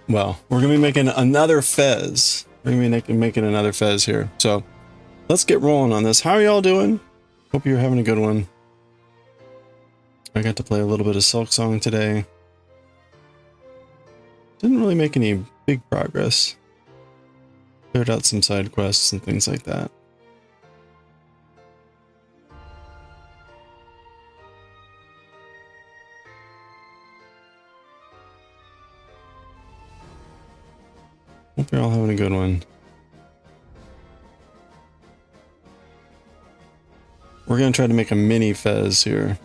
Well, we're gonna be making another fez. We're gonna be making another fez here. So let's get rolling on this. How are y'all doing? Hope you're having a good one. I got to play a little bit of Silk Song today. Didn't really make any big progress. Cleared out some side quests and things like that. Hope you're all having a good one. We're gonna try to make a mini fez here.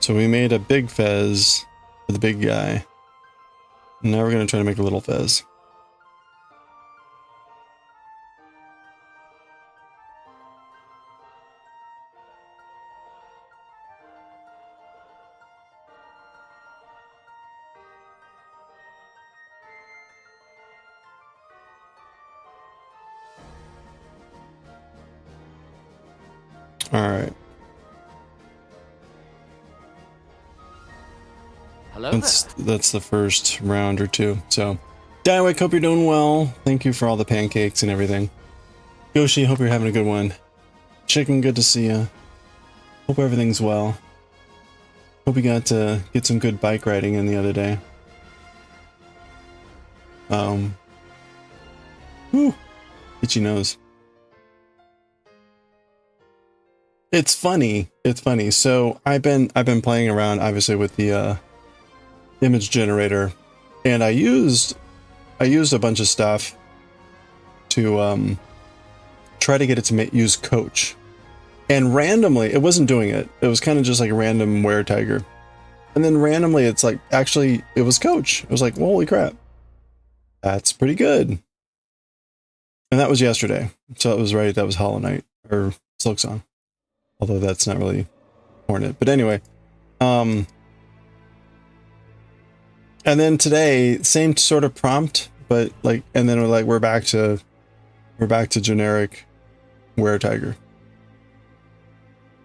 So we made a big fez for the big guy. And now we're gonna try to make a little fez. Alright. Hello That's the first round or two. So, Daioh, hope you're doing well. Thank you for all the pancakes and everything. Yoshi, hope you're having a good one. Chicken, good to see you. Hope everything's well. Hope you got to get some good bike riding in the other day. Whew, itchy nose. It's funny. It's funny. So I've been playing around, obviously, with the image generator, and I used a bunch of stuff to try to get it to use Coach, and randomly it wasn't doing it. It was kind of just like a random were tiger, and then randomly it's like actually it was Coach. It was like, holy crap, that's pretty good. And that was yesterday, so it was right. That was Hollow Knight or Silk Song. Although that's not really Hornet. But anyway. And then today, same sort of prompt, but like, and then we're back to generic were tiger.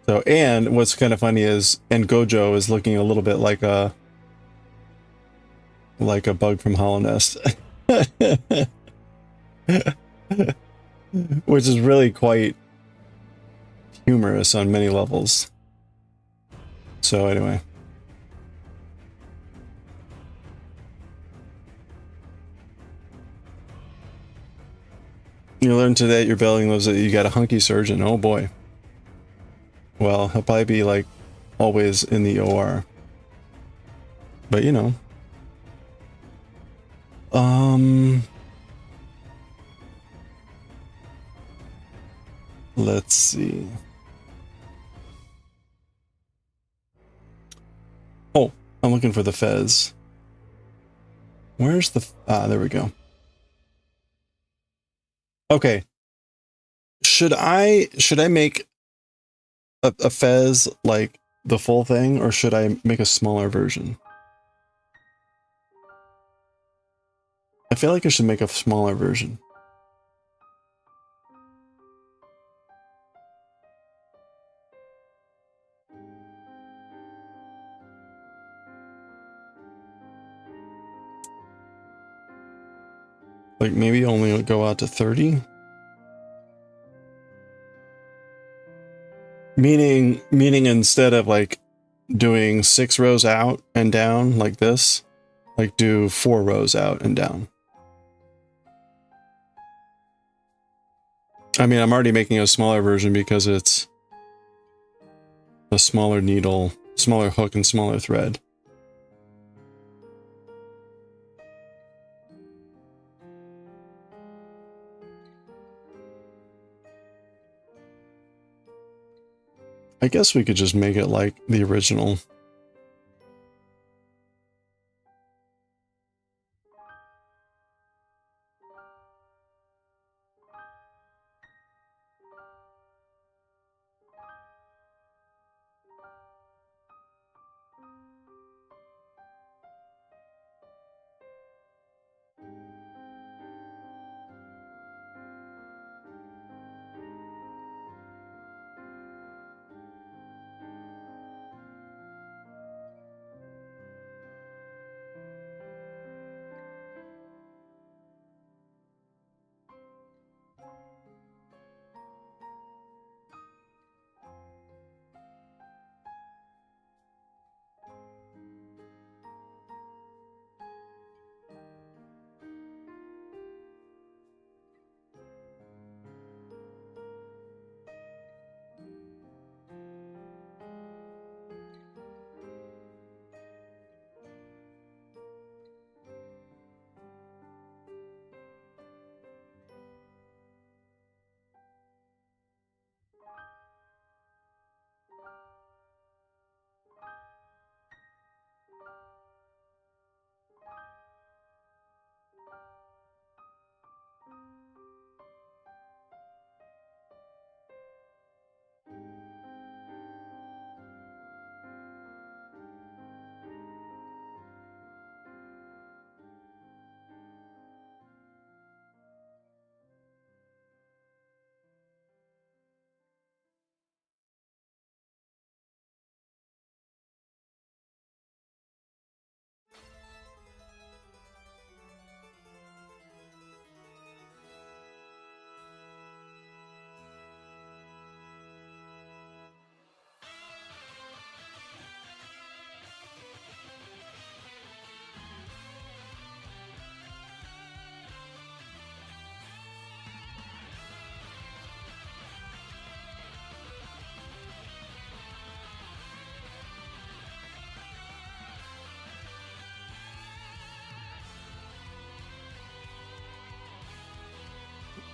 So, and what's kind of funny is, and Gojo is looking a little bit like a bug from Hollow Nest. Which is really quite humorous on many levels. So anyway. You learned today at your building lives that you got a hunky surgeon. Oh boy. Well, he'll probably be like always in the OR. But you know. Let's see. Oh, I'm looking for the fez. Where's the... there we go. Okay. Should I make a fez like the full thing, or should I make a smaller version? I feel like I should make a smaller version. Like maybe only go out to 30? Meaning instead of like doing 6 rows out and down like this, like do 4 rows out and down. I mean, I'm already making a smaller version because it's a smaller needle, smaller hook, and smaller thread. I guess we could just make it like the original.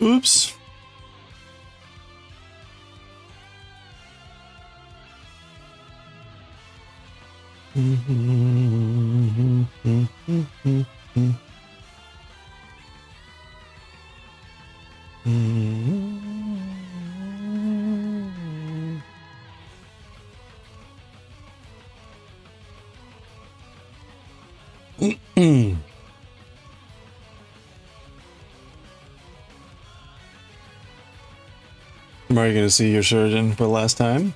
Oops. Are you going to see your surgeon for the last time?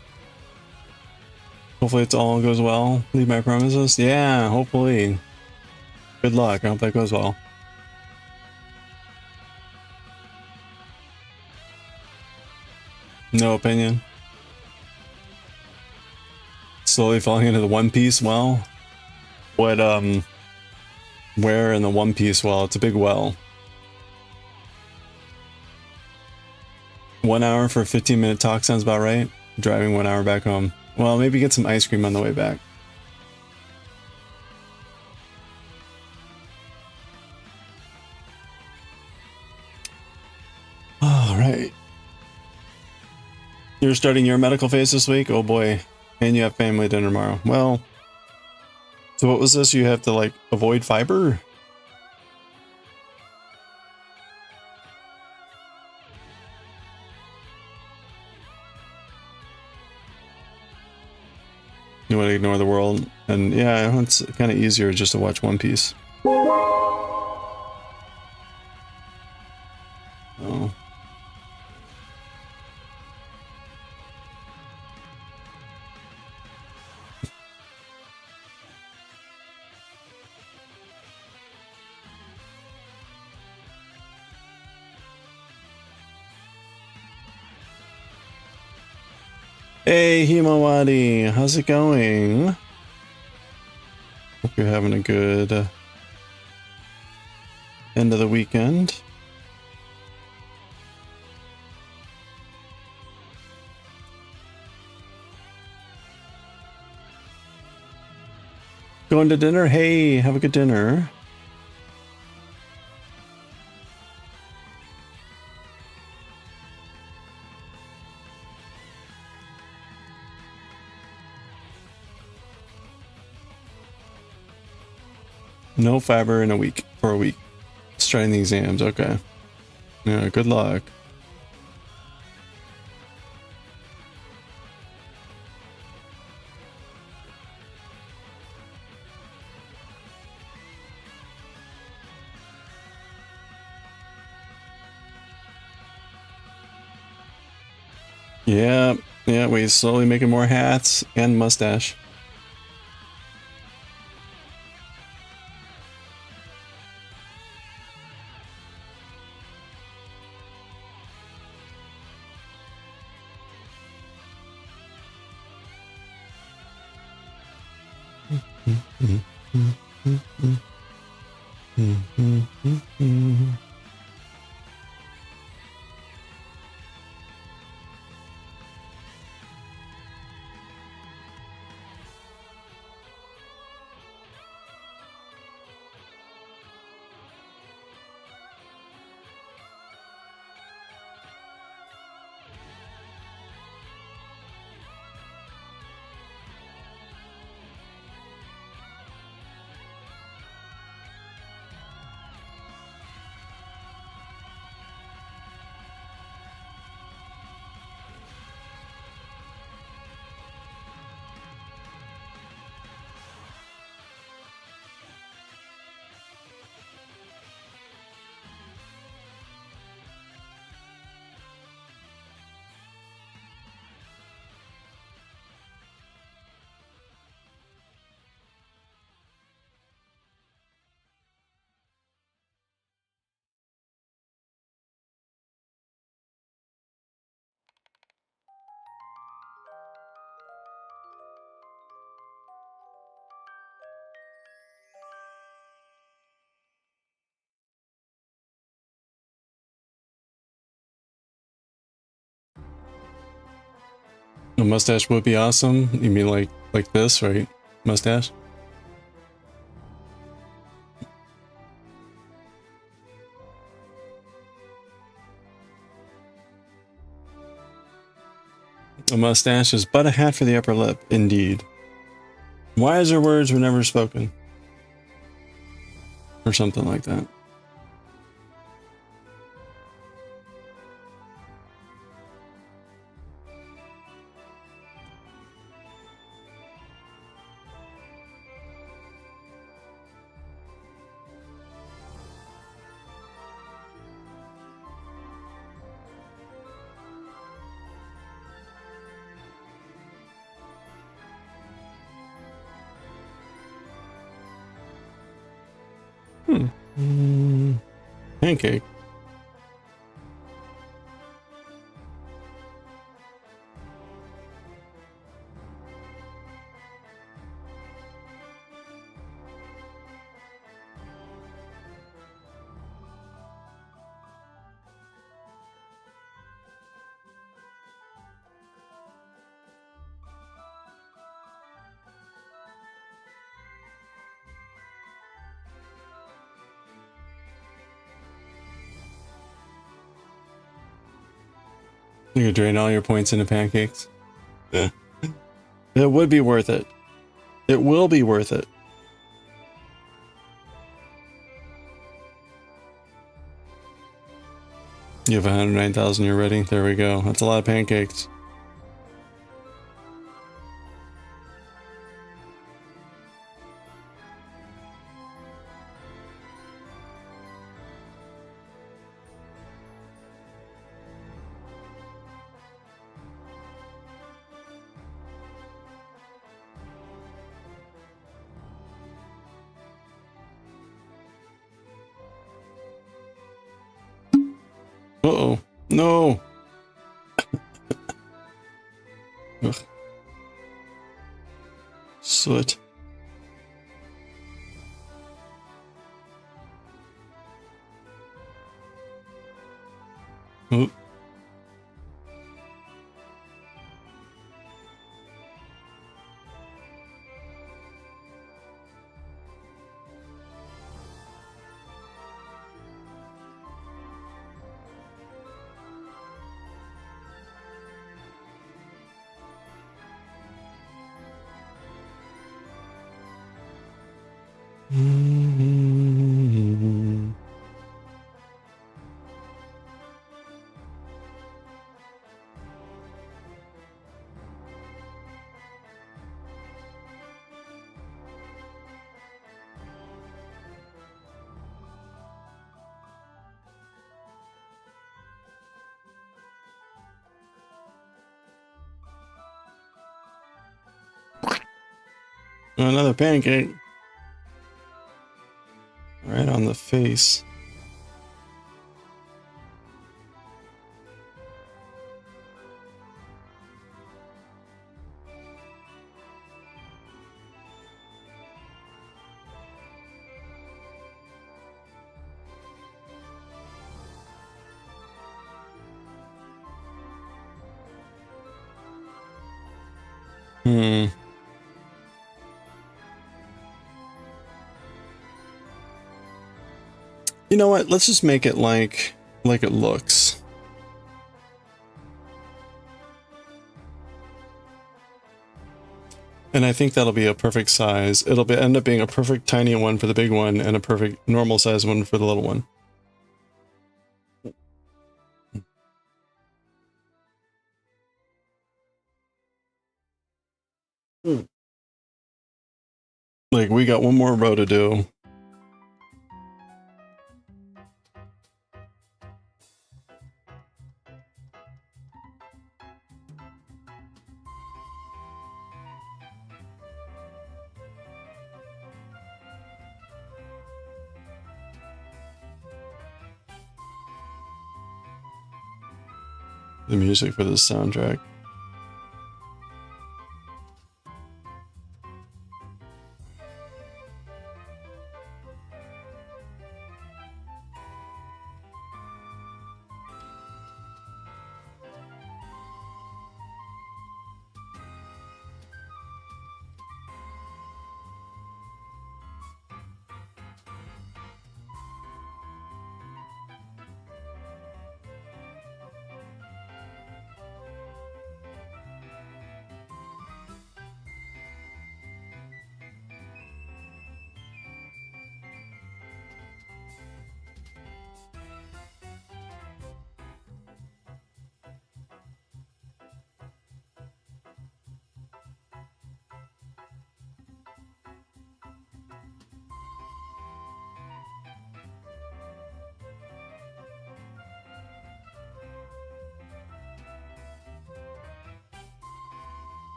Hopefully it all goes well. Leave my promises. Yeah, hopefully. Good luck. I hope that goes well. No opinion. Slowly falling into the One Piece well. What, where in the One Piece well? It's a big well. 1 hour for a 15-minute talk sounds about right. Driving 1 hour back home. Well, maybe get some ice cream on the way back. All right. You're starting your medical phase this week? Oh boy. And you have family dinner tomorrow. Well, so what was this? You have to like avoid fiber? You want to ignore the world? And yeah, it's kind of easier just to watch One Piece. Oh. Hey, Himawari, how's it going? Hope you're having a good end of the weekend. Going to dinner? Hey, have a good dinner. No fiber in a week, for a week. Starting the exams, okay. Yeah, good luck. Yeah, we're slowly making more hats and mustache. A mustache would be awesome. You mean like this, right? Mustache? A mustache is but a hat for the upper lip, indeed. Wiser words were never spoken. Or something like that. Pancake. You could drain all your points into pancakes. It would be worth it. It will be worth it. You have 109,000, you're ready? There we go. That's a lot of pancakes. Uh-oh. No! Ugh. Soot. Oop. Another pancake. Right on the face. You know what? Let's just make it like it looks. And I think that'll be a perfect size. It'll end up being a perfect tiny one for the big one and a perfect normal size one for the little one. Like, we got one more row to do. The music for this soundtrack.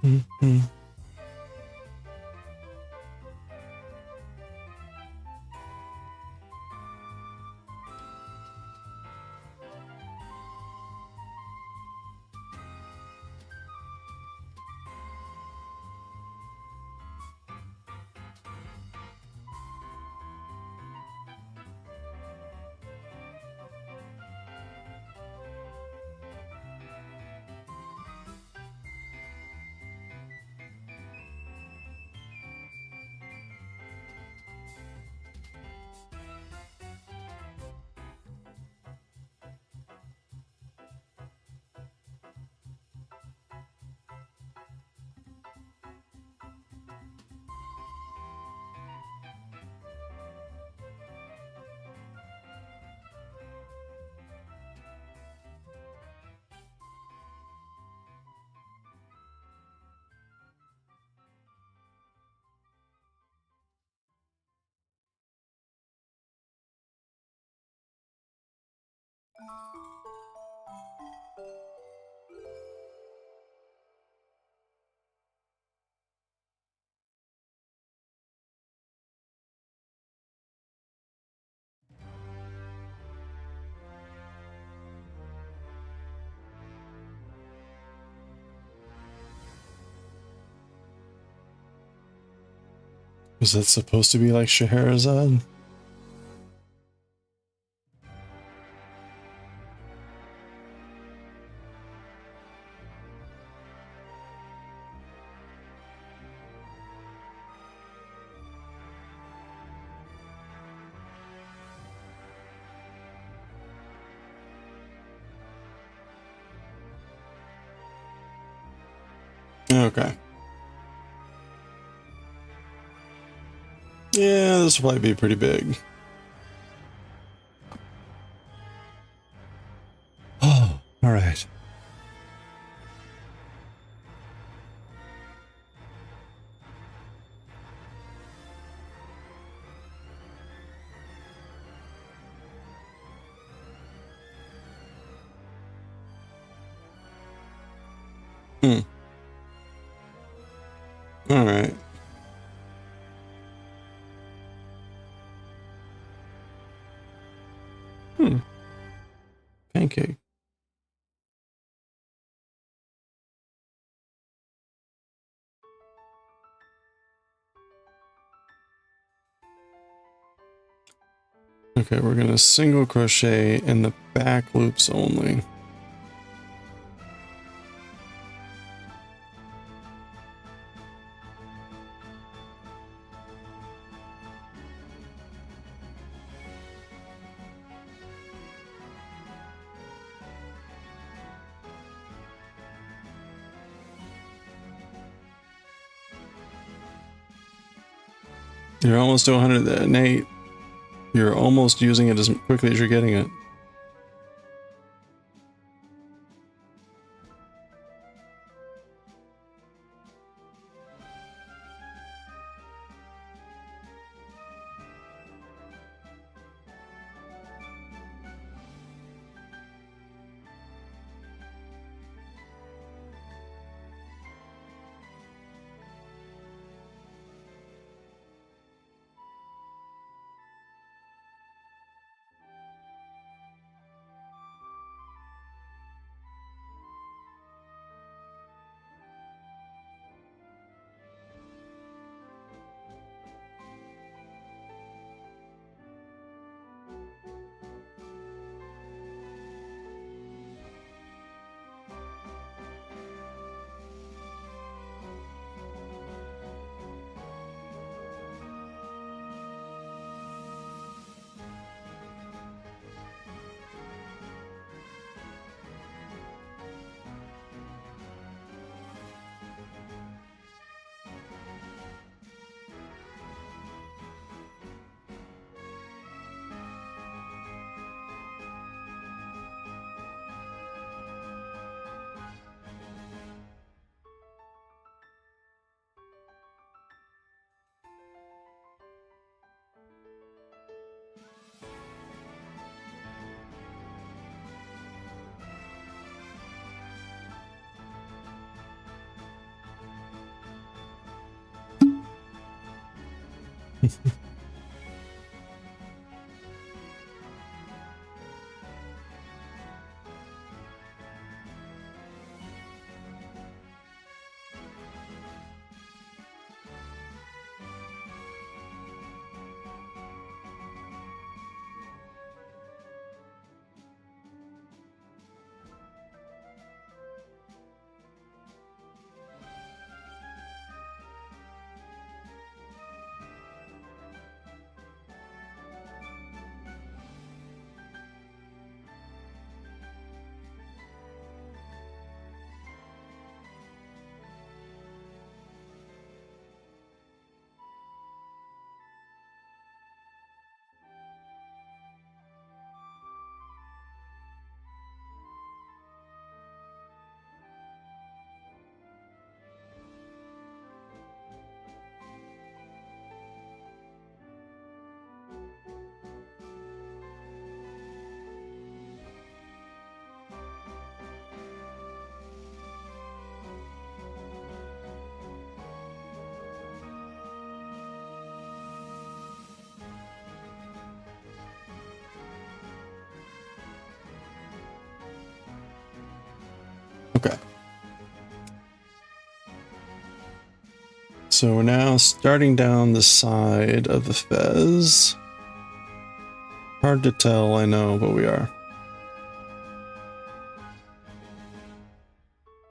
Mm-hmm. Was that supposed to be like Scheherazade? Okay. Yeah, this will probably be pretty big. Oh, all right. Hmm. All right. Hmm. Pancake. Okay, we're gonna single crochet in the back loops only. You're almost to 100 there, Nate. You're almost using it as quickly as you're getting it. Okay. So we're now starting down the side of the fez. Hard to tell, I know, but we are.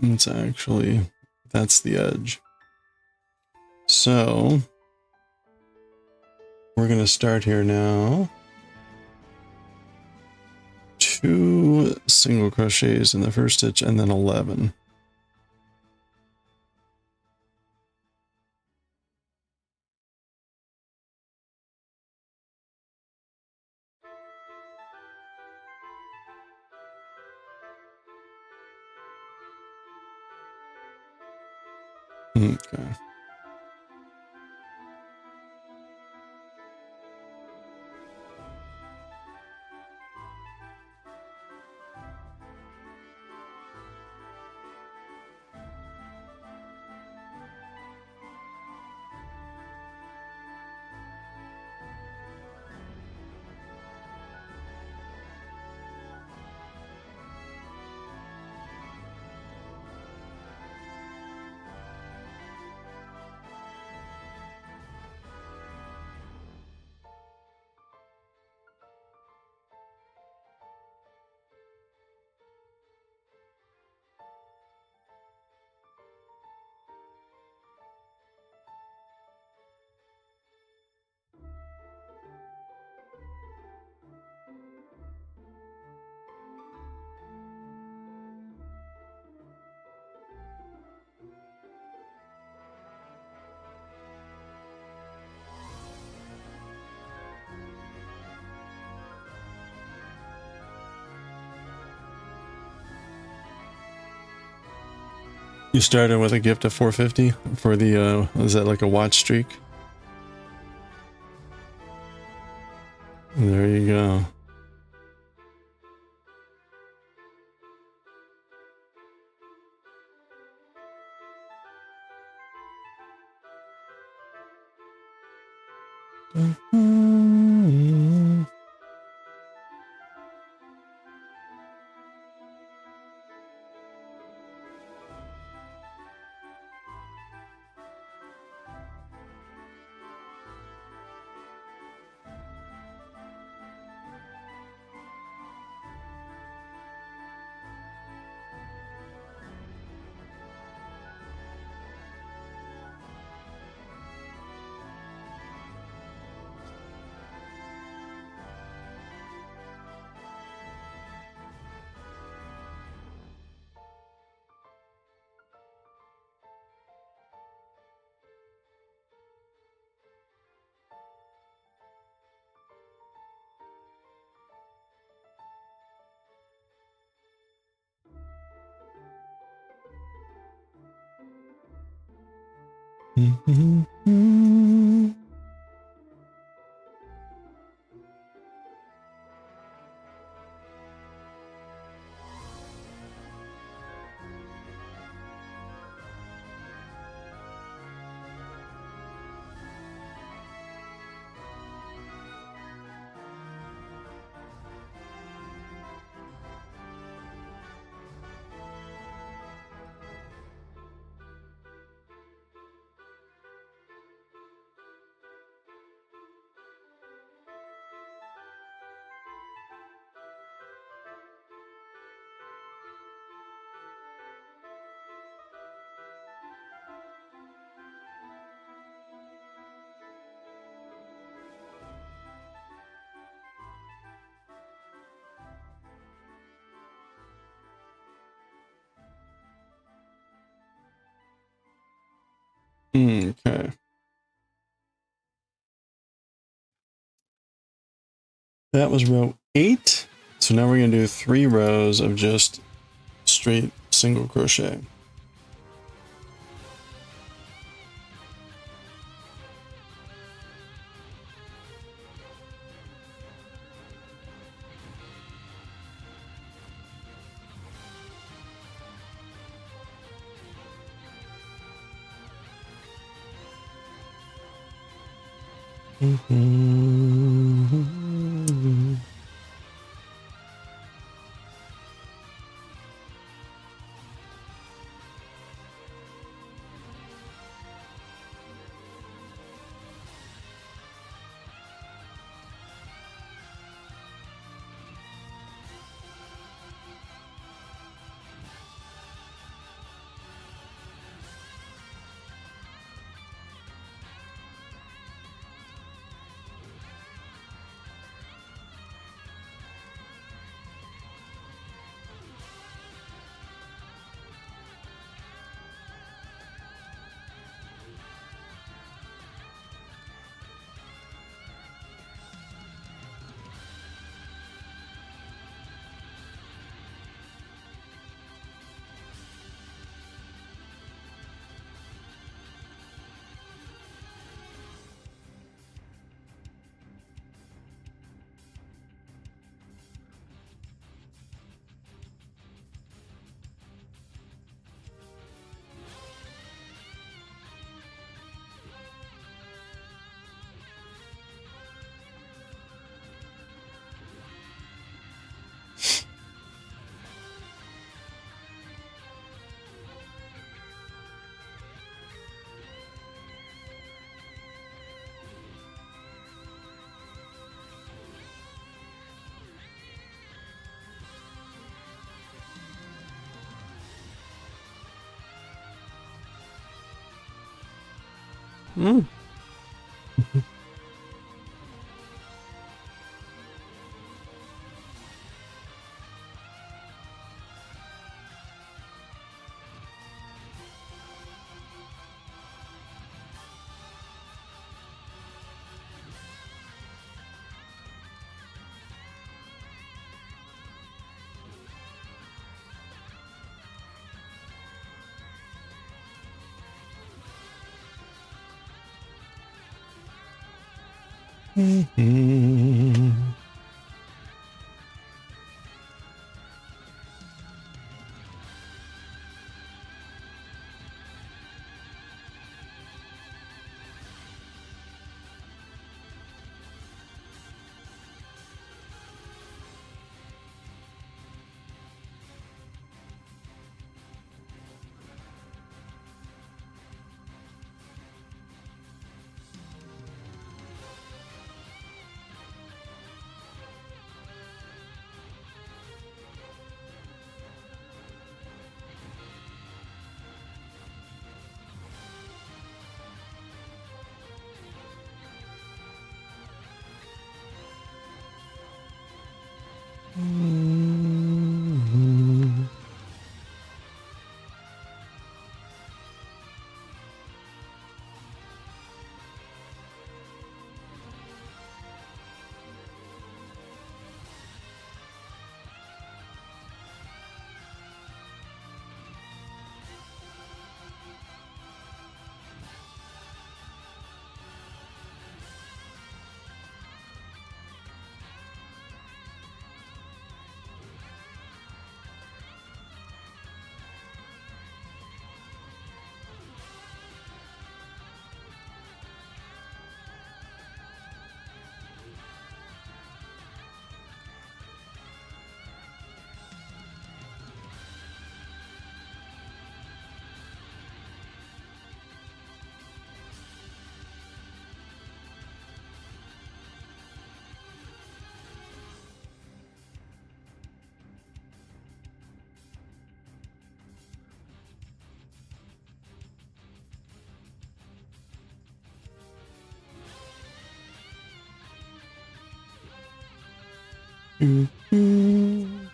It's actually, that's the edge. So we're going to start here now. 2 single crochets in the first stitch and then 11. Okay. You started with a gift of 450 for the, is that like a watch streak? There you go. Okay. That was row 8. So now we're going to do 3 rows of just straight single crochet. Mm. Mm-hmm. Mm-hmm.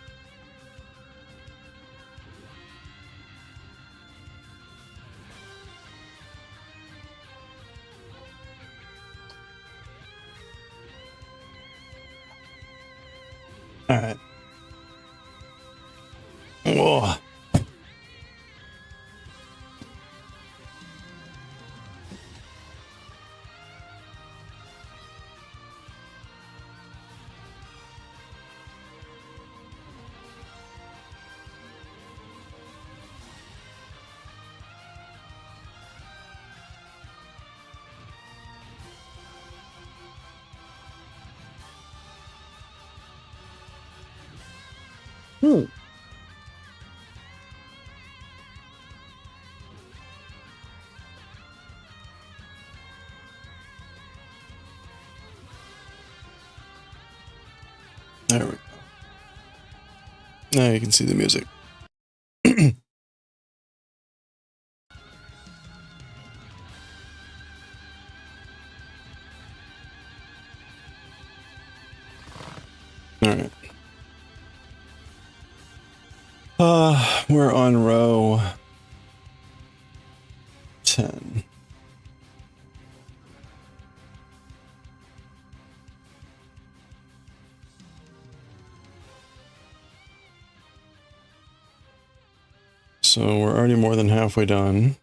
All right. Whoa. Hmm. There we go. Now you can see the music. All right. We're on row 10. So we're already more than halfway done.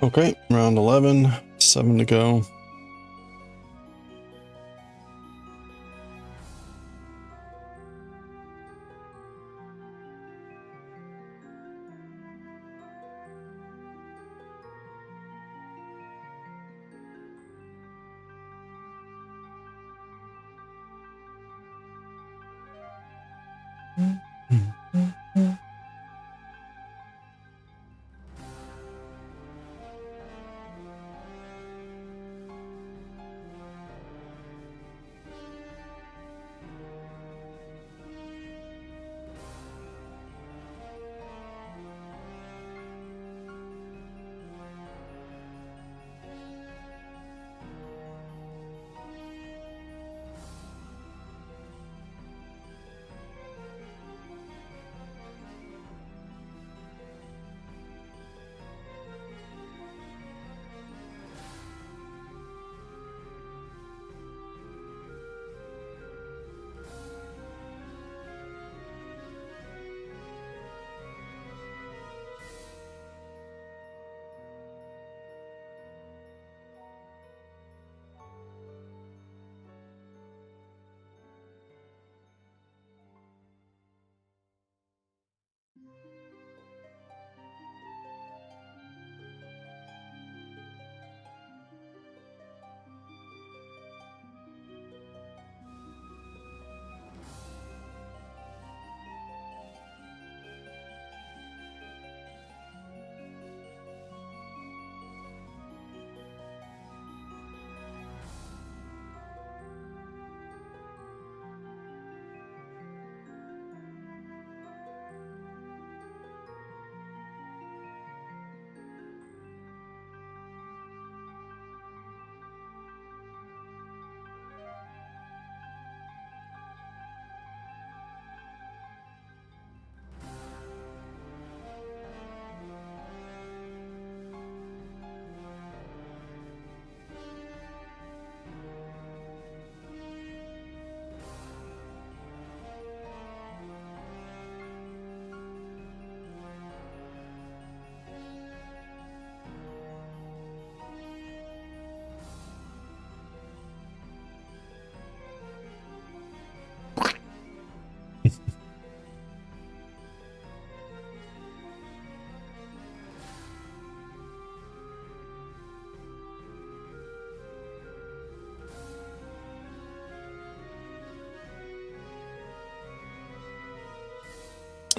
Okay, round 11, 7 to go.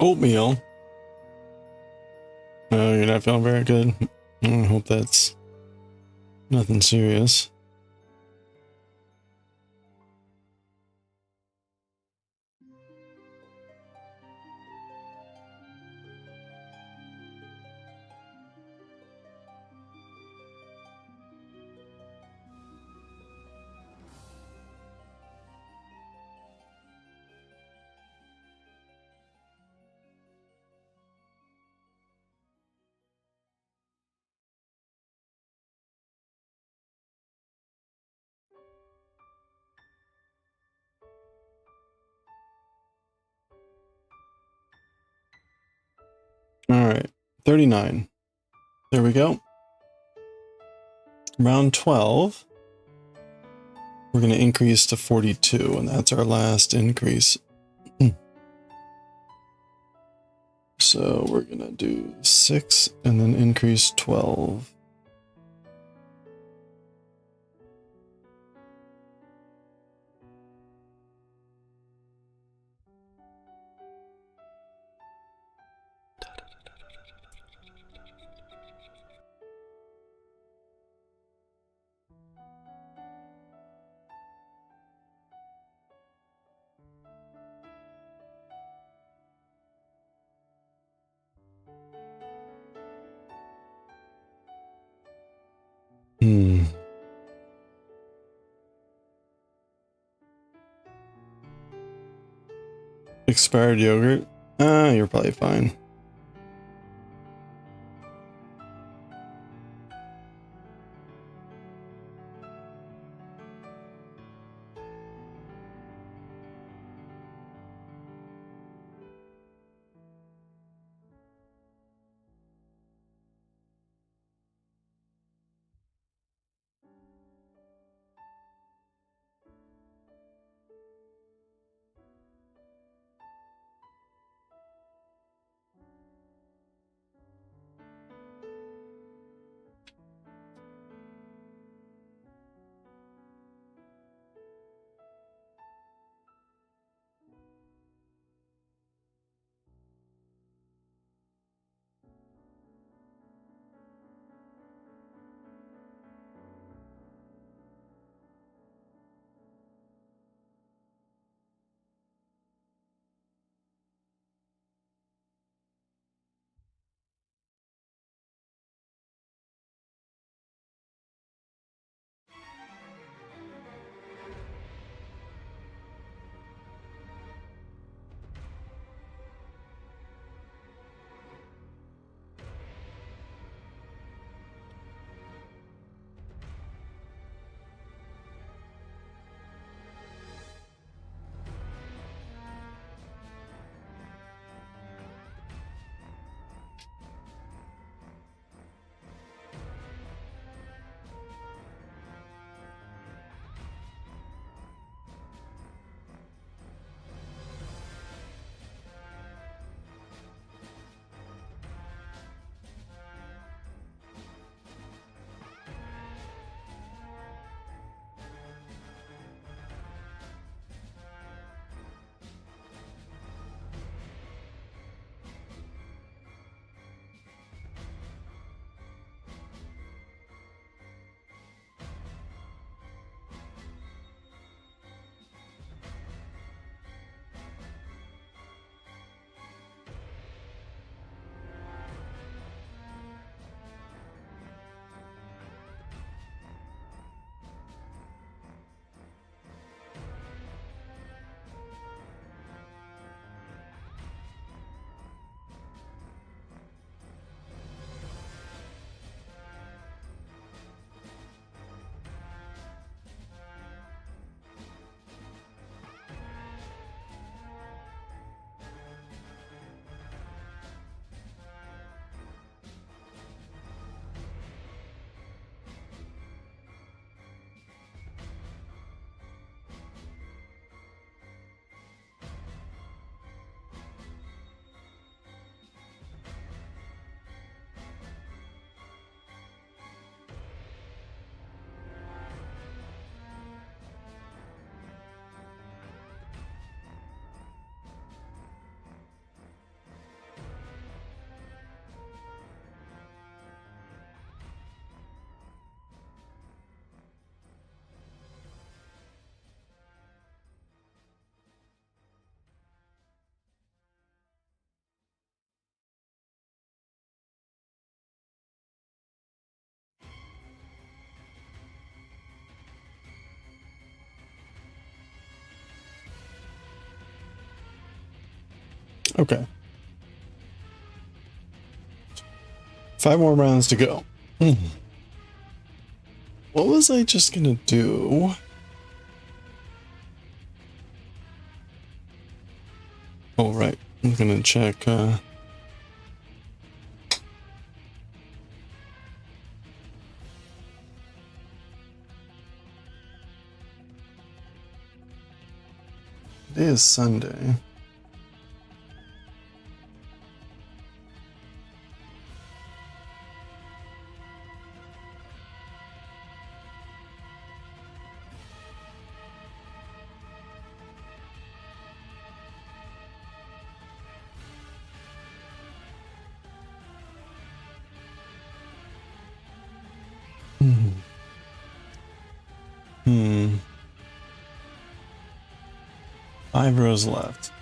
Oatmeal. Oh, you're not feeling very good. I hope that's nothing serious. All right, 39. There we go. Round 12. We're going to increase to 42, and that's our last increase. So we're going to do 6 and then increase 12. Expired yogurt? You're probably fine. Okay. 5 more rounds to go. What was I just gonna do? Oh, right. I'm gonna check, today is Sunday. Hmm. 5 rows left.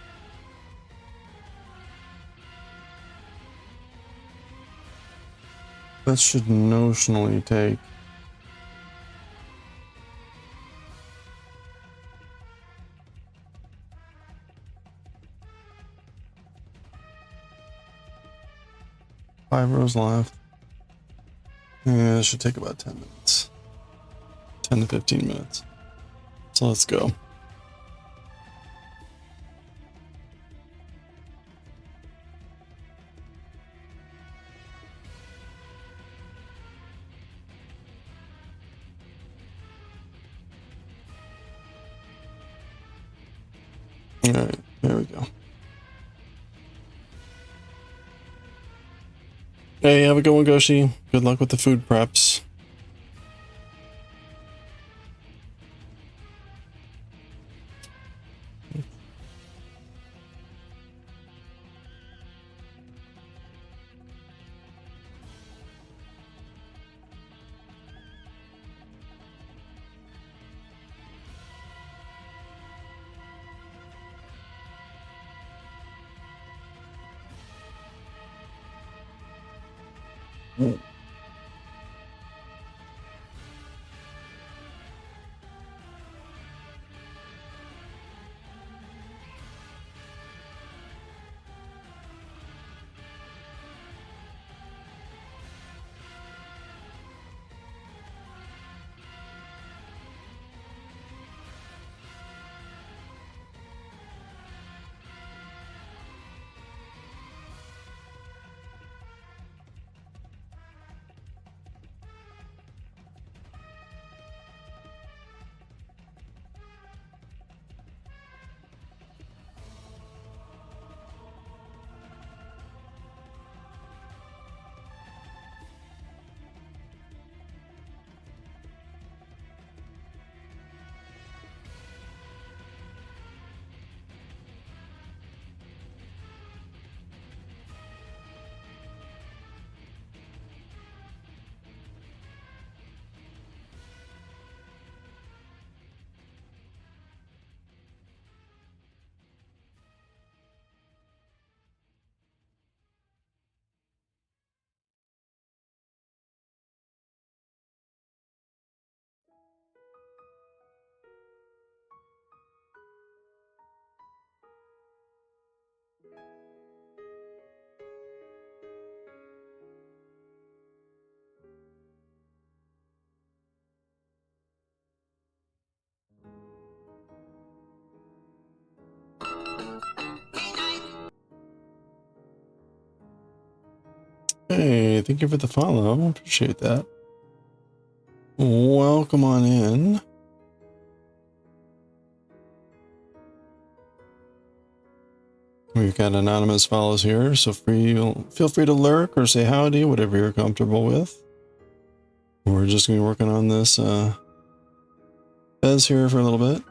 That should notionally take... Five rows left. Yeah, it should take about 10 minutes. 10 to 15 minutes. So let's go. Alright, there we go. Hey, have a good one, Goshi. Good luck with the food preps. Hey, thank you for the follow. Appreciate that. Welcome on in. We've got anonymous follows here, so feel free to lurk or say howdy, whatever you're comfortable with. We're just going to be working on this Bez here for a little bit.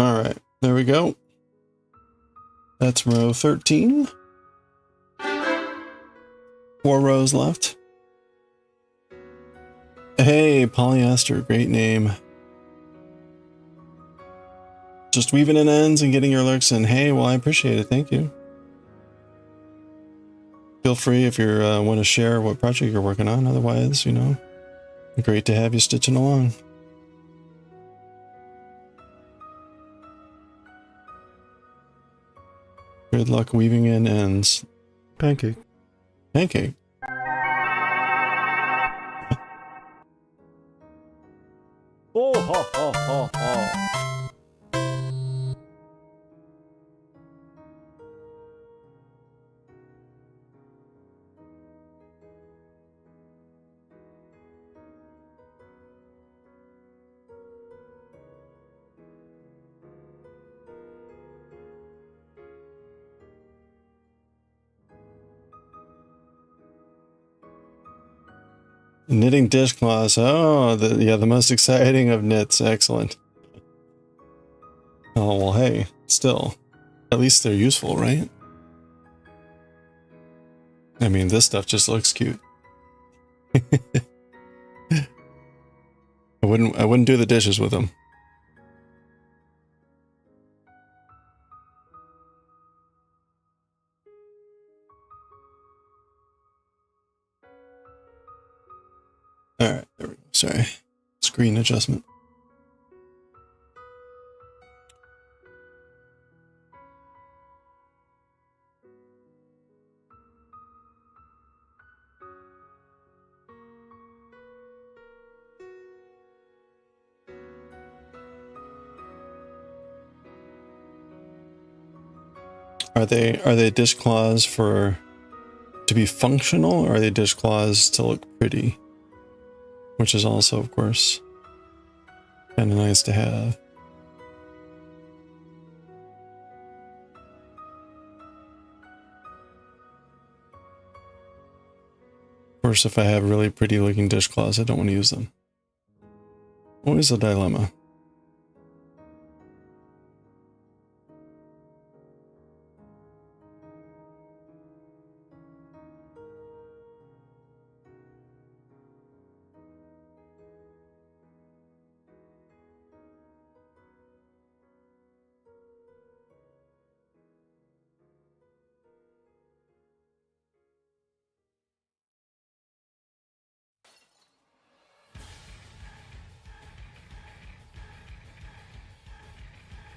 All right, there we go. That's row 13. 4 rows left. Hey, polyester, great name. Just weaving in ends and getting your lurks in. Hey, well, I appreciate it. Thank you. Feel free if you want to share what project you're working on. Otherwise, you know, great to have you stitching along. Good luck weaving in ends. Pancake. Pancake. Oh, ho, ho, ho, ho. Knitting dishcloths. Oh, the most exciting of knits. Excellent. Oh, well, hey, still, at least they're useful, right? I mean, this stuff just looks cute. I wouldn't do the dishes with them. All right, there we go. Sorry, screen adjustment. Are they dishcloths for to be functional, or are they dishcloths to look pretty? Which is also, of course, kind of nice to have. Of course, if I have really pretty looking dishcloths, I don't want to use them. Always a dilemma.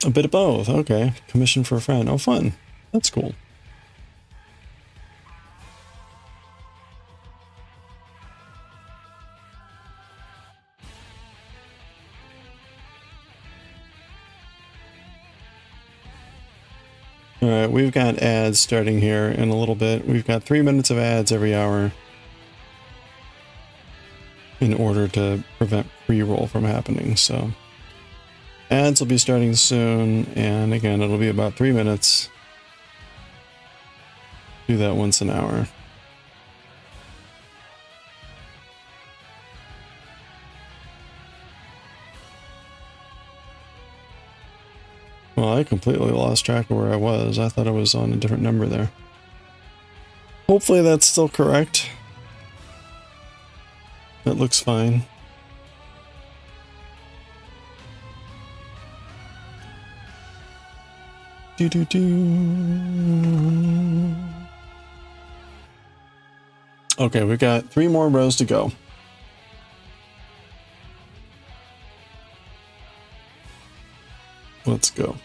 A bit of both. Okay. Commission for a friend. Oh, fun. That's cool. All right, we've got ads starting here in a little bit. We've got 3 minutes of ads every hour in order to prevent pre-roll from happening. So ads will be starting soon, and again, it'll be about 3 minutes. Do that once an hour. Well, I completely lost track of where I was. I thought I was on a different number there. Hopefully that's still correct. That looks fine. Okay, we've got 3 more rows to go. Let's go.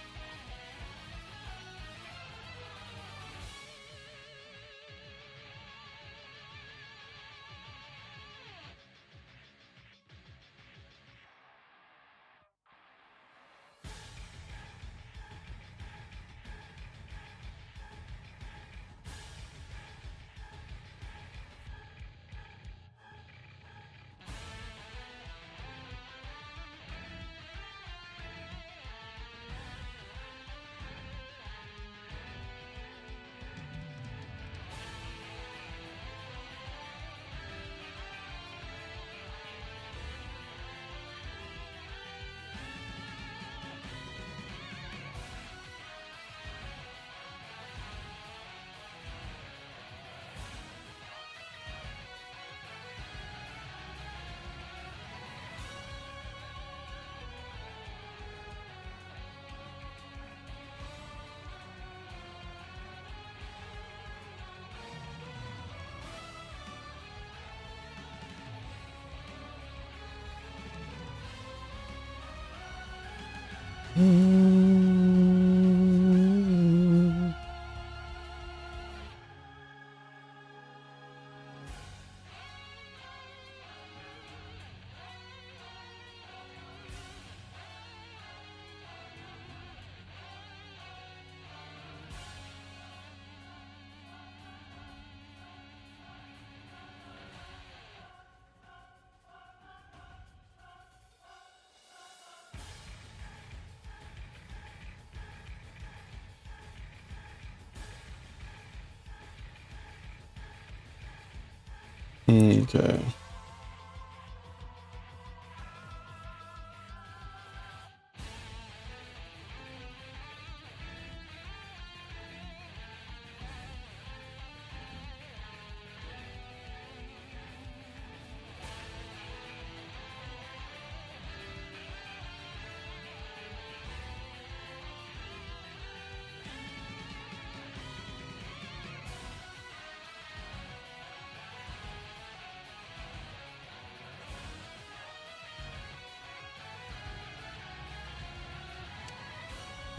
Okay.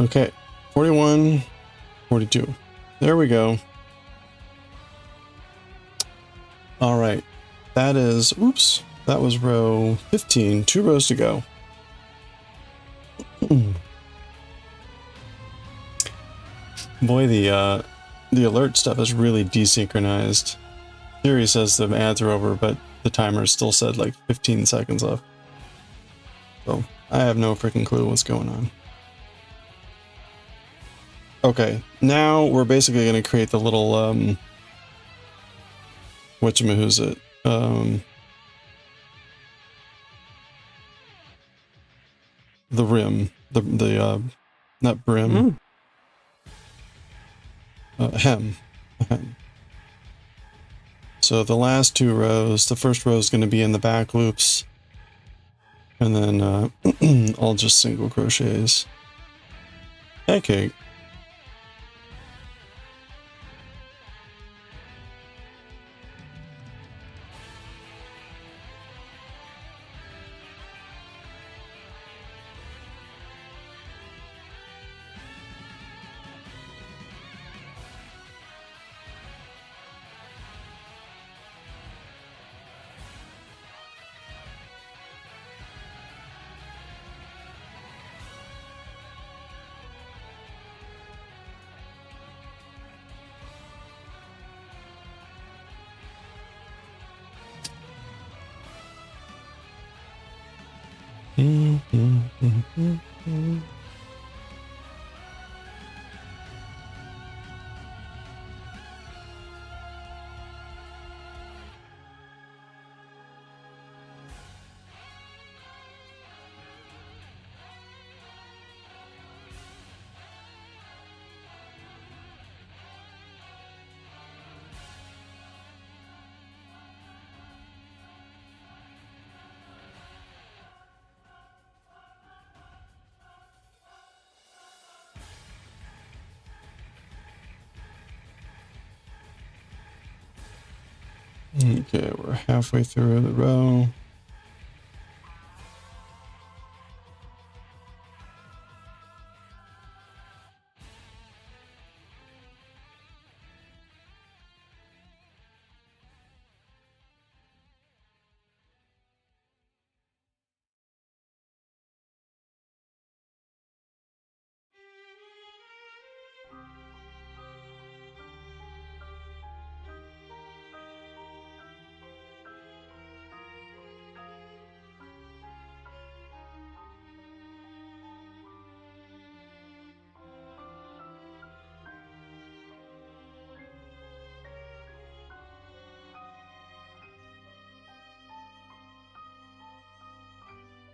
Okay, 41, 42. There we go. All right, that is, oops, that was row 15, 2 rows to go. Boy, the alert stuff is really desynchronized. Siri says the ads are over, but the timer still said like 15 seconds left. So I have no freaking clue what's going on. Okay, now we're basically going to create the little, whatchamahoosit, the rim, not brim, hem. So the last 2 rows, the first row is going to be in the back loops, and then all just single crochets. Okay. Okay, we're halfway through the row.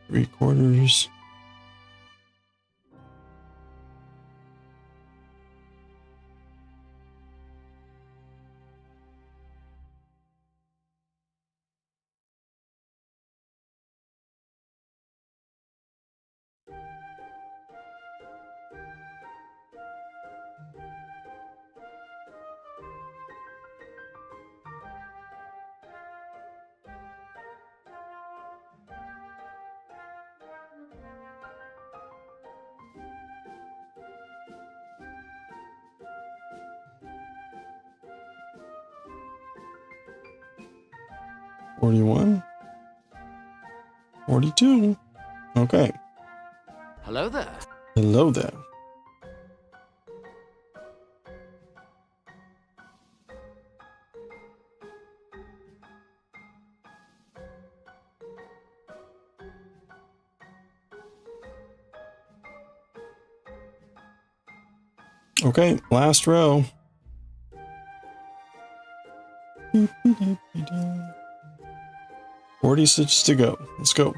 Three quarters. 41. 42. Okay. Hello there. Hello there. Okay, last row. 40 stitches to go. Let's go.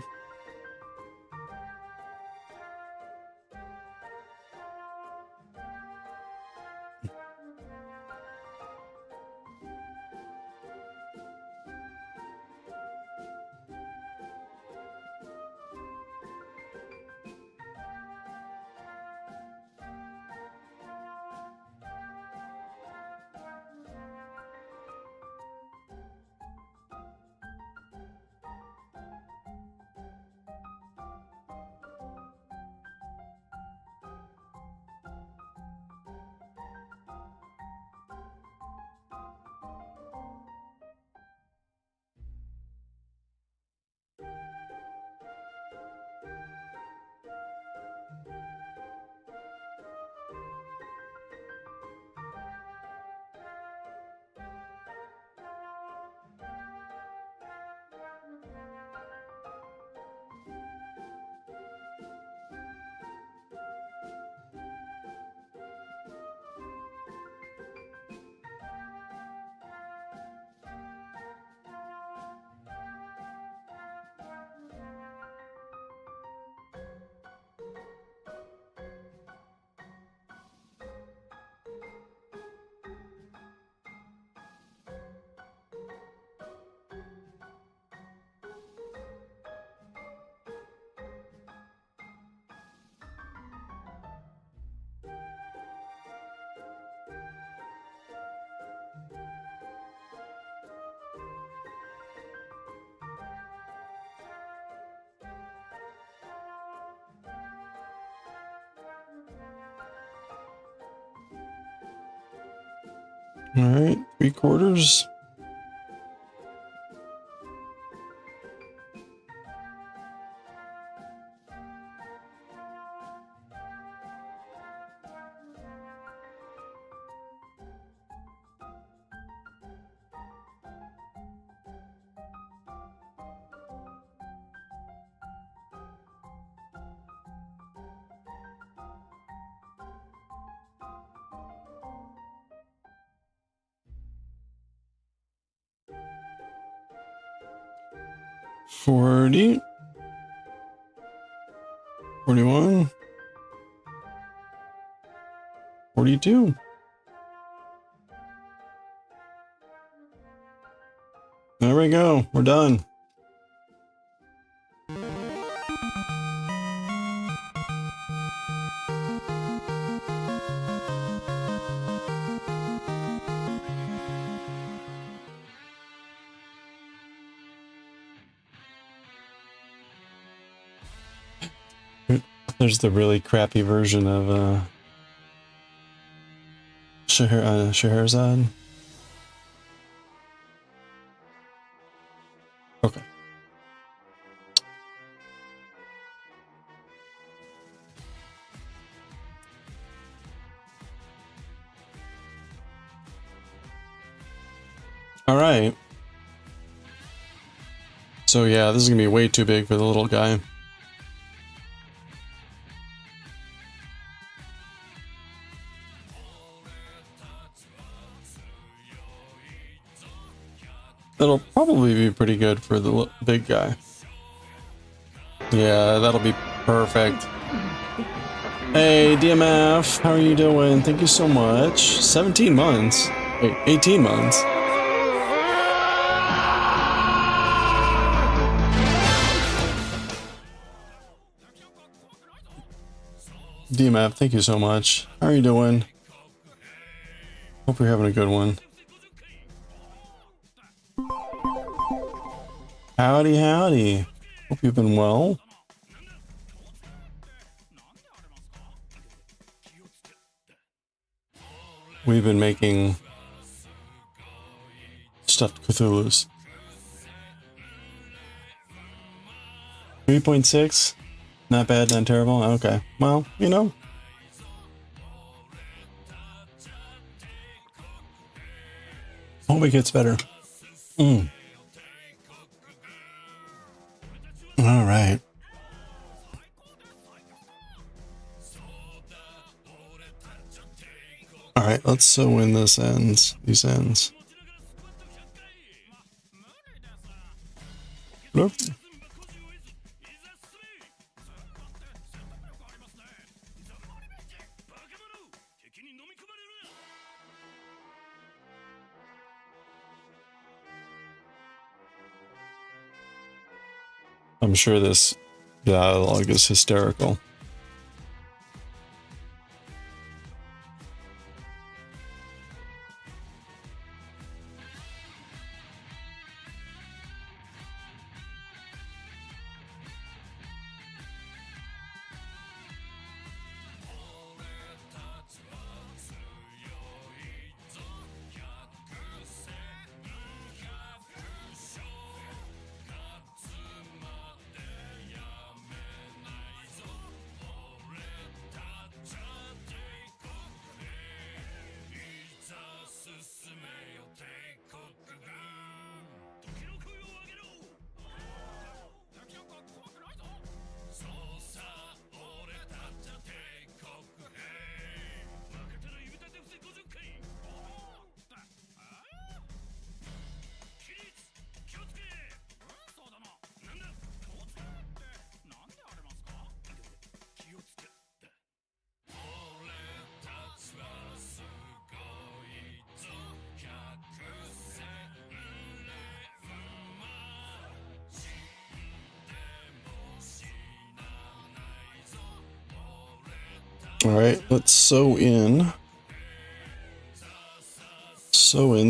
All right, 3/4. $40. 41. 42. There we go. We're done. There's the really crappy version of Scheherazade. Okay. All right. So yeah, this is gonna be way too big for the little guy. That'll probably be pretty good for the big guy. Yeah, that'll be perfect. Hey, DMF, how are you doing? Thank you so much. 17 months. Wait, 18 months. DMF, thank you so much. How are you doing? Hope you're having a good one. Howdy, howdy. Hope you've been well. We've been making stuffed Cthulhus. 3.6? Not bad, not terrible. Okay. Well, you know. Hope it gets better. All right. All right, let's sew in these ends. Nope. I'm sure this dialogue is hysterical. All right, let's sew in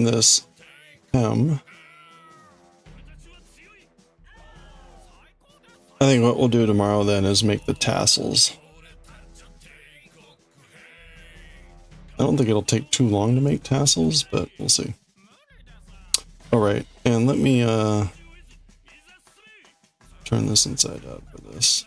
this hem. I think what we'll do tomorrow then is make the tassels. I don't think it'll take too long to make tassels, but we'll see. All right, and let me turn this inside out for this.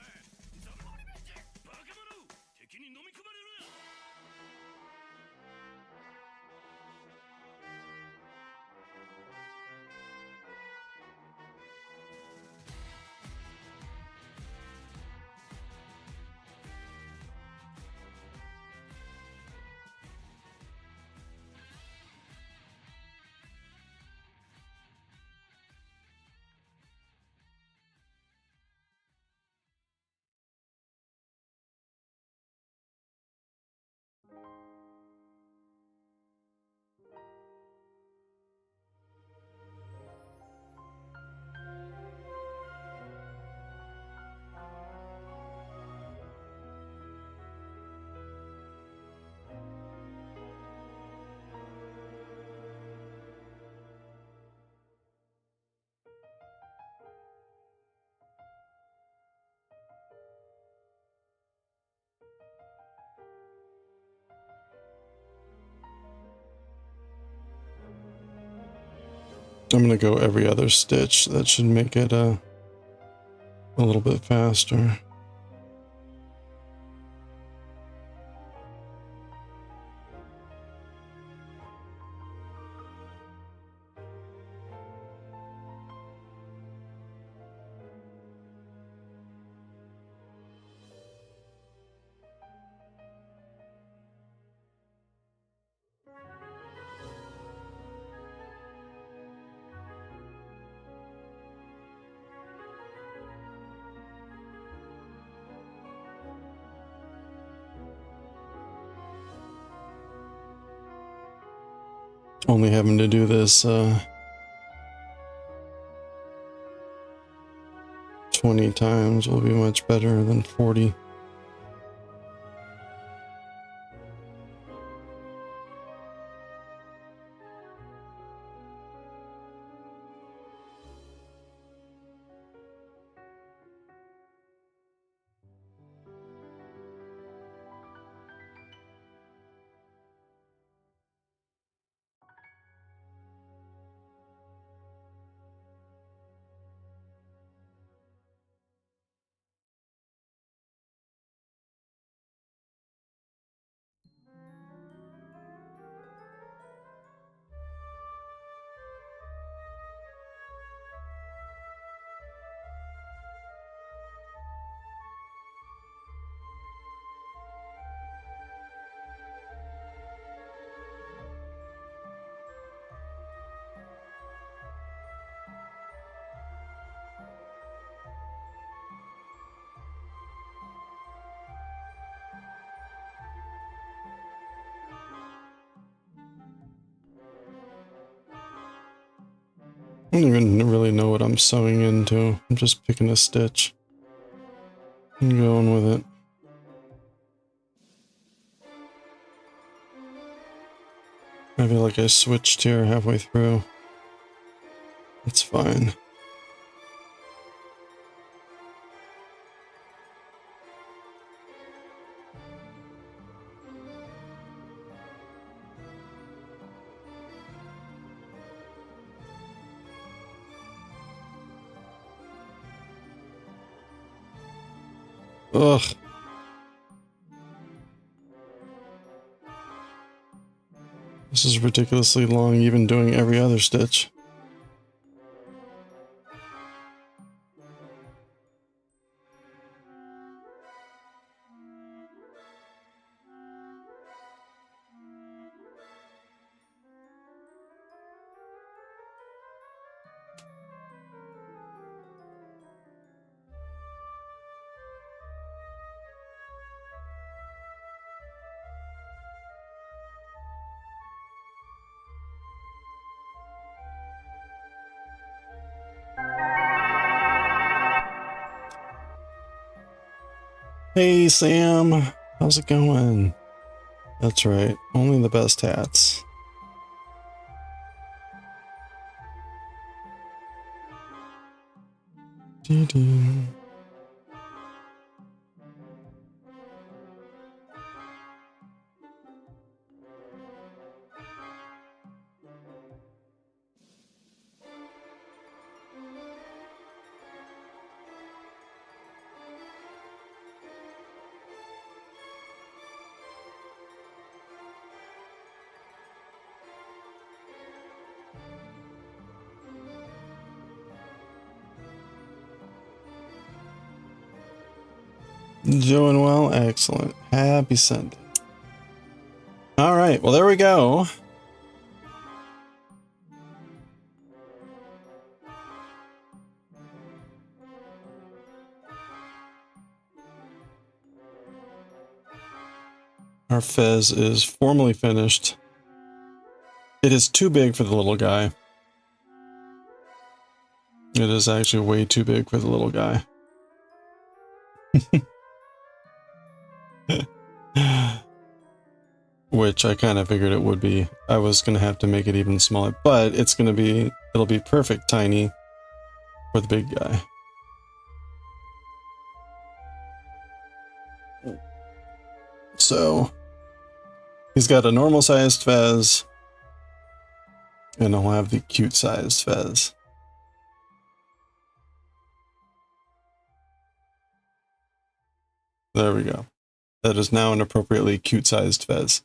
I'm gonna go every other stitch. That should make it a little bit faster. Only having to do this 20 times will be much better than 40. I don't even really know what I'm sewing into. I'm just picking a stitch and going with it. Maybe like I switched here halfway through. That's fine. Ugh. This is ridiculously long, even doing every other stitch. Hey Sam, how's it going? That's right, only the best hats. Dee-dee. Doing well, excellent. Happy Sunday. All right, well, there we go. Our fez is formally finished. It is too big for the little guy. It is actually way too big for the little guy. Which I kind of figured it would be. I was going to have to make it even smaller, but it's going to be, it'll be perfect tiny for the big guy. So he's got a normal sized fez, and I'll have the cute sized fez. There we go. That is now an appropriately cute sized fez.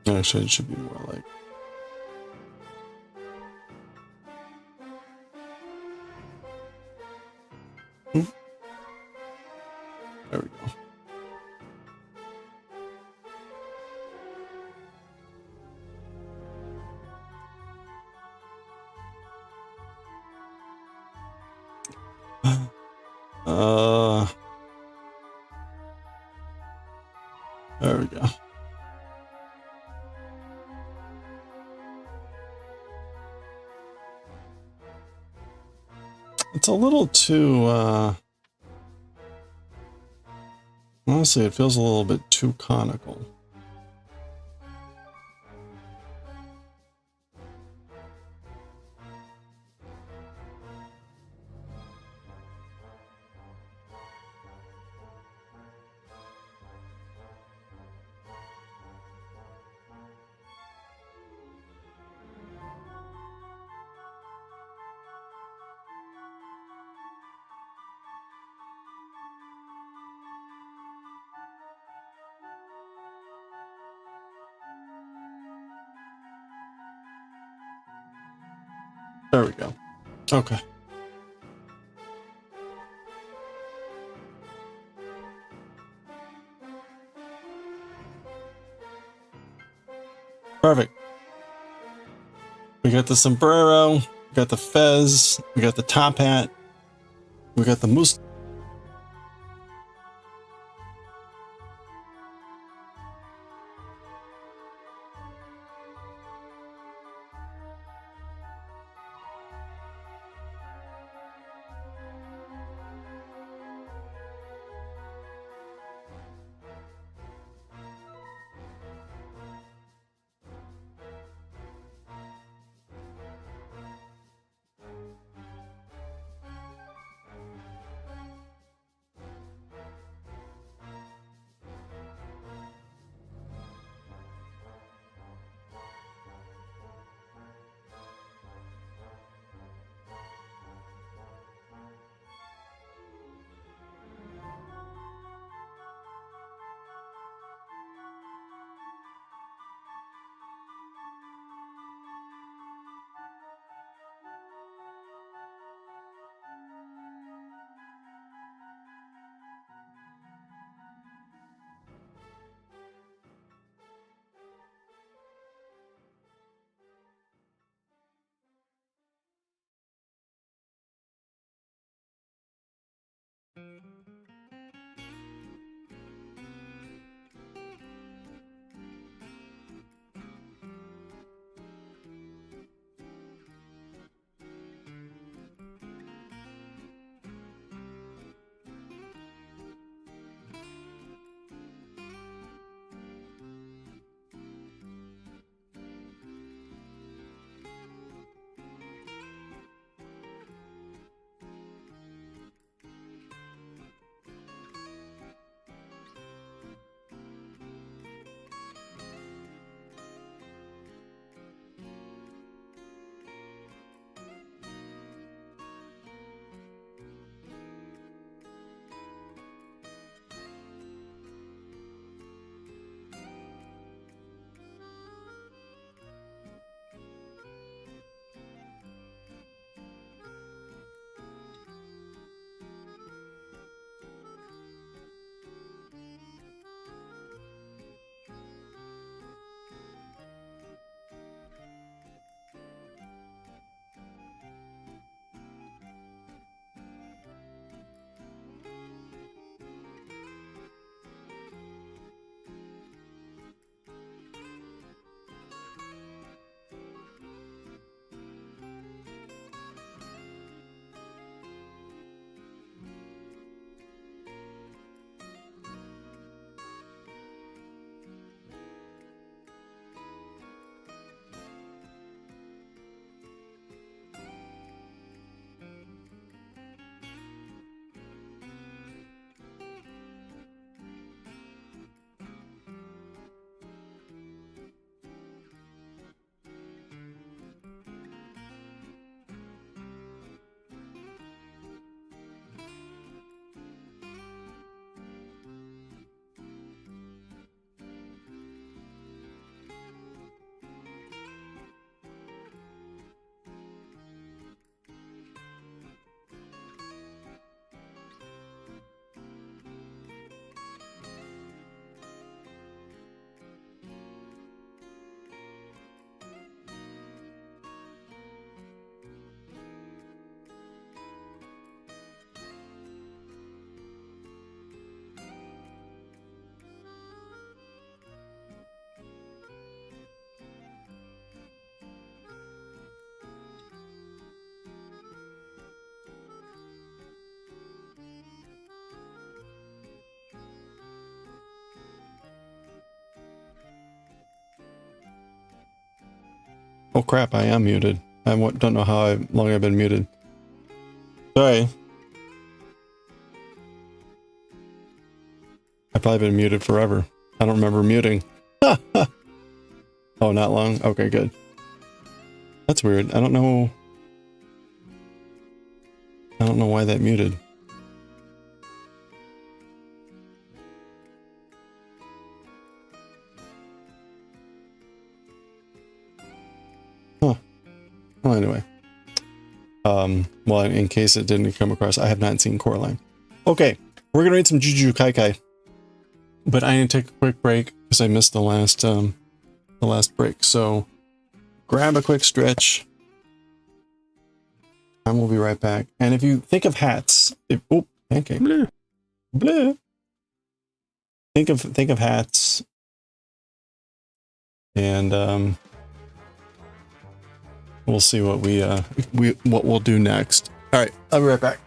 Actually, it should be more like. There we go. There we go. It's a little too, honestly, it feels a little bit too conical. There we go. Okay. Perfect. We got the sombrero, we got the fez, we got the top hat, we got the moose. Oh crap, I am muted. I don't know how long I've been muted. Sorry. I've probably been muted forever. I don't remember muting. Oh, not long? Okay, good. That's weird. I don't know why that muted. Huh. Well, anyway. Well, in case it didn't come across, I have not seen Coraline. Okay, we're gonna read some Jujutsu Kaisen. But I need to take a quick break because I missed the last break. So grab a quick stretch and we'll be right back. And if you think of hats, pancake. Bleh. Bleh. Think of hats and we'll see what what we'll do next. All right, I'll be right back.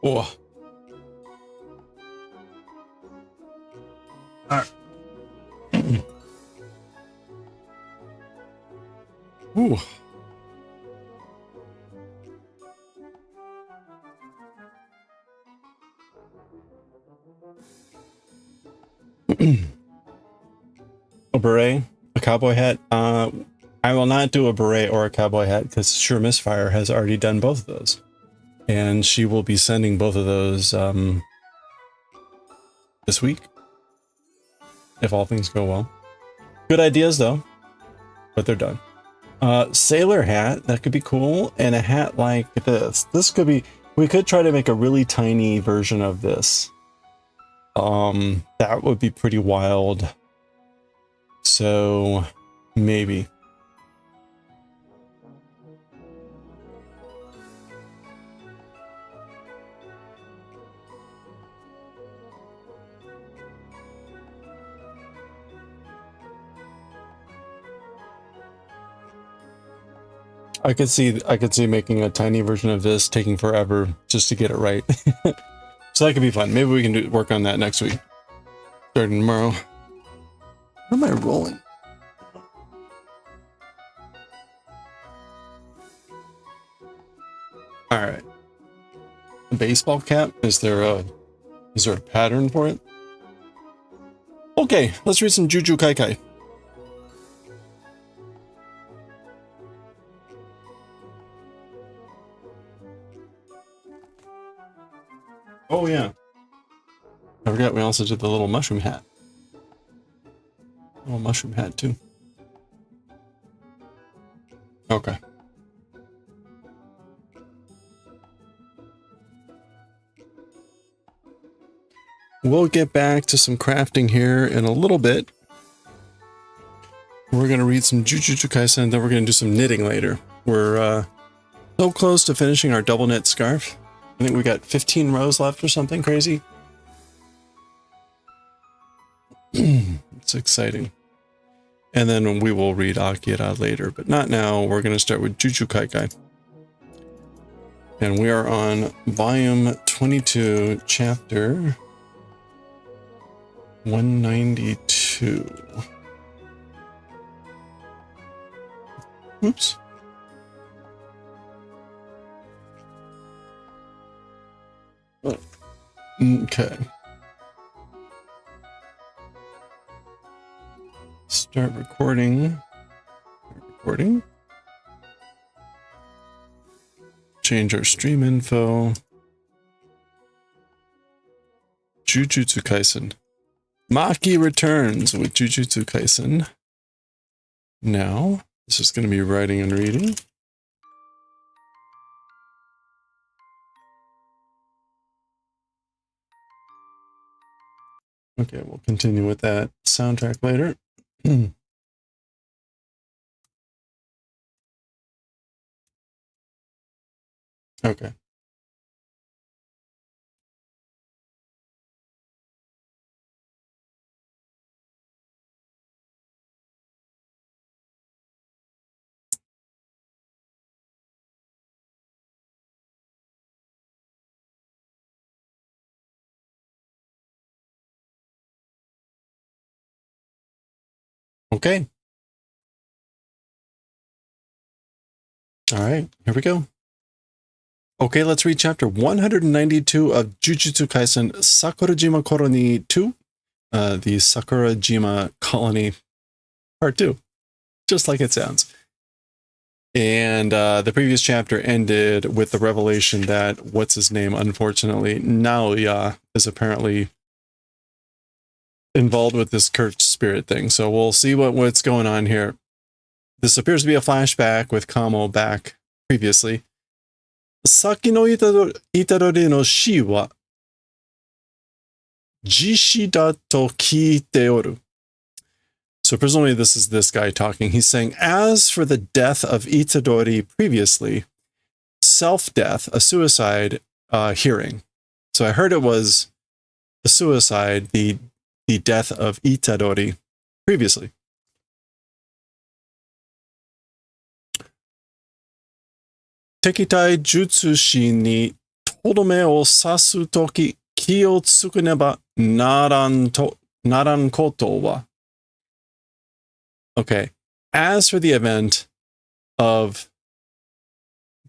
Oh. All right. Ooh. A beret, a cowboy hat. I will not do a beret or a cowboy hat because Sure Misfire has already done both of those. And she will be sending both of those this week, if all things go well. Good ideas, though, but they're done. Sailor hat, that could be cool, and a hat like this. This could be, we could try to make a really tiny version of this. That would be pretty wild. So, maybe. I could see making a tiny version of this taking forever just to get it right. So that could be fun. Maybe we can work on that next week. Starting tomorrow. What am I rolling? All right. A baseball cap? Is there a pattern for it? Okay, let's read some Jujutsu Kaisen. Oh yeah. I forgot we also did the little mushroom hat. Little mushroom hat too. Okay. We'll get back to some crafting here in a little bit. We're going to read some Jujutsu Kaisen, and then we're going to do some knitting later. We're so close to finishing our double knit scarf. I think we got 15 rows left or something crazy. It's exciting. And then we will read Akira later, but not now. We're going to start with Jujutsu Kaisen. And we are on volume 22, chapter 192. Oops. Okay. Start recording. Change our stream info. Jujutsu Kaisen. Maki returns with Jujutsu Kaisen. Now, this is going to be writing and reading. Okay, we'll continue with that soundtrack later. Okay. Okay. All right, here we go. Okay, let's read chapter 192 of Jujutsu Kaisen Sakurajima Colony 2. The Sakurajima Colony Part 2. Just like it sounds. And the previous chapter ended with the revelation that, what's his name, unfortunately, Naoya is apparently involved with this cursed spirit thing. So we'll see what's going on here. This appears to be a flashback with Kamo back previously. Saki no Itadori no shi wa jishi da to kiite oru. So presumably this is this guy talking. He's saying, as for the death of Itadori previously, self-death, a suicide, hearing. So I heard it was a suicide, the death of Itadori previously. Tekitai jutsu shi ni todome o sasu toki ki o tsukuneba naran koto wa. Okay, as for the event of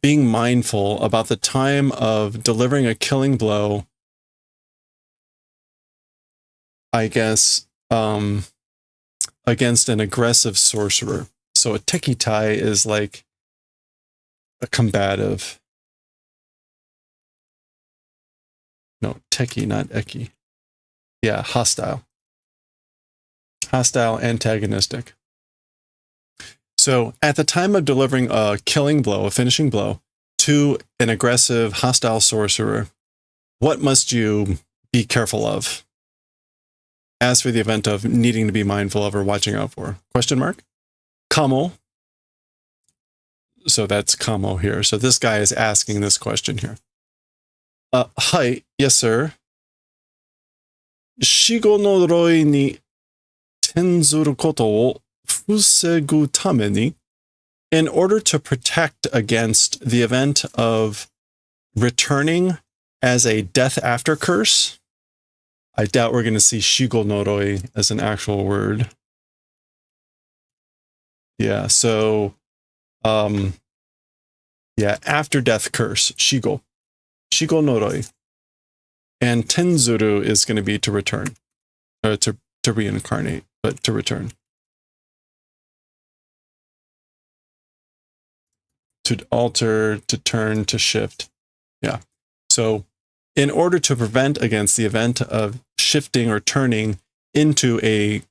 being mindful about the time of delivering a killing blow, I guess, against an aggressive sorcerer. So a tekitai is like a combative. No, teki, not eki. Yeah, hostile. Hostile, antagonistic. So at the time of delivering a killing blow, a finishing blow, to an aggressive, hostile sorcerer, what must you be careful of? As for the event of needing to be mindful of or watching out for? Question mark? Kamo. So that's Kamo here. So this guy is asking this question here. Hi, yes, sir. Shigo no roi ni tenzuru koto o fusegu tame ni in order to protect against the event of returning as a death after curse. I doubt we're going to see Shigo Noroi as an actual word. Yeah, so, after death curse, Shigo Noroi. And Tenzuru is going to be to return, or to reincarnate, but to return. To alter, to turn, to shift. Yeah. So in order to prevent against the event of shifting or turning into a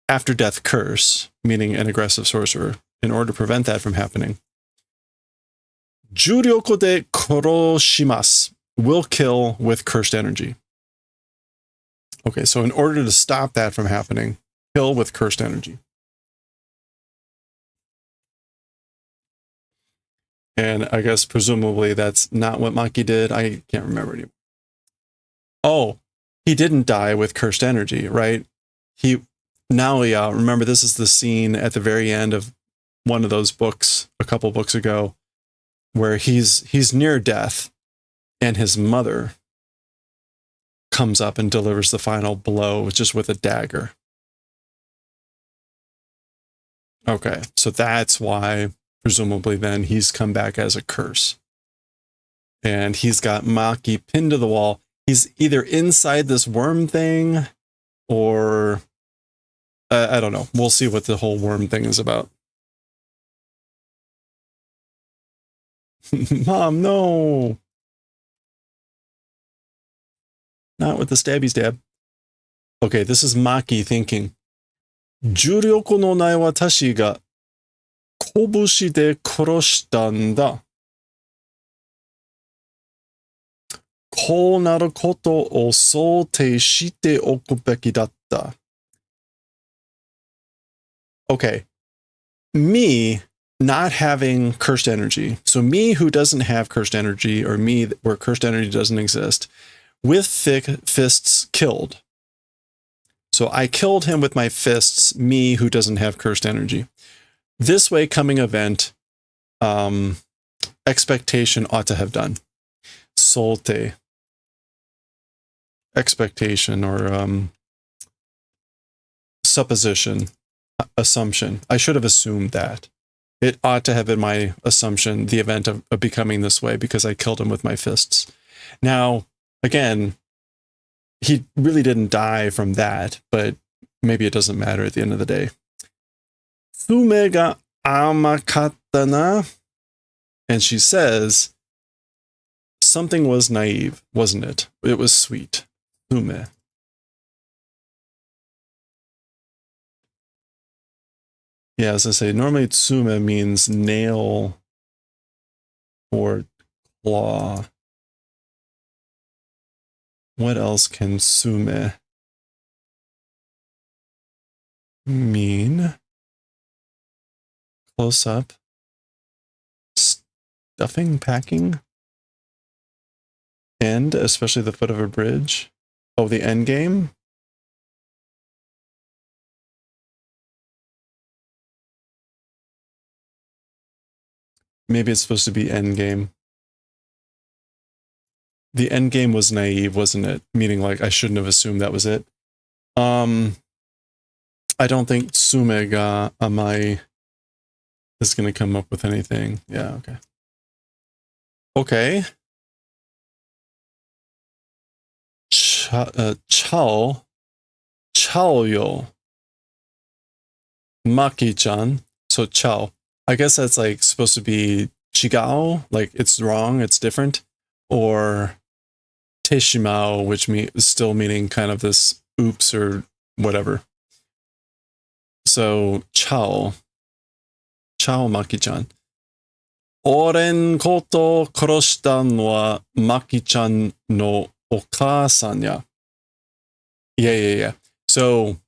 after death curse, meaning an aggressive sorcerer, in order to prevent that from happening, Juryoku de koroshimasu, will kill with cursed energy. Okay, so in order to stop that from happening, kill with cursed energy. And I guess presumably that's not what Maki did. I can't remember anymore. Oh, he didn't die with cursed energy, right? Remember this is the scene at the very end of one of those books, a couple books ago, where he's near death and his mother comes up and delivers the final blow just with a dagger. Okay, so that's why presumably then he's come back as a curse. And he's got Maki pinned to the wall. He's either inside this worm thing or I don't know. We'll see what the whole worm thing is about. Mom, no. Not with the stabby stab. Okay, this is Maki thinking. Juryoku no nai watashi ga kobushi de koroshita n da. Kou naru koto o soutei shite oku beki datta. Okay. Me not having cursed energy. So me who doesn't have cursed energy, or me where cursed energy doesn't exist, with thick fists killed. So I killed him with my fists, me who doesn't have cursed energy. This way coming event, expectation ought to have done. Solte. Expectation or supposition, assumption. I should have assumed that. It ought to have been my assumption, the event of becoming this way, because I killed him with my fists. Now, again, he really didn't die from that, but maybe it doesn't matter at the end of the day. Fume ga amakatta na. And she says, something was naive, wasn't it? It was sweet. Fume. Yeah, as I say, normally tsume means nail or claw. What else can sume mean? Close up. Stuffing, packing. End, especially the foot of a bridge. Oh, the end game? Maybe it's supposed to be end game. The end game was naive, wasn't it? Meaning like I shouldn't have assumed that was it. I don't think Tsume ga Amai is going to come up with anything. Yeah, okay. Okay. Chao yo. Maki-chan. So Chao. I guess that's like supposed to be Chigao, like it's wrong, it's different. Or Teshimao, which is still meaning kind of this oops or whatever. So Chao Maki-chan. Oren koto koroshita no wa Maki-chan no okaasan ya. Yeah. So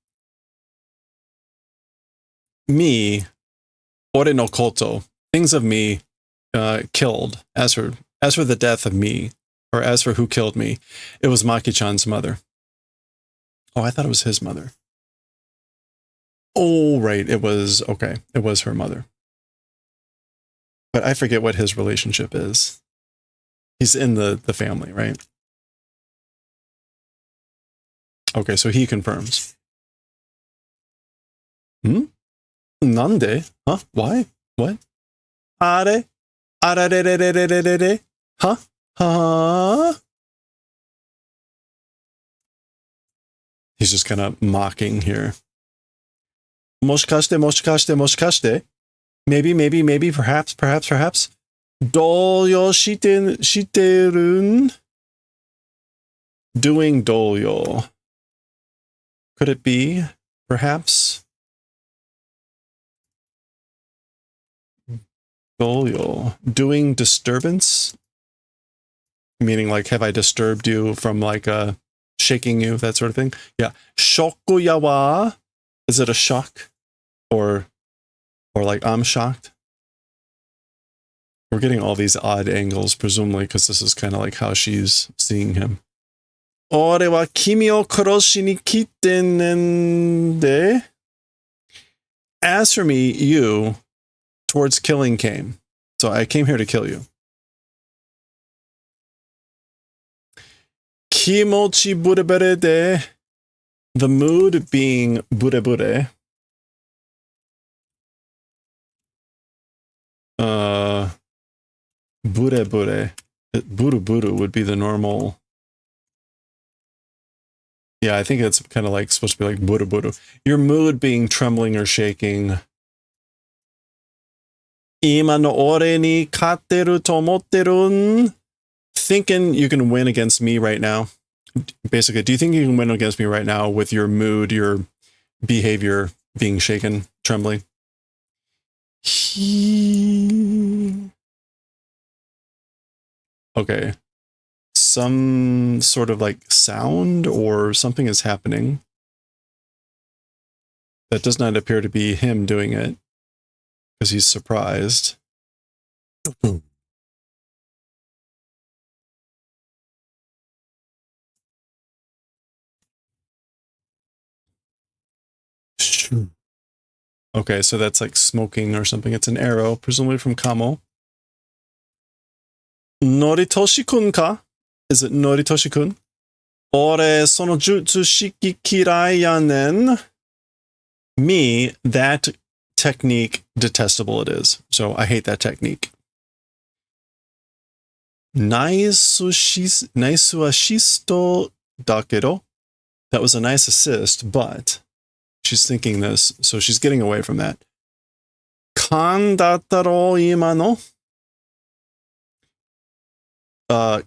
me, ore no koto, things of me killed. As for the death of me, or as for who killed me, it was Maki-chan's mother. Oh, I thought it was his mother. Oh, right. It was her mother. but I forget what his relationship is. He's in the family, right? Okay, so he confirms. Nande? Huh? Why? What? Are? Ararererererere? Huh? Huh? He's just kind of mocking here. Moshikashite, moshikashite, moshikashite. Maybe, perhaps. Doyo shiterun. Doing doyo. Could it be? Perhaps? Doyo. Doing disturbance? Meaning like, have I disturbed you from like shaking you, that sort of thing? Yeah. Shokuyawa. Is it a shock? Or like, I'm shocked? We're getting all these odd angles, presumably because this is kind of like how she's seeing him. Ore wa kimi o kuroshi ni kitten nende. As for me, you, towards killing came. So I came here to kill you. Kimochi burebure de. The mood being burebure. Burebure. Buru would be the normal. Yeah, I think it's kind of like supposed to be like buru. Your mood being trembling or shaking. Ima no ore ni katteru to omotterun. Thinking you can win against me right now. Basically, do you think you can win against me right now with your mood, your behavior being shaken, trembling? Okay. Some sort of like sound or something is happening. That does not appear to be him doing it because he's surprised. Okay, so that's like smoking or something. It's an arrow, presumably from Kamo. Noritoshi-kun ka? Is it Noritoshi-kun? Ore sono jutsu shiki kirai yanen. Me, that technique, detestable it is. So I hate that technique. Naisu ashisto dakedo. That was a nice assist, but she's thinking this, so she's getting away from that. Kan dattaro ima no?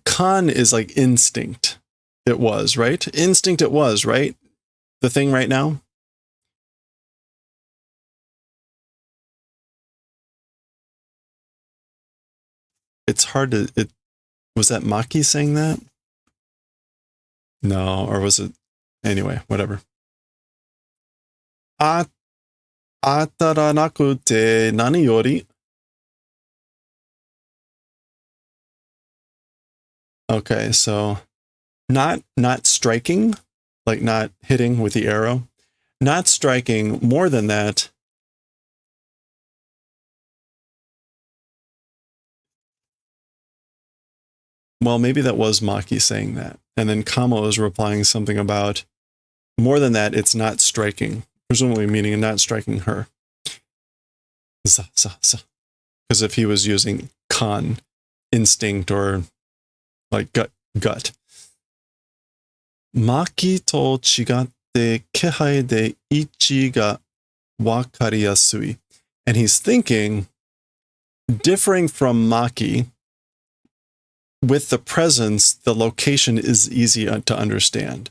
Kan is like instinct. It was, right? Instinct it was, right? The thing right now? It's hard to... Was that Maki saying that? No, or was it... Anyway, whatever. Ataranakute nani yori? Okay, so not striking, like not hitting with the arrow. Not striking, more than that. Well, maybe that was Maki saying that. And then Kamo is replying something about, more than that, it's not striking. Presumably meaning not striking her. Because if he was using kan, instinct, or like gut. Maki to chigatte kehai de ichi ga wakariyasui. And he's thinking, differing from Maki, with the presence, the location is easy to understand.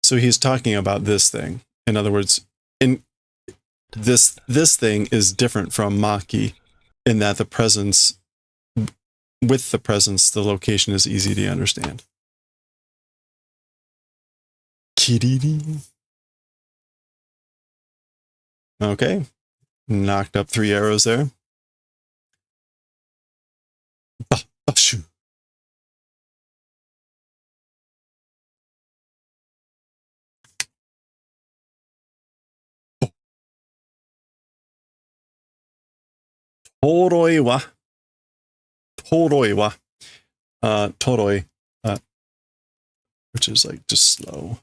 So he's talking about this thing. In other words, in this thing is different from Maki in that the presence, with the presence, the location is easy to understand. Kiriri. Okay. Knocked up 3 arrows there. Bashu. Toroi wa toroi wa, toroi, which is like just slow.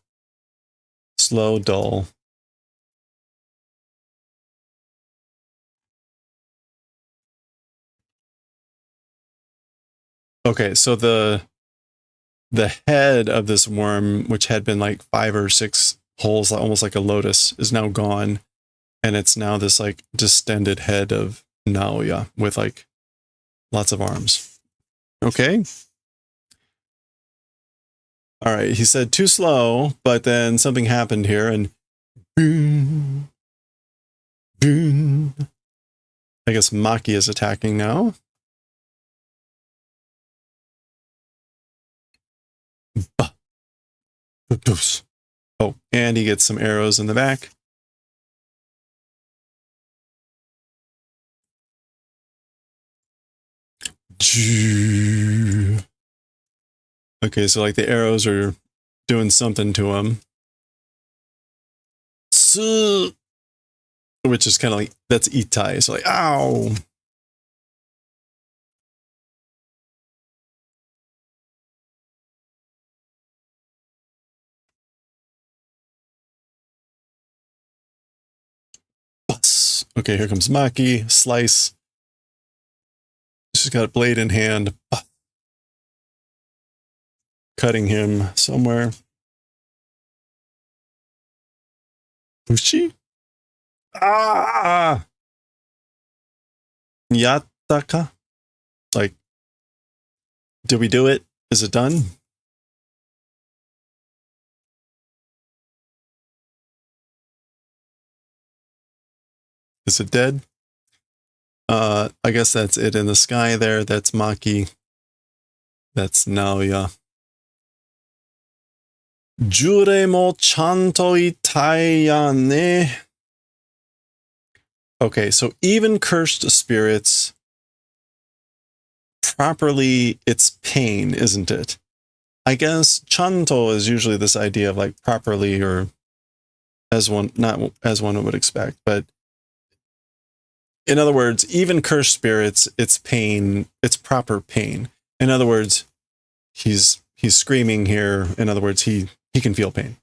Slow, dull. Okay, so the head of this worm, which had been like 5 or 6 holes, almost like a lotus, is now gone. And it's now this like distended head of Naoya with like lots of arms. Okay. All right, he said too slow, but then something happened here and boom, boom. I guess Maki is attacking now. Oh, and he gets some arrows in the back. Okay, so like the arrows are doing something to him. Which is kind of like, that's itai. So like, ow. Bus. Okay, here comes Maki. Slice. She's got a blade in hand. Cutting him somewhere. Bushi? Ah! Yattaka? Like, did we do it? Is it done? Is it dead? I guess that's it in the sky there. That's Maki. That's Naoya. Jure mo chanto itai ya ne. Okay, so even cursed spirits, properly, it's pain, isn't it? I guess chanto is usually this idea of like properly, or as one, not as one would expect, but in other words, even cursed spirits, it's pain, it's proper pain. In other words, he's screaming here. In other words, he can feel pain.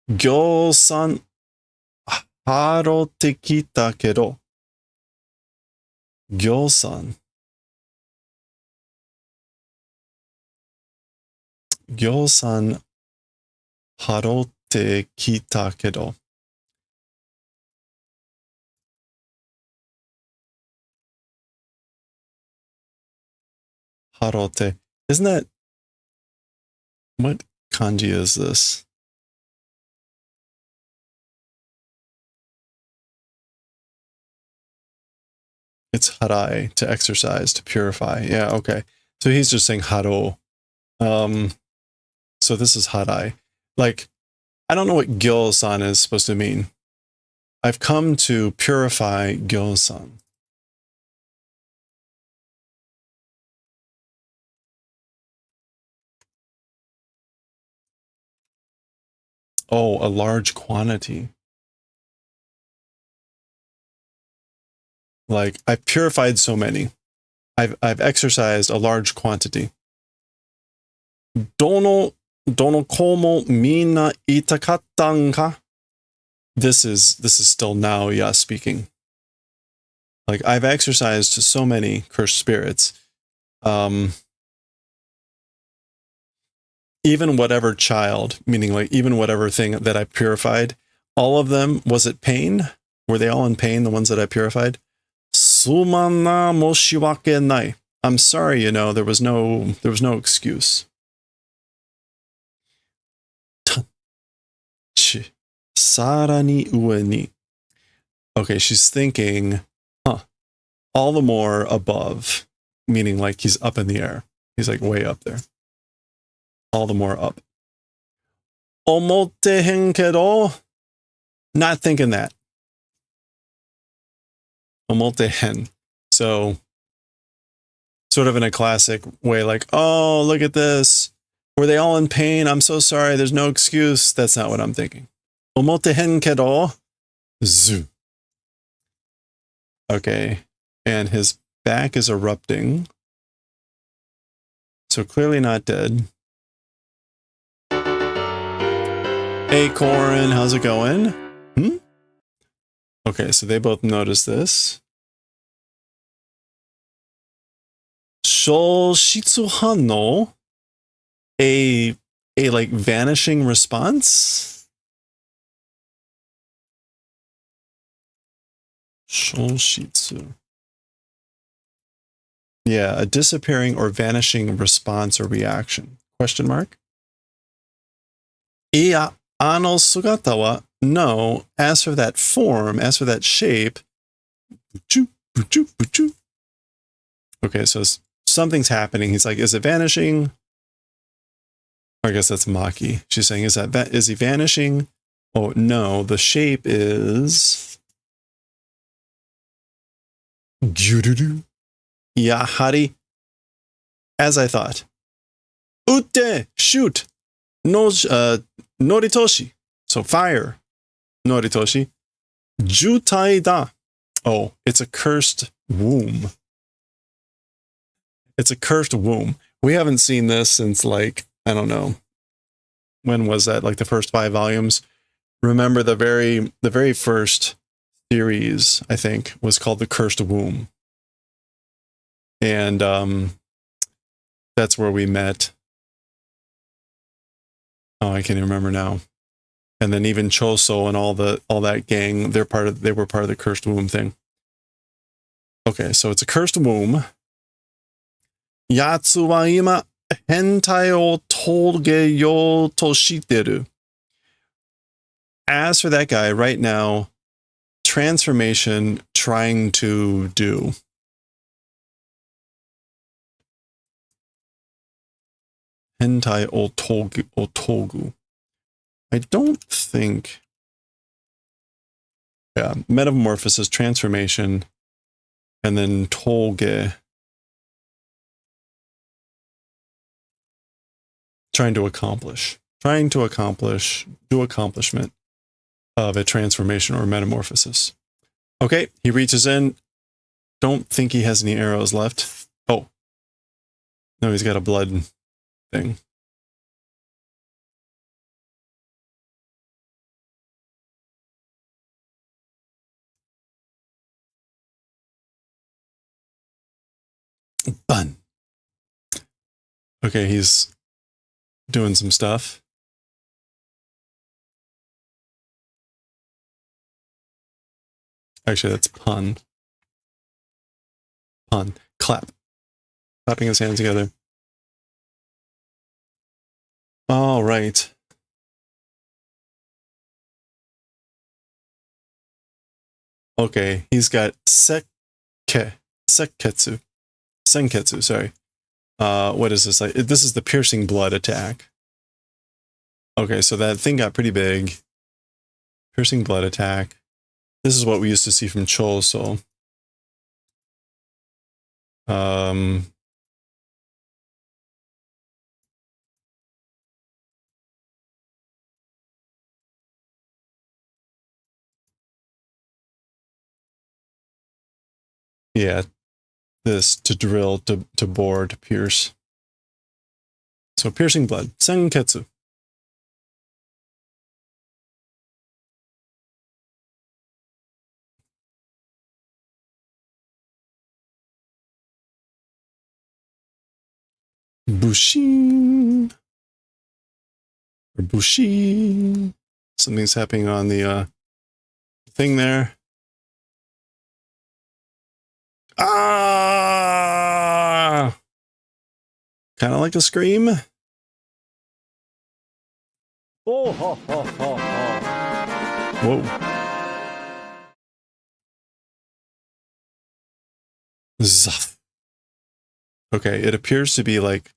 Gyo-san harote kita kedo. Gyo-san. Gyo-san harote kita kedo. Harote. Isn't that... What kanji is this? It's harai, to exercise, to purify. Yeah, okay. So he's just saying haro. So this is harai. Like, I don't know what gyo-san is supposed to mean. I've come to purify gyo-san. Oh, a large quantity. Like, I've purified so many. I've exercised a large quantity. Dono komo minna itakattan ka? This is still Naoya speaking. Like, I've exercised so many cursed spirits. Even whatever child, meaning like even whatever thing that I purified, all of them, was it pain? Were they all in pain, the ones that I purified? Sumanna moshiwake nai. I'm sorry, you know, there was no excuse. Sarani ue ni. Okay, she's thinking, all the more above, meaning like he's up in the air. He's like way up there. All the more up. Omottehen kedo? Not thinking that. Omottehen. So, sort of in a classic way, like, oh, look at this. Were they all in pain? I'm so sorry. There's no excuse. That's not what I'm thinking. Omottehen kedo? Zu. Okay. And his back is erupting. So clearly not dead. Hey, Corin, how's it going? Okay, so they both notice this. Shoshitsu Hanno, a like vanishing response. Shoshitsu. Yeah, a disappearing or vanishing response or reaction. Question mark? Iya, ano sugata wa, no, as for that form, as for that shape. Okay, so something's happening. He's like, is it vanishing? Or I guess that's Maki. She's saying, is he vanishing? Oh, no, the shape is... Yahari. As I thought. Ute, shoot. No, noritoshi. So fire. Noritoshi. Jutai da. Oh, it's a cursed womb. It's a cursed womb. We haven't seen this since, like, I don't know. When was that? Like the first 5 volumes? Remember the very first series, I think, was called The Cursed Womb. And that's where we met. Oh, I can't even remember now. And then even Choso and all that gang, they were part of the Cursed Womb thing. Okay, so it's a cursed womb. Yatsu wa ima hentai o togeyo to shiteru. As for that guy, right now, transformation trying to do. Hentai o togu. I don't think... Yeah, metamorphosis, transformation, and then toge. Trying to accomplish, do accomplishment of a transformation or metamorphosis. Okay, he reaches in. Don't think he has any arrows left. Oh. No, he's got a blood thing. Bun. Okay, he's doing some stuff. Actually, that's pun. Pun. Clap. Clapping his hands together. All right. Okay, he's got senketsu, sorry. What is this? Like, this is the piercing blood attack. Okay, so that thing got pretty big. Piercing blood attack. This is what we used to see from Choso. Yeah, this to drill, to bore, to pierce. So piercing blood, senketsu. Bushin. Or Bushi. Something's happening on the thing there. Ah! Kind of like a scream. Oh, ha, ha, ha, ha. Whoa. Zuff. Okay, it appears to be like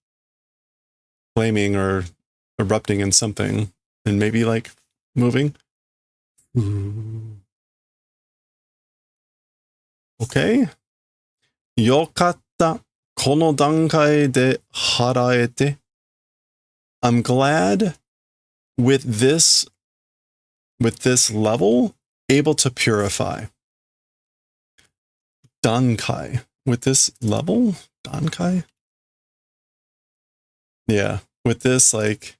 flaming or erupting in something, and maybe like moving. Okay. Yokatta, kono dankai de haraete. I'm glad with this level, able to purify. Dankai. With this level? Dankai? Yeah. With this, like,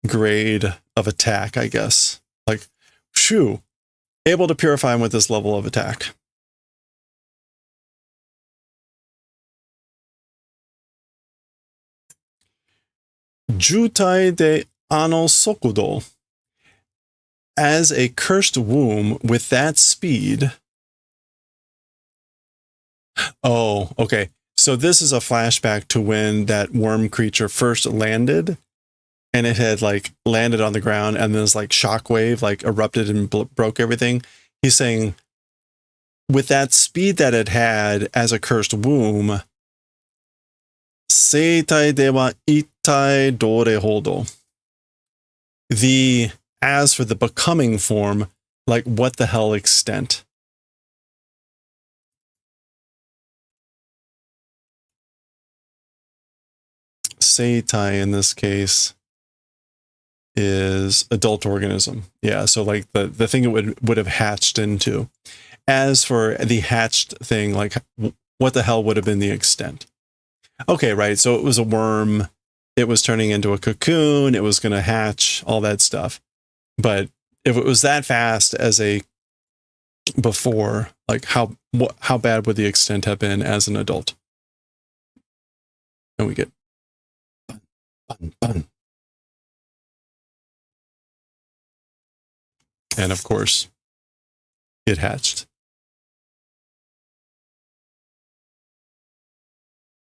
grade of attack, I guess. Like, shoo. Able to purify him with this level of attack. Jutai de ano sokudo. As a cursed womb with that speed. Oh, okay. So this is a flashback to when that worm creature first landed, and it had like landed on the ground, and this like shockwave like erupted and broke everything. He's saying with that speed that it had as a cursed womb, Seitai dewa itai dore hodo. As for the becoming form, like what the hell extent? Seitai in this case is adult organism. Yeah, so like the thing it would have hatched into. As for the hatched thing, like what the hell would have been the extent? Okay, right. So it was a worm. It was turning into a cocoon. It was going to hatch, all that stuff. But if it was that fast as a before, like how bad would the extent have been as an adult? And we get bun. And of course, it hatched.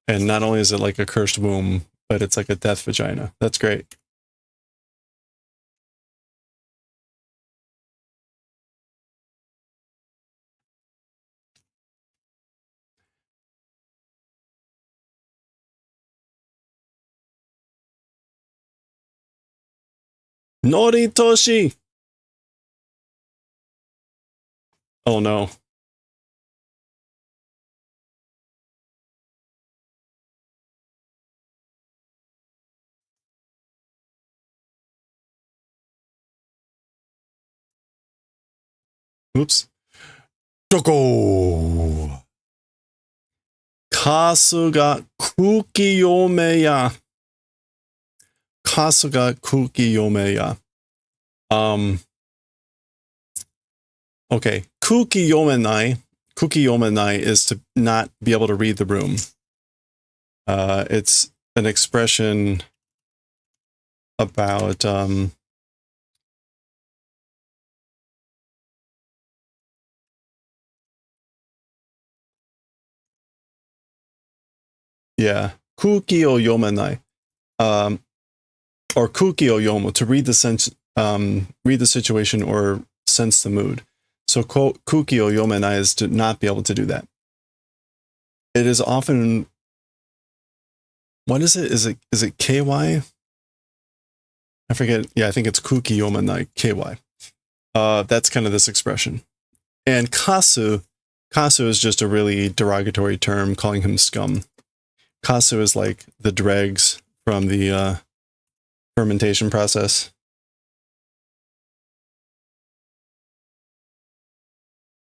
And not only is it like a cursed womb, but it's like a death vagina. That's great. Noritoshi! Oh no. Oops. Doko! Kasuga kukiyomeya. Kasuga kukiyomeya. Okay. Kukiyomenai is to not be able to read the room. It's an expression about yeah, kuki o yomenai, or kuki o yomo, to read the situation or sense the mood. So kuki o yomenai is to not be able to do that. It is often, what is it? Is it KY? I forget. Yeah, I think it's kuki yomenai KY. That's kind of this expression. And kasu is just a really derogatory term, calling him scum. Kasu is like the dregs from the fermentation process.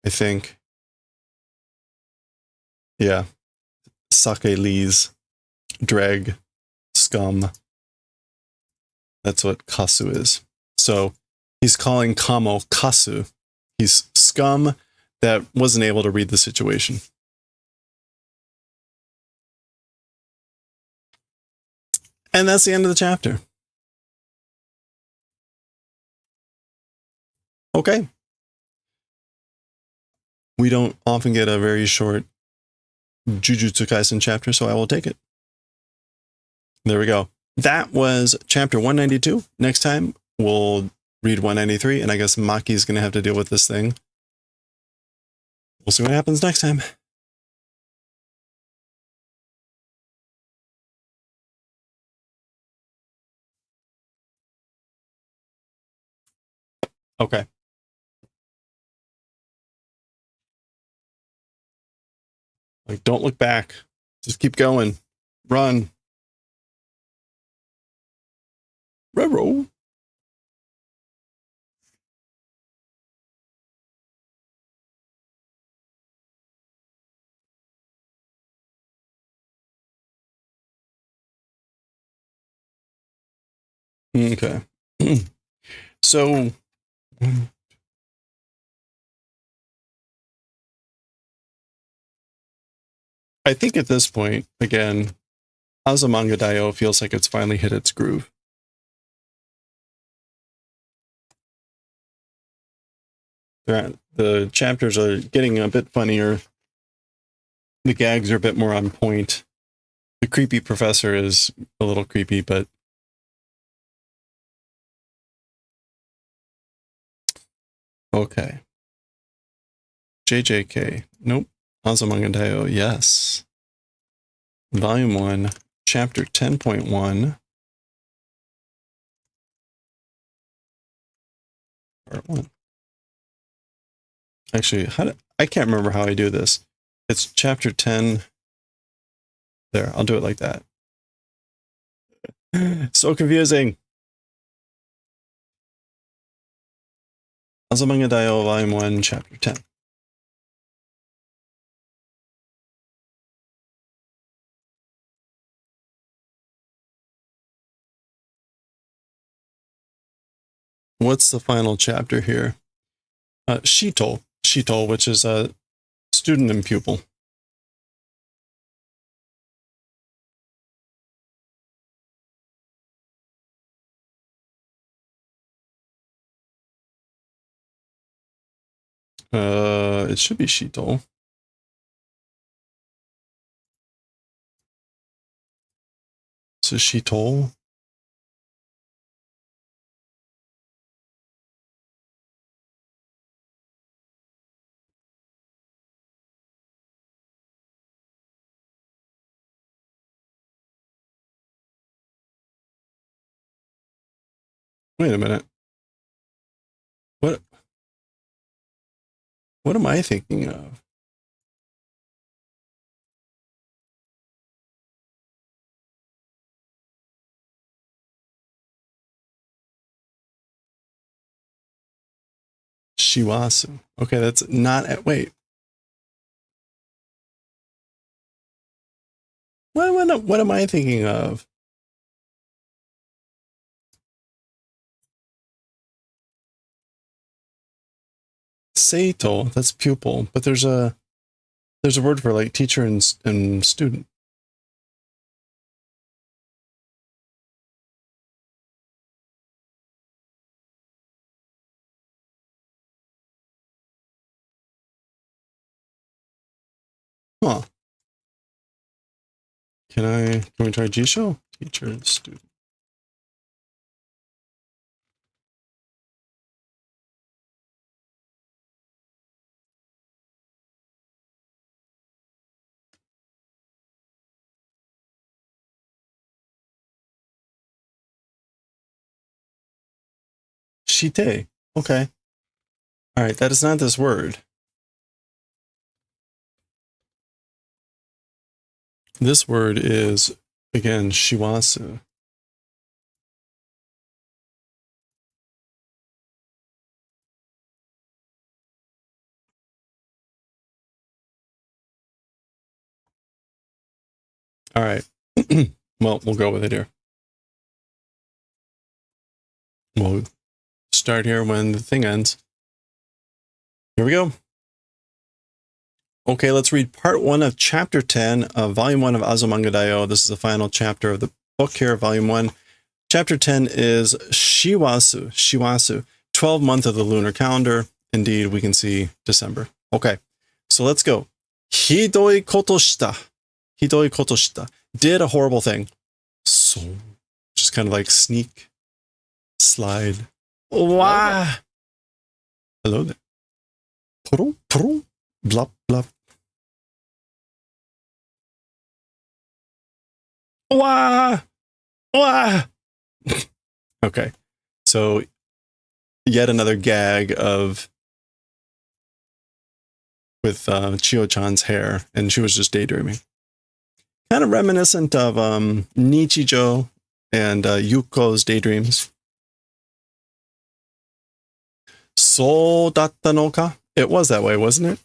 I think. Yeah. Sake lees, dreg, scum. That's what kasu is. So he's calling Kamo kasu. He's scum that wasn't able to read the situation. And that's the end of the chapter. Okay. We don't often get a very short Jujutsu Kaisen chapter, so I will take it. There we go. That was chapter 192. Next time, we'll read 193, and I guess Maki's going to have to deal with this thing. We'll see what happens next time. Okay. Like, don't look back. Just keep going. Run. Railroad. Okay. So I think at this point, again, Azumanga Daioh feels like it's finally hit its groove. The chapters are getting a bit funnier. The gags are a bit more on point. The creepy professor is a little creepy, but okay. JJK. Nope. Azumanga Daioh. Yes. Volume 1, Chapter 10.1. Part 1. Actually, I can't remember how I do this. It's Chapter 10. There, I'll do it like that. So confusing. Azumanga Daioh, Volume 1, Chapter 10. What's the final chapter here? Shito, which is a student and pupil. It should be Shito. So Shito. Wait a minute. What am I thinking of? Shiwasu. Okay, that's not at wait. What am I thinking of? Seito, that's pupil, but there's a word for like teacher and student. Huh. Can we try Jisho? Teacher and student. Shite. Okay. All right, that is not this word. This word is, again, shiwasu. All right. Well, we'll go with it here. We'll start here when the thing ends. Here we go. Okay, let's read part 1 of chapter 10 of volume 1 of Azumanga Daioh. This is the final chapter of the book here, volume 1. Chapter 10 is Shiwasu, 12th month of the lunar calendar. Indeed, we can see December. Okay, so let's go. Hidoi koto shita. Did a horrible thing. So, just kind of like sneak, slide. Wah! Hello there. Puru, blop, blop. Wah! Wah! Okay, so yet another gag with Chio-chan's hair, and she was just daydreaming. Kind of reminiscent of Nichijo and Yuko's daydreams. So datta no ka? It was that way, wasn't it?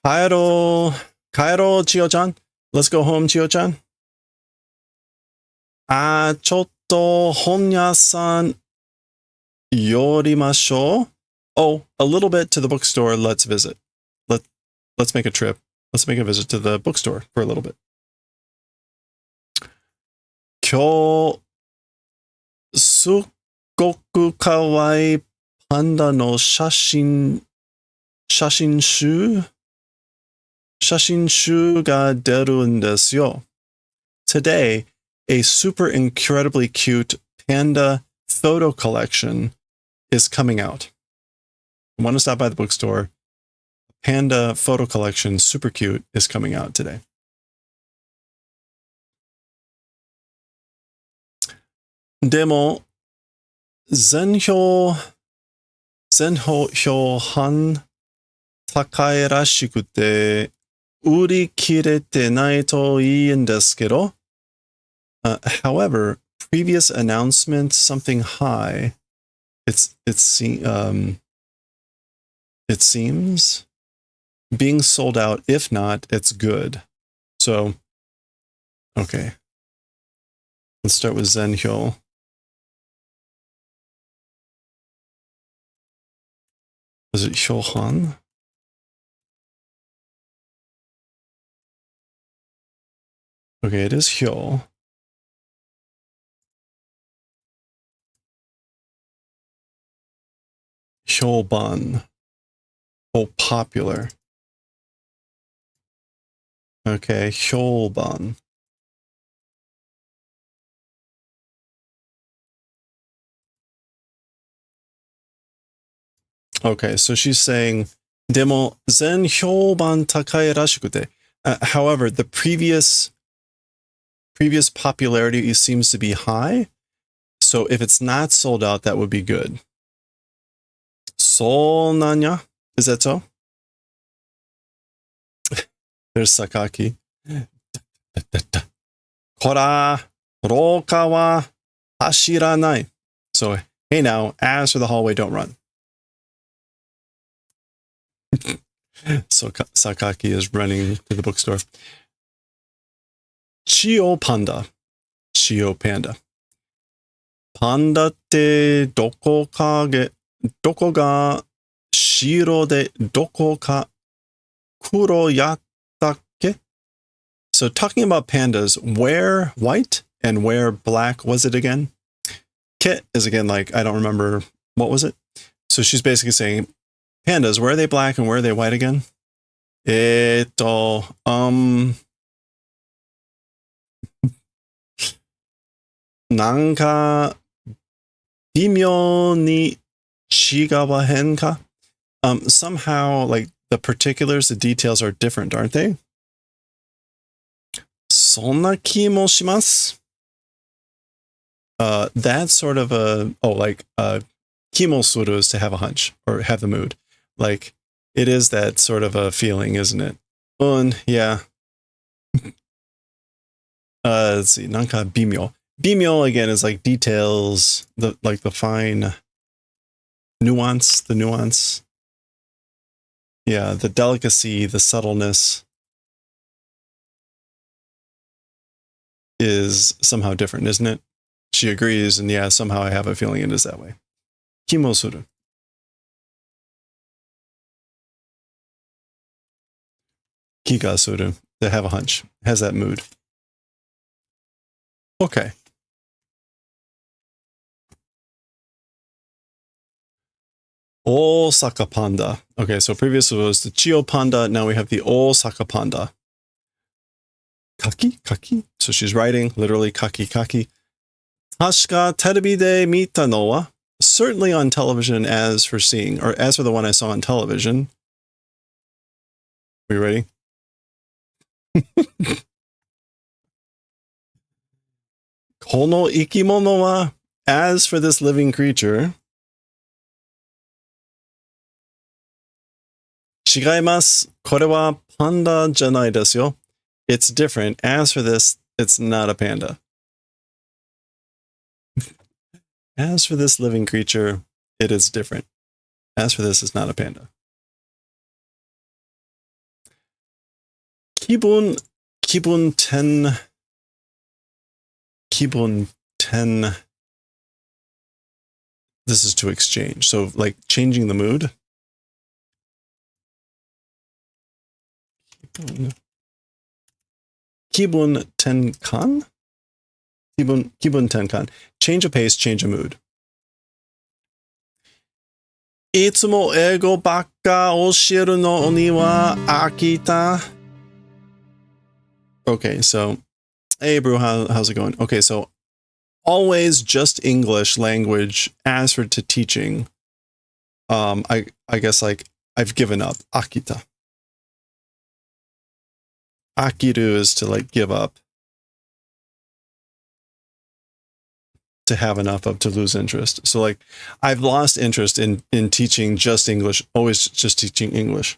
Kaero, Chio-chan. Let's go home, Chio-chan. ちょっと本屋さん寄りましょう. Oh, a little bit to the bookstore. Let's visit. Let's make a trip. Let's make a visit to the bookstore for a little bit. 今日、すっごくかわいいパンダの写真集が出るんですよ. Today, a super incredibly cute panda photo collection is coming out. I want to stop by the bookstore. Panda photo collection, super cute, is coming out today. でも、全票半高いらしくて、売り切れてないといいんですけど。However, previous announcement something high. It seems being sold out. If not, it's good. So, okay. Let's start with Zenhyo. Was it Hyohan? Okay, it is Hyo. Hyoban. Oh, popular. Okay, Hyoban. Okay, so she's saying, でも、全評判高いらしくて. However, the previous popularity seems to be high. So if it's not sold out, that would be good. そうなんや? Is that so? There's Sakaki. こら、廊下は走らない. So, hey now, as for the hallway, don't run. So Sakaki is running to the bookstore. Chio Panda. Panda ってどこが白でどこか黒やったっけ? So talking about pandas, where white and where black was it again? Ke is again like, I don't remember, what was it? So she's basically saying, pandas, where are they black and where are they white again? なんか微妙に違わへんか? Somehow, like, the particulars, the details are different, aren't they? そんな気もします. That's sort of kimosuru is to have a hunch or have the mood. Like, it is that sort of a feeling, isn't it? Yeah. Let's see, nanka bimyo. Bimyo, again, is like details, the fine nuance, the nuance. Yeah, the delicacy, the subtleness is somehow different, isn't it? She agrees, and yeah, somehow I have a feeling it is that way. Kimosuru. Kigasuru, to have a hunch, has that mood. Okay. Osaka Panda. Okay, so previous was the Chio Panda, now we have the Osaka Panda. Kaki? So she's writing, literally kaki. 確かテレビで見たのは? Certainly on television as for seeing, or as for the one I saw on television. Are you ready? "この生き物は, as for this living creature, 違います。これはパンダじゃないですよ. It's different. As for this, it's not a panda. As for this living creature, it is different. As for this, it's not a panda." 気分 Kibun 10. This is to exchange. So like changing the mood. Kibun Tenkan? Kibun Tenkan. Change a pace, change a mood. いつも英語ばっか教えるのには飽きた. Okay, so, hey, bro, how's it going? Okay, so, always just English language as for to teaching. I guess like I've given up. Akita. Akiru is to like give up. To have enough of, to lose interest. So like I've lost interest in teaching just English, always just teaching English.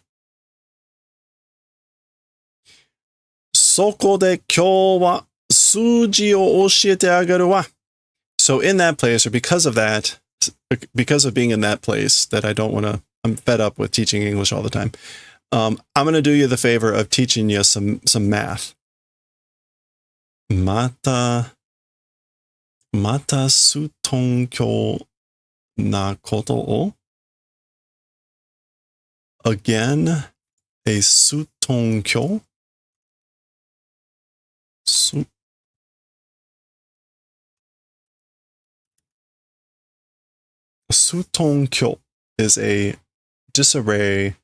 そこで今日は数字を教えてあげるわ. So in that place, or because of that, because of being in that place that I don't want to, I'm fed up with teaching English all the time. I'm going to do you the favor of teaching you some math. Mata ストン教なことを Again, a ストン教 ストン教 is a disarray,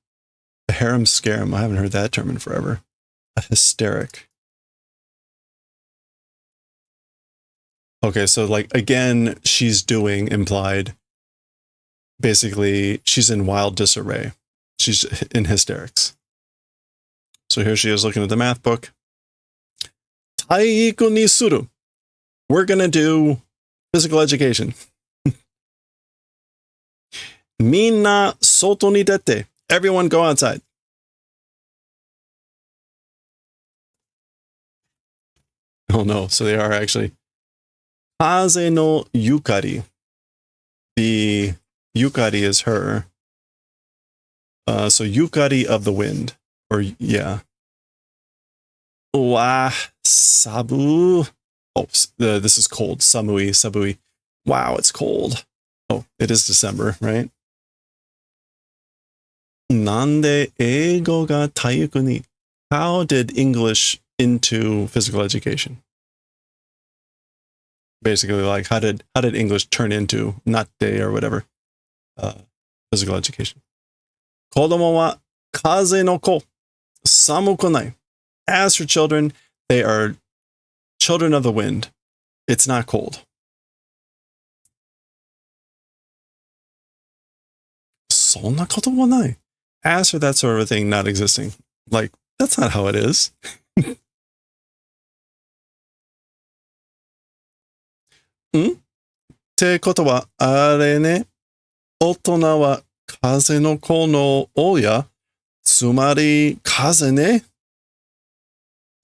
a harem scarum. I haven't heard that term in forever. A hysteric. Okay, so like, again, she's doing implied. Basically, she's in wild disarray. She's in hysterics. So here she is looking at the math book. 体育にする. We're going to do physical education. みんな外に出て. Everyone go outside. Oh no, so they are actually. Kaze no yukari. The yukari is her. So yukari of the wind. Or, yeah. Wa sabu. Oh, this is cold. Samui, sabui. Wow, it's cold. Oh, it is December, right? Nande eigo ga taiuku ni? How did English into physical education? Basically, like how did English turn into natte or whatever physical education? Kodomo wa kaze no ko, samuku nai. As for children, they are children of the wind. It's not cold. Sonna koto wa nai. As for that sort of thing not existing, like that's not how it is. ってことは、あれね。大人は風の子の親。つまり、風ね。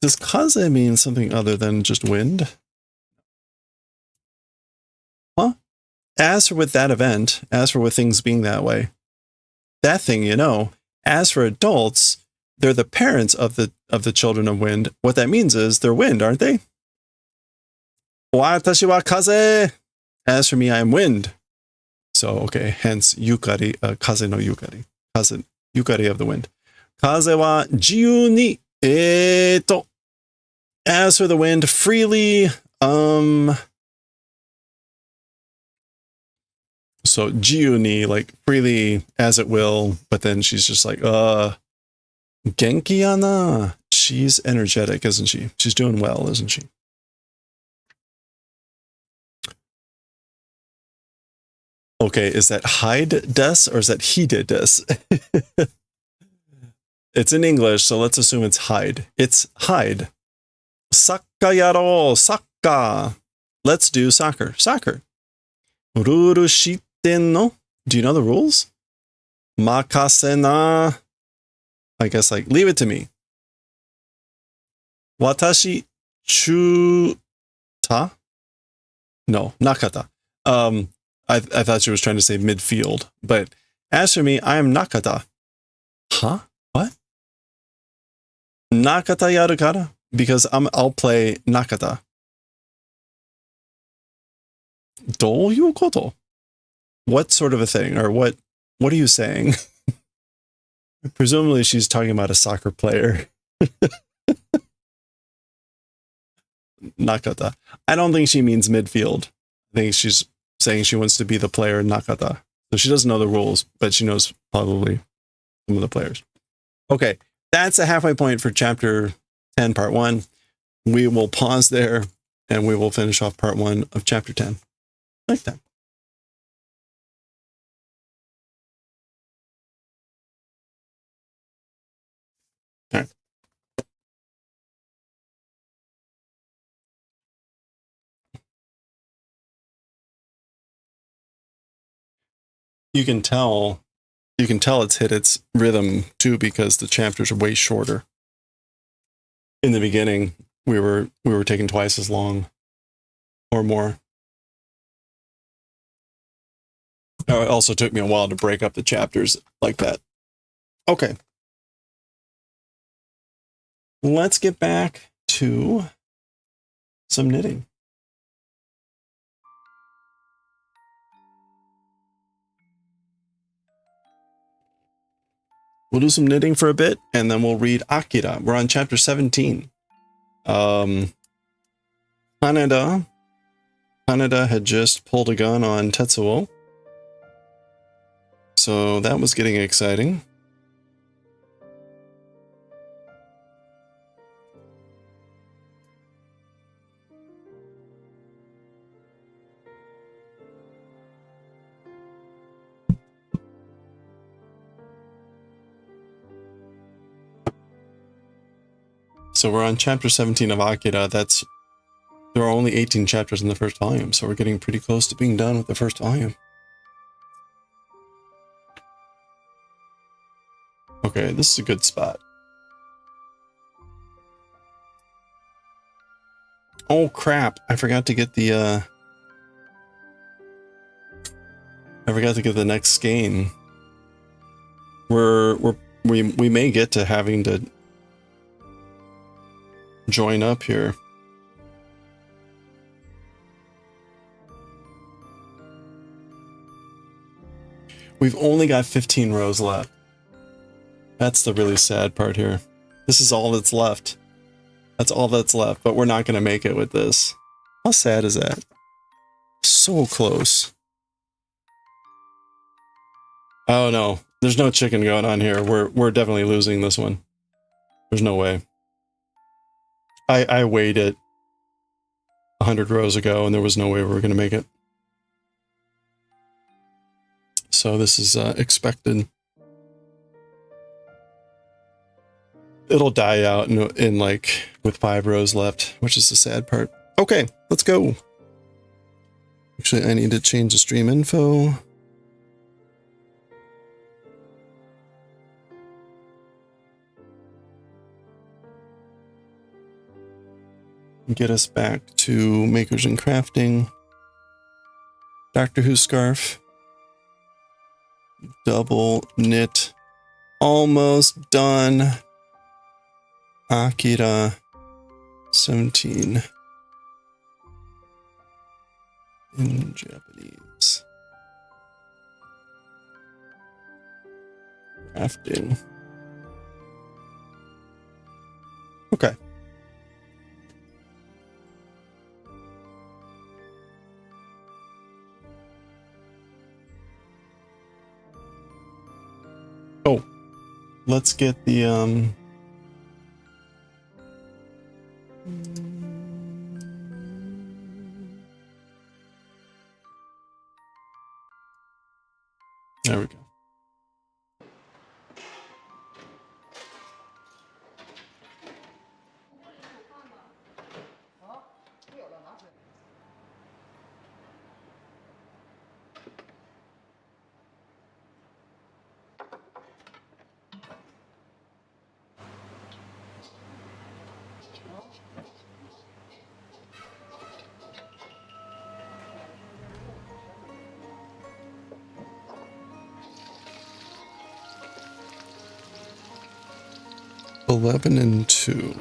Does kaze mean something other than just wind? Huh? As for with that event, as for with things being that way, that thing you know. As for adults, they're the parents of the children of wind. What that means is they're wind, aren't they? 私は風. As for me, I am wind. So, okay, hence, yukari, kaze no yukari. Kaze, yukari of the wind. Kaze wa jiyu ni, as for the wind, freely, so jiyu ni, like, freely, as it will, but then she's just like, genki yana. She's energetic, isn't she? She's doing well, isn't she? Okay, is that hide des or is that he did des? It's in English, so let's assume it's hide. It's hide. Sakka yaro, sakka. Let's do soccer. Soccer. Ruru shitten no? Do you know the rules? Makase na. I guess like, leave it to me. Watashi chuta? No, nakata. I thought she was trying to say midfield, but as for me, I am nakata. Huh? What? Nakata yaru kara? Because I'll play nakata. Doyu koto? What sort of a thing, or what are you saying? Presumably she's talking about a soccer player. Nakata. I don't think she means midfield. I think she's saying she wants to be the player Nakata. So she doesn't know the rules, but she knows probably some of the players. Okay, that's a halfway point for chapter 10, part 1. We will pause there and we will finish off part 1 of chapter 10. Like that. All right. You can tell it's hit its rhythm too, because the chapters are way shorter. In the beginning, we were taking twice as long or more. It also took me a while to break up the chapters like that. Okay. Let's get back to some knitting. We'll do some knitting for a bit, and then we'll read Akira. We're on chapter 17. Haneda had just pulled a gun on Tetsuo. So that was getting exciting. So we're on chapter 17 of Akira. There are only 18 chapters in the first volume, so we're getting pretty close to being done with the first volume. Okay, this is a good spot. Oh crap, I forgot to get the next skein. We may get to having to join up here. We've only got 15 rows left. That's the really sad part here. This is all that's left. That's all that's left, but we're not going to make it with this. How sad is that? So close. Oh no, there's no chicken going on here. We're definitely losing this one. There's no way. I weighed it 100 rows ago, and there was no way we were going to make it. So this is expected. It'll die out in like with 5 rows left, which is the sad part. Okay, let's go. Actually, I need to change the stream info. Get us back to Makers and Crafting. Doctor Who scarf. Double knit. Almost done. Akira 17 in Japanese. Crafting. Okay. Oh, let's get the there we go. Eleven and 2.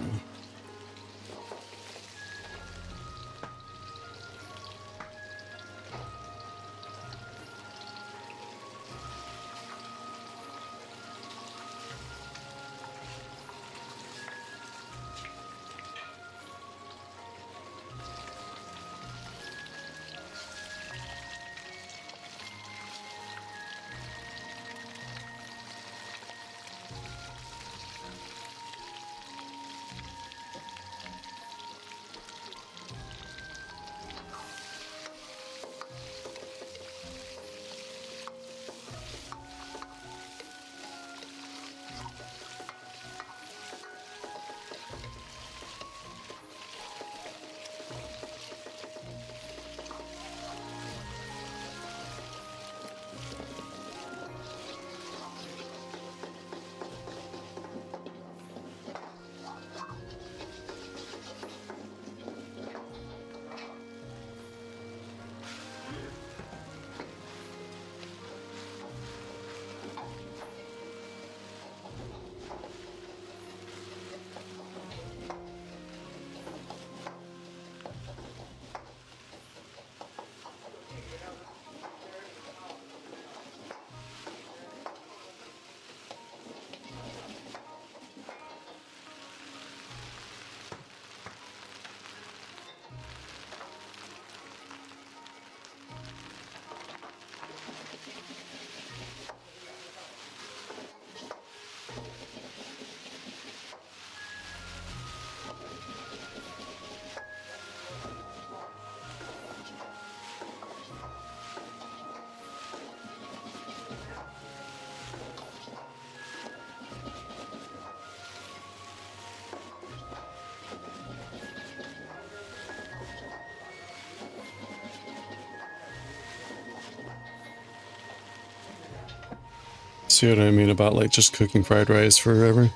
See what I mean about like just cooking fried rice forever?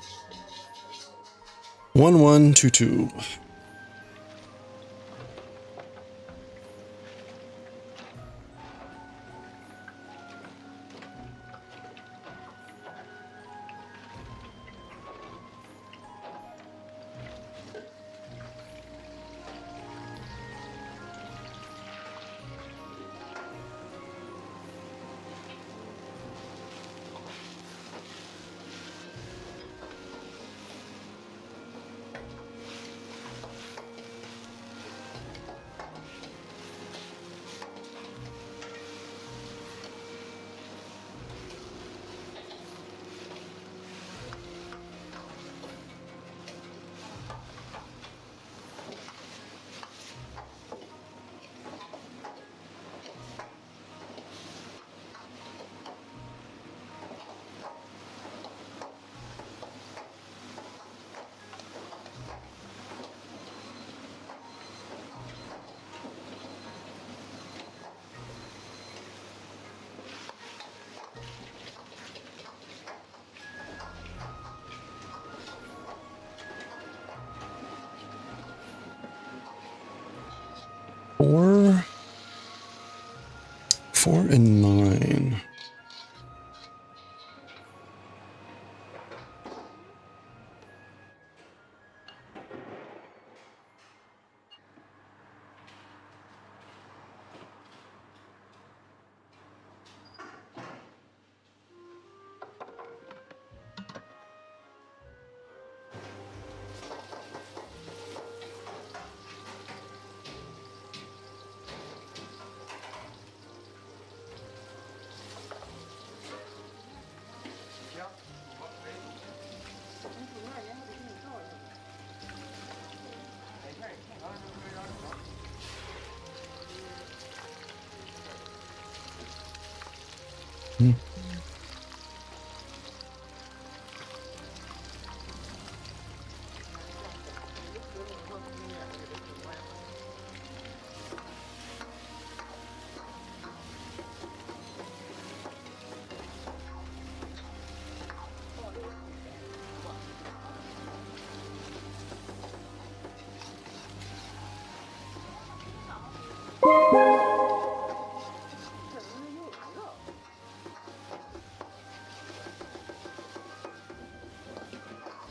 1122. Four and 9.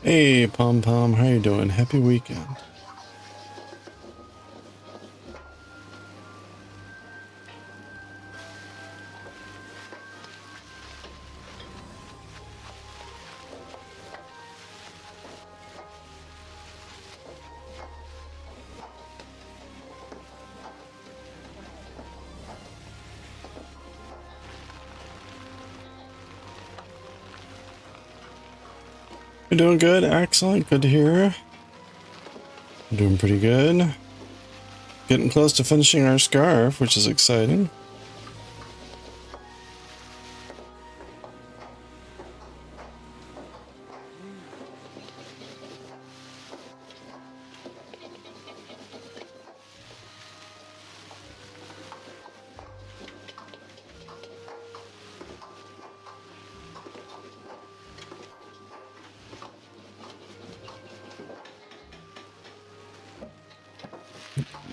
Hey, Pom Pom, how you doing? Happy weekend. You're doing good, excellent, good to hear. I'm doing pretty good. Getting close to finishing our scarf, which is exciting.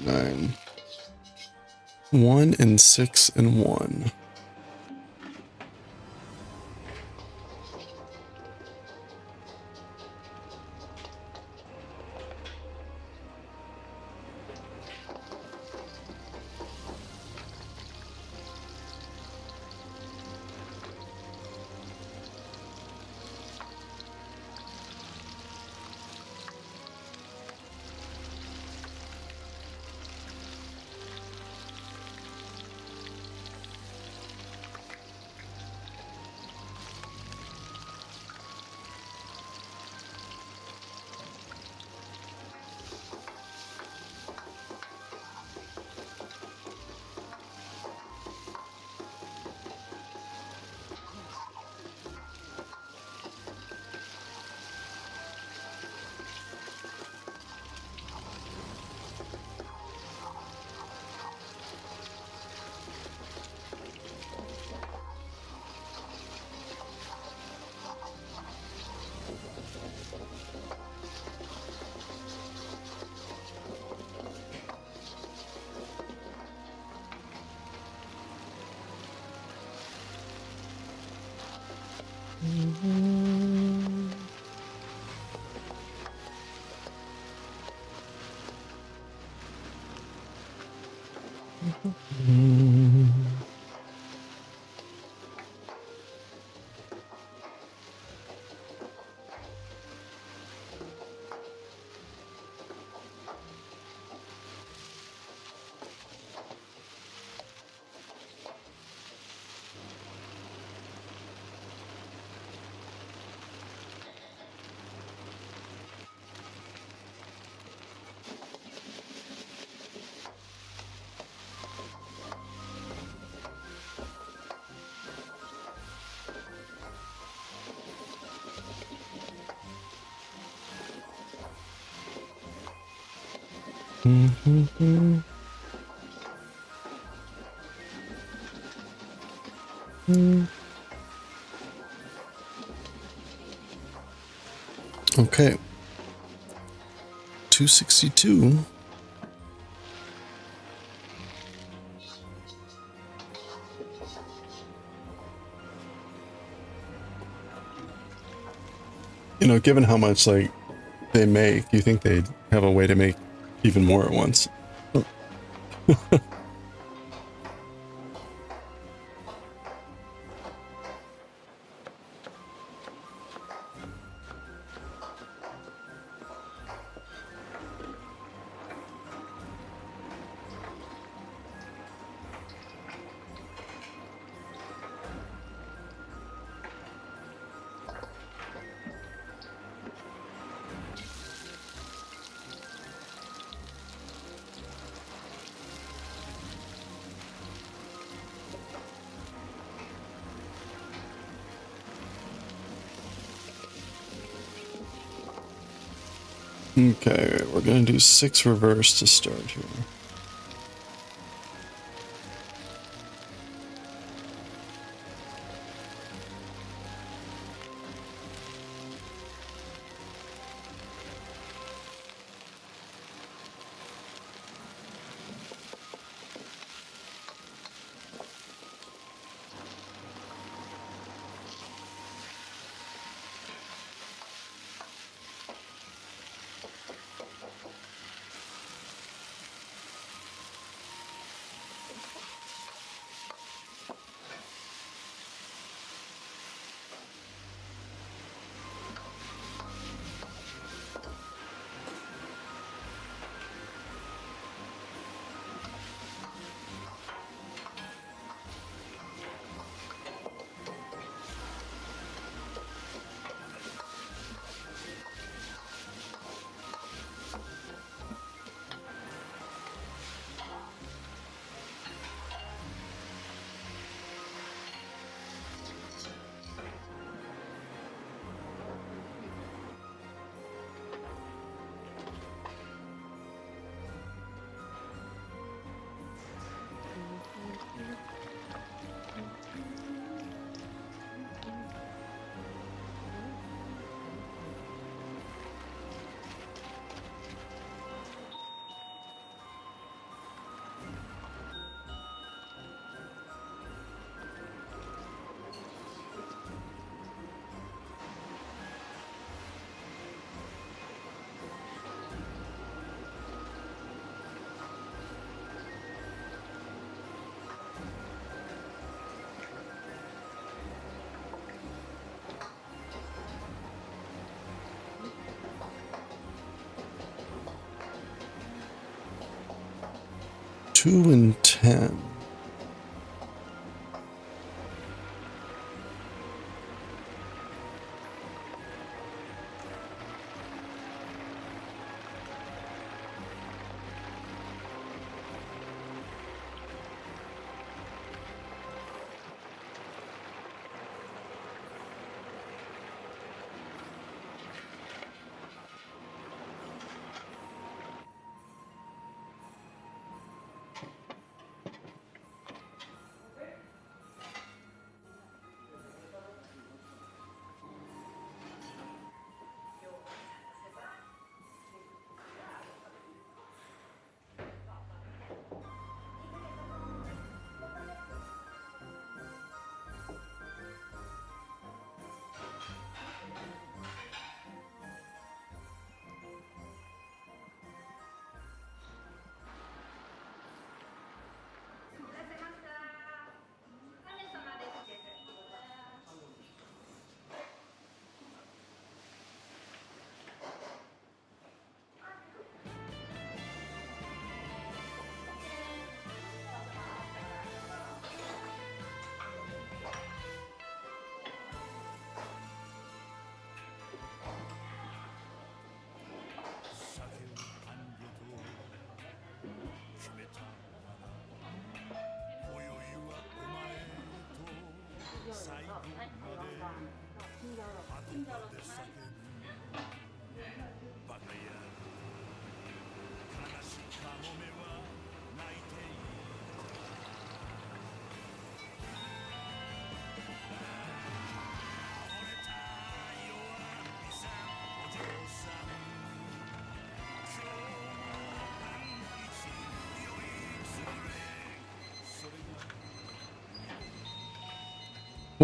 Nine. 1 and 6 and 1. Okay. 262. You know, given how much like they make, you think they'd have a way to make even more at once. Okay, we're gonna do 6 reverse to start here. Two and 10.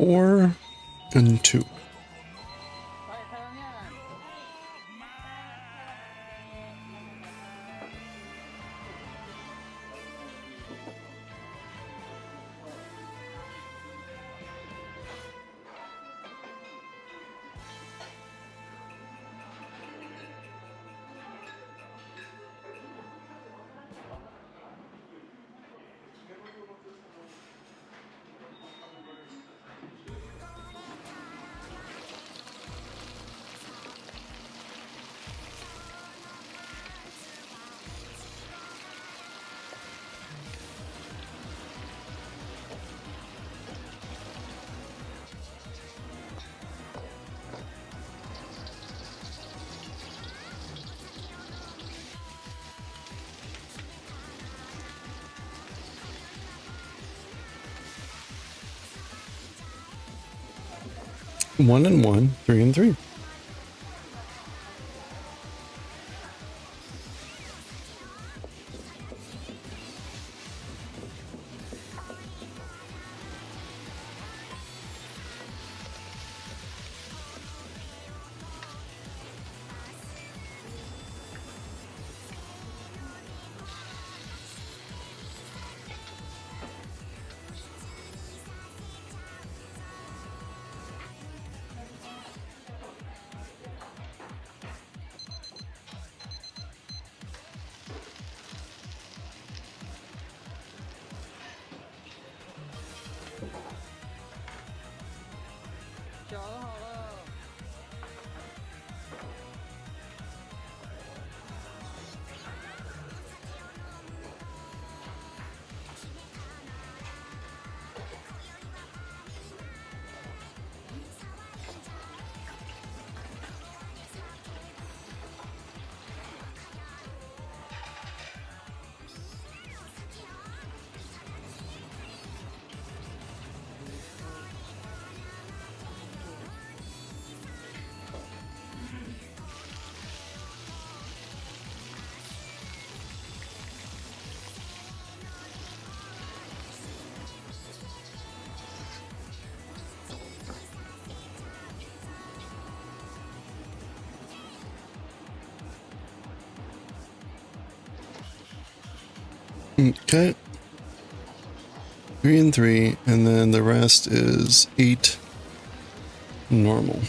4 and 2. One and 1, 3 and 3. Okay. 3 and 3, and then the rest is 8 normal.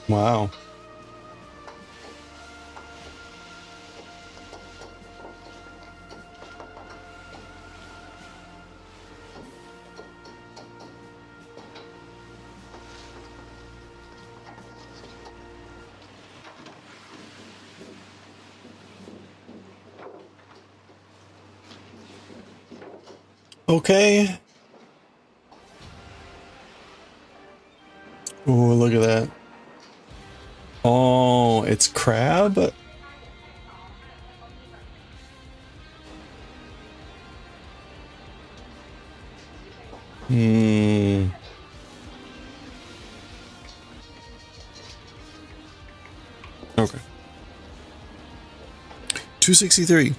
Wow. Okay. Oh, look at that. Oh, it's crab? Hmm. Okay. 263.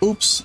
Oops.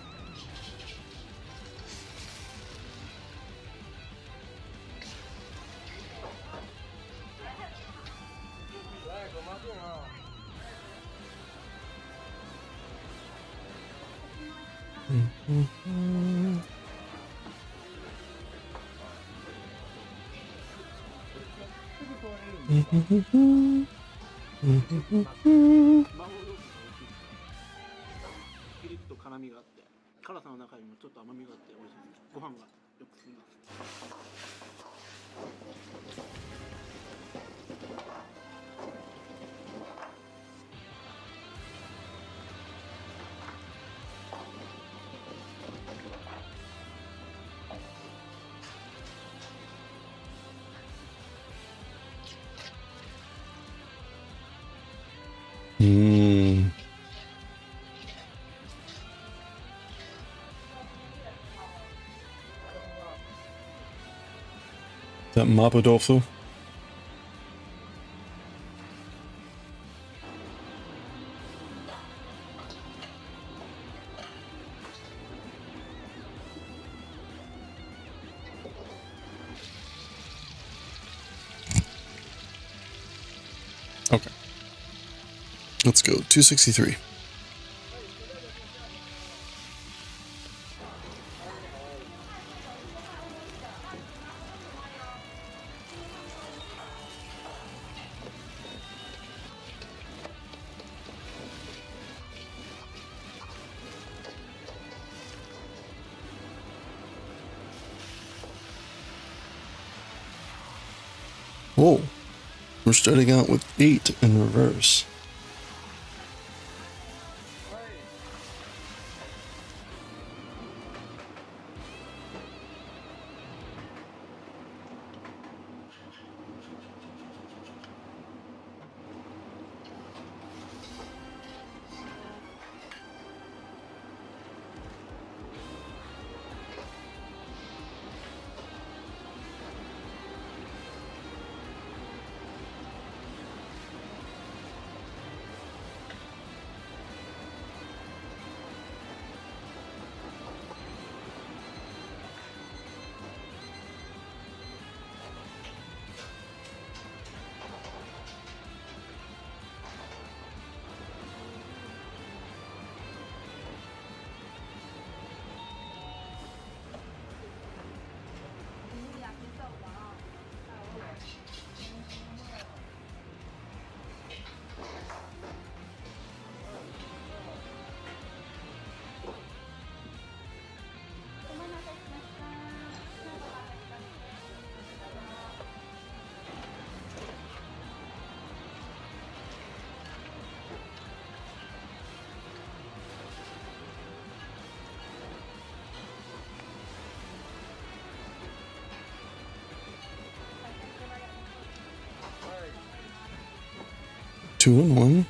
Mm. That mapo tofu. Okay. Let's go. 263. Whoa. We're starting out with 8 in reverse. Two and one.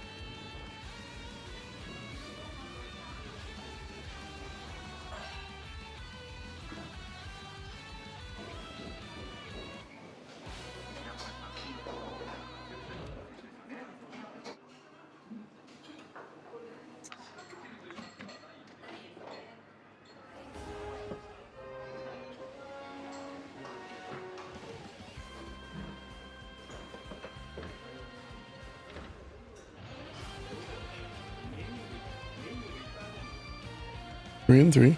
and 3.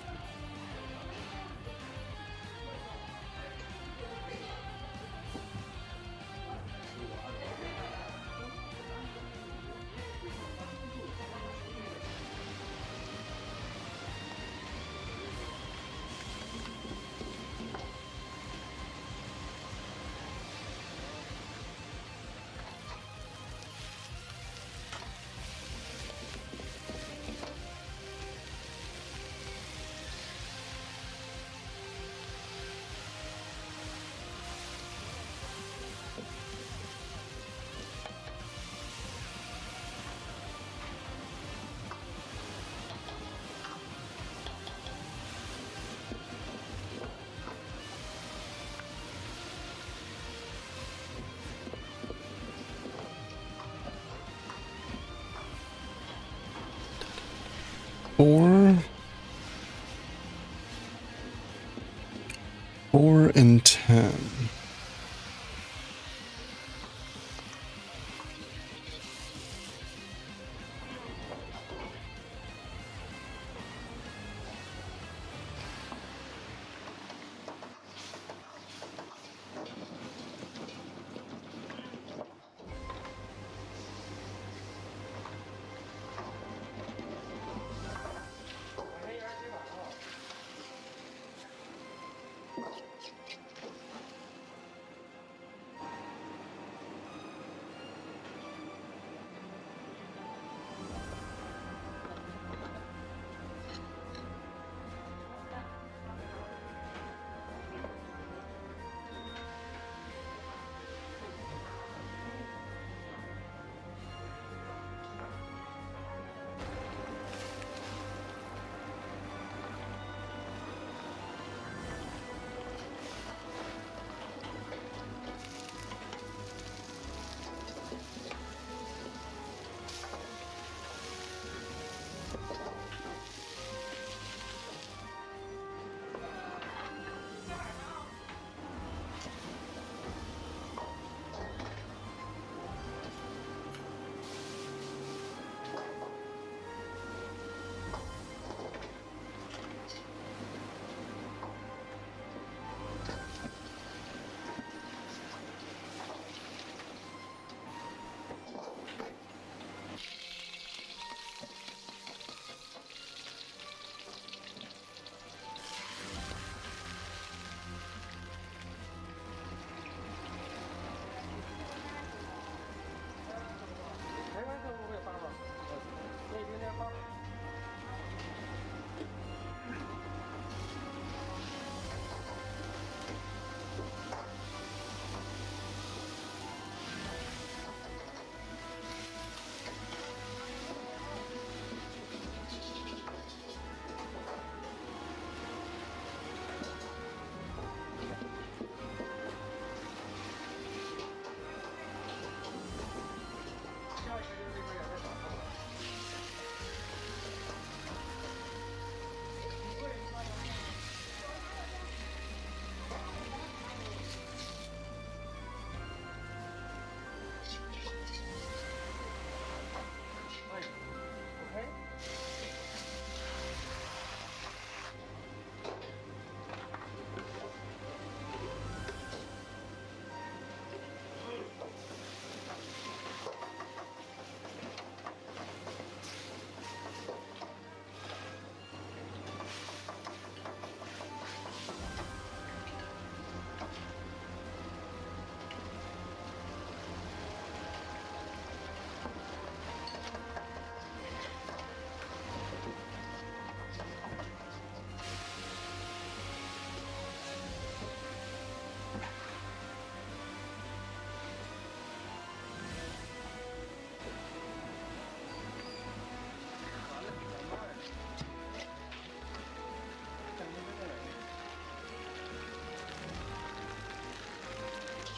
Four and 10.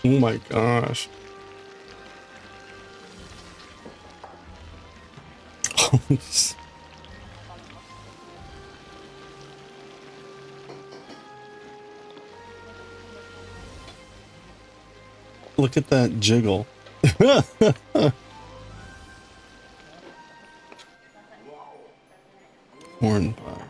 Oh my gosh. Look at that jiggle. Horn pie.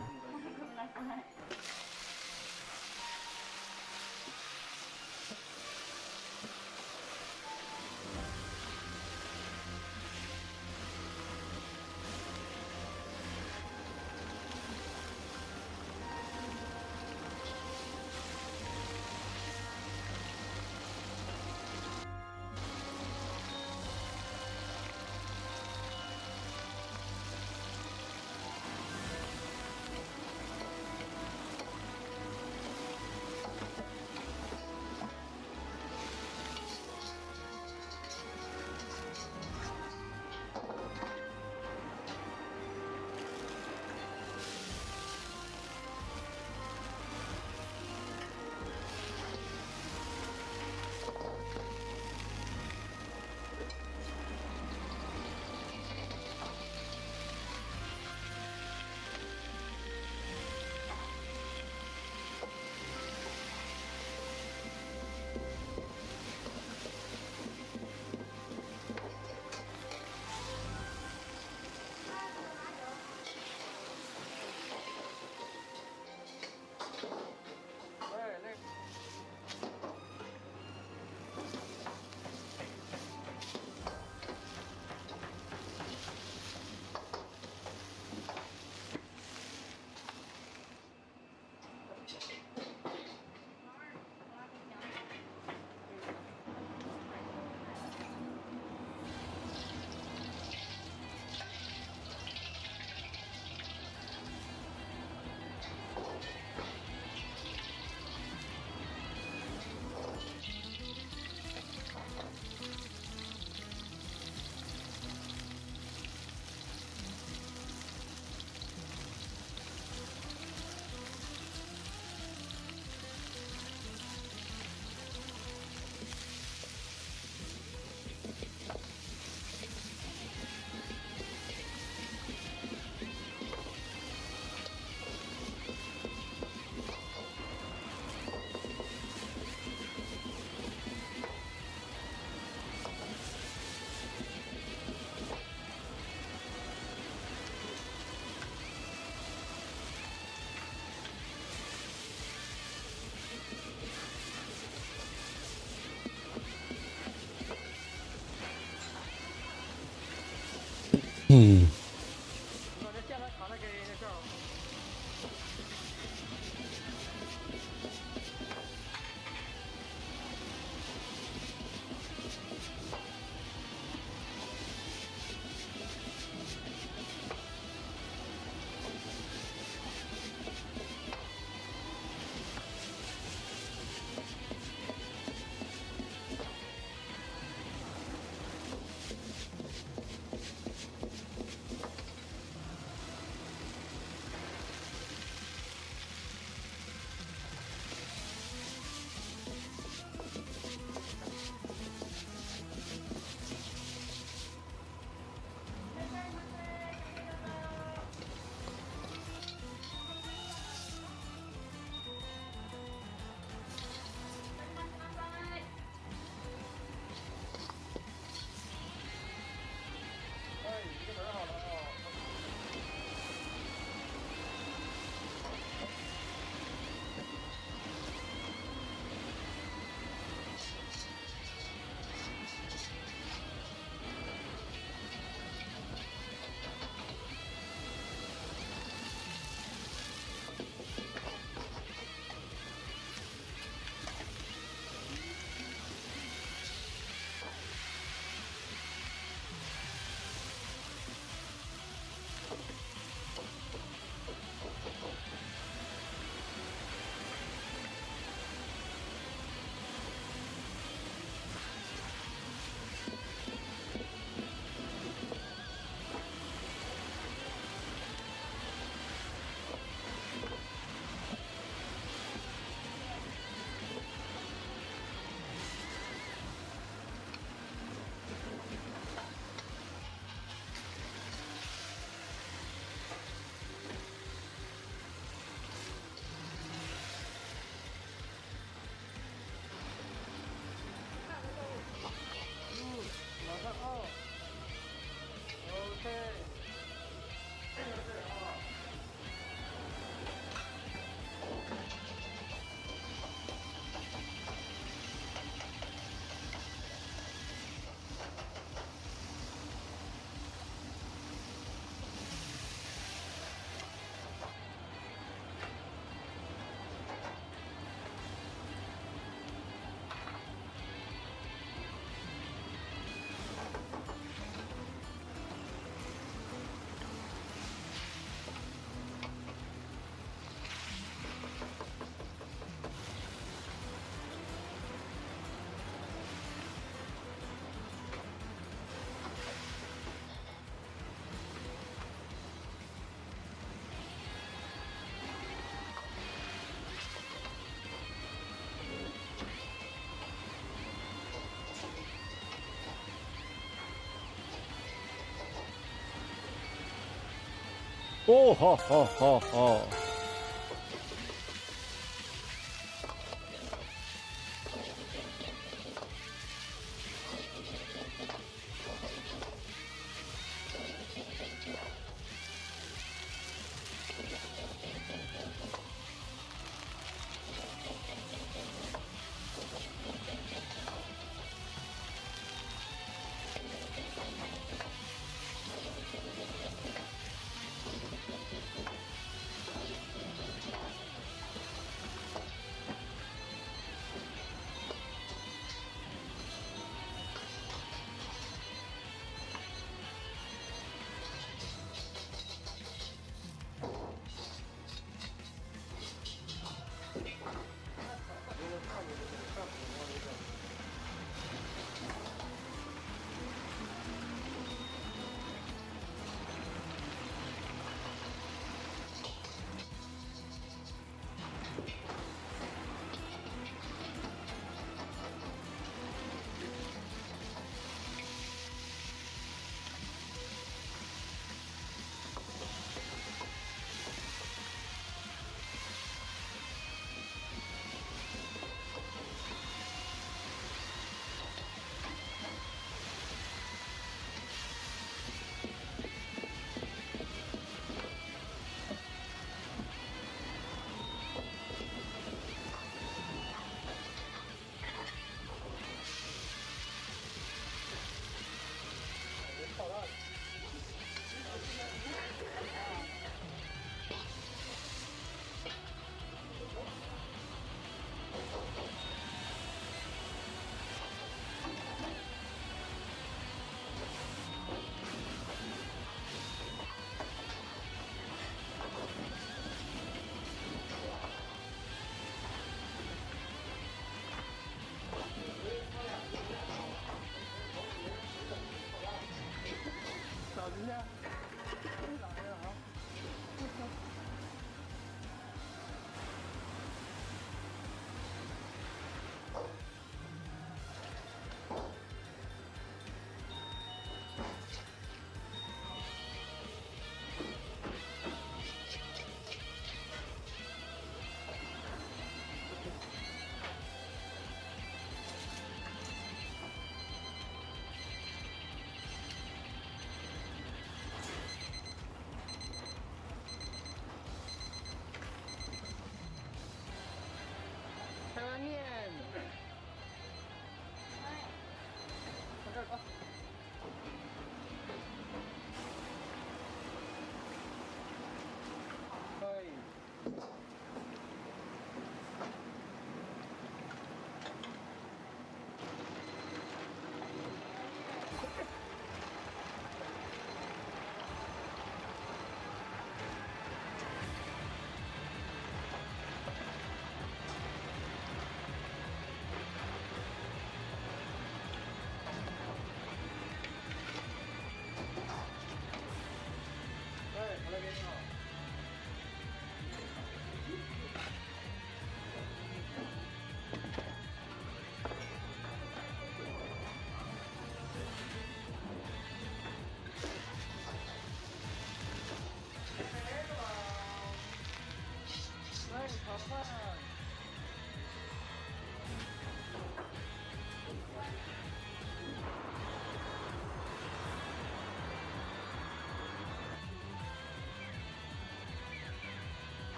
Oh ha ha ha ha.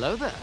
Hello there.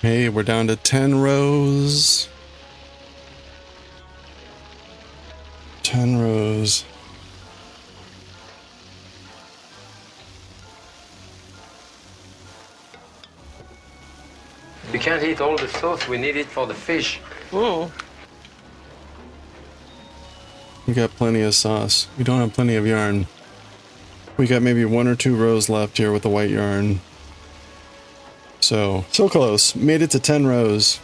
Hey, we're down to 10 rows. 10 rows. You can't eat all the sauce, we need it for the fish. Oh. We got plenty of sauce. We don't have plenty of yarn. We got maybe 1 or 2 rows left here with the white yarn. So close. Made it to 10 rows.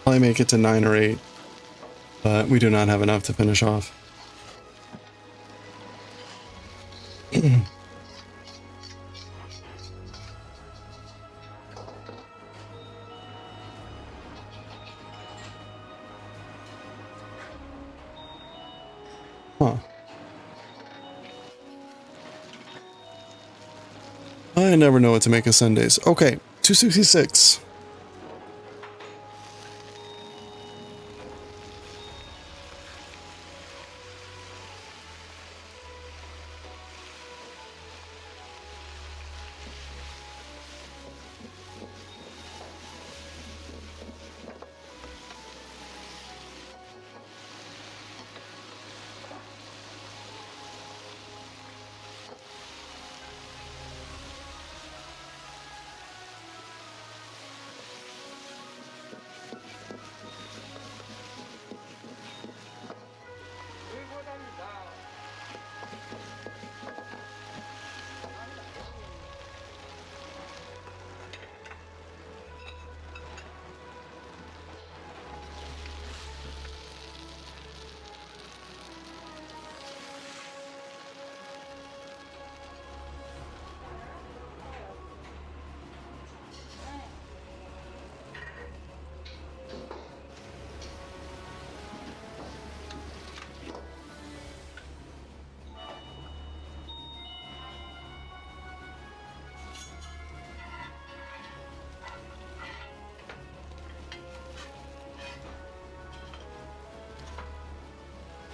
Probably make it to 9 or 8. But we do not have enough to finish off. Huh. I never know what to make of Sundays. Okay, 266.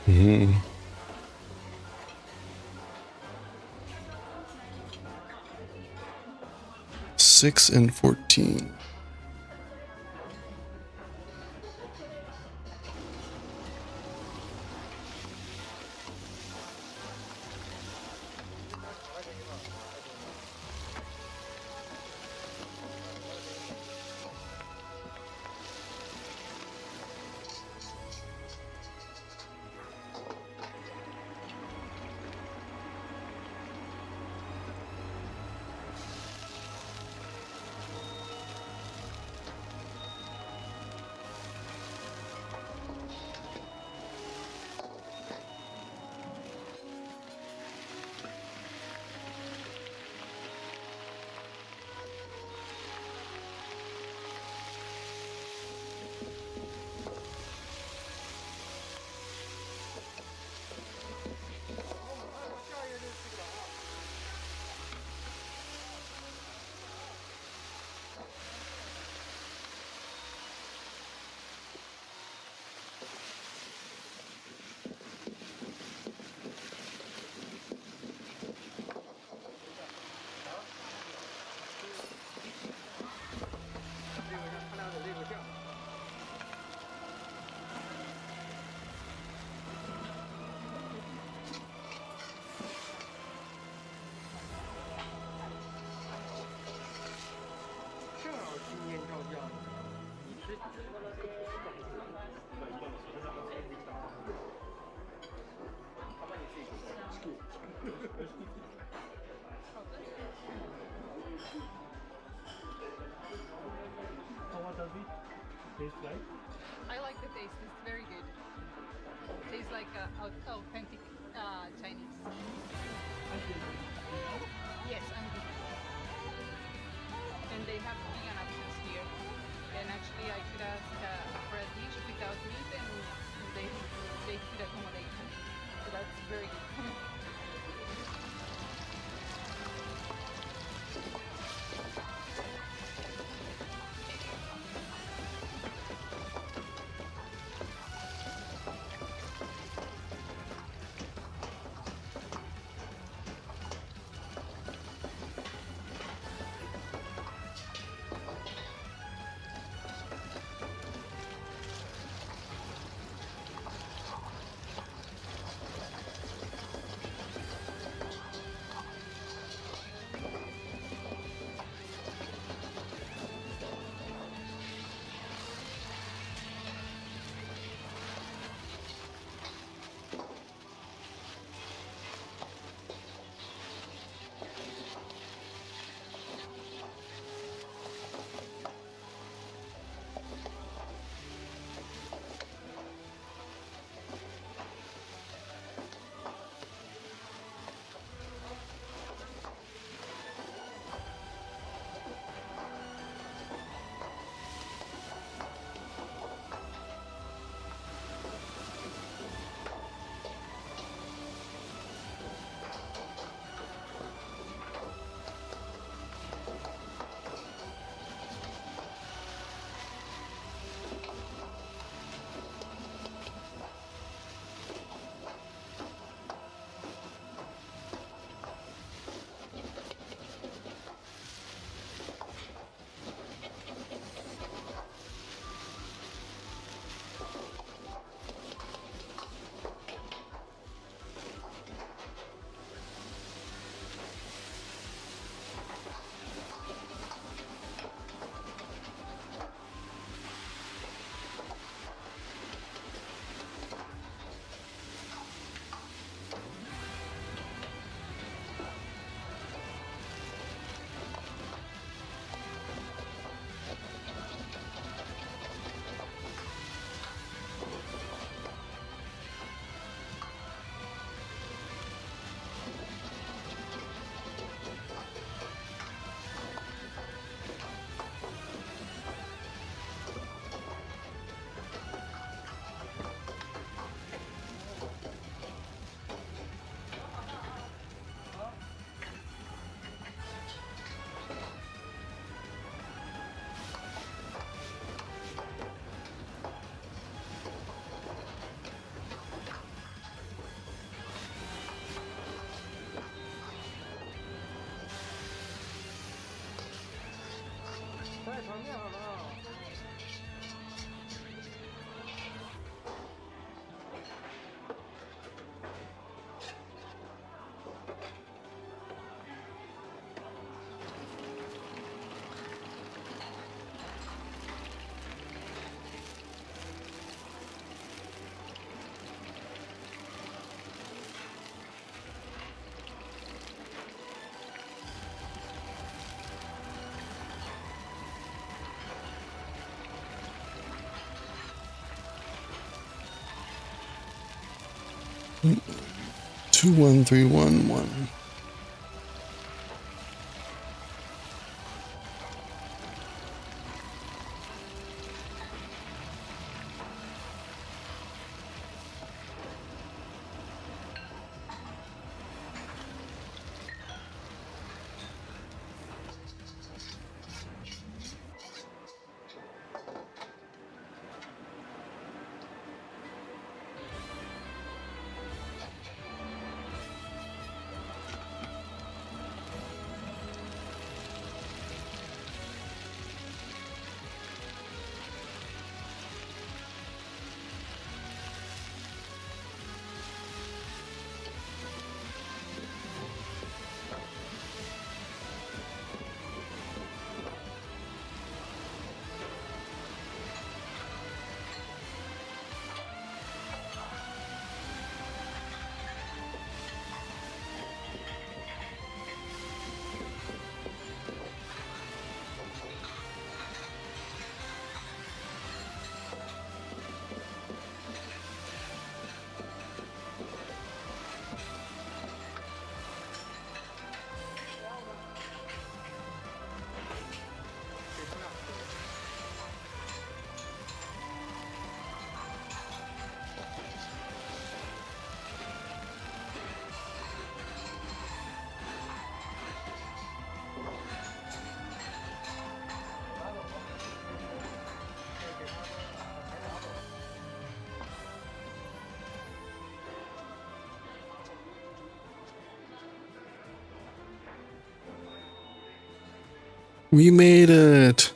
Mm-hmm. Six and 14. taste like? I like the taste. It's very good. Tastes like authentic Chinese. Yes, I'm vegan. And they have vegan options here. And actually, I could ask for a dish without meat, and they could accommodate me. So that's very good. Two, 1, 3, 1, 1. We made it.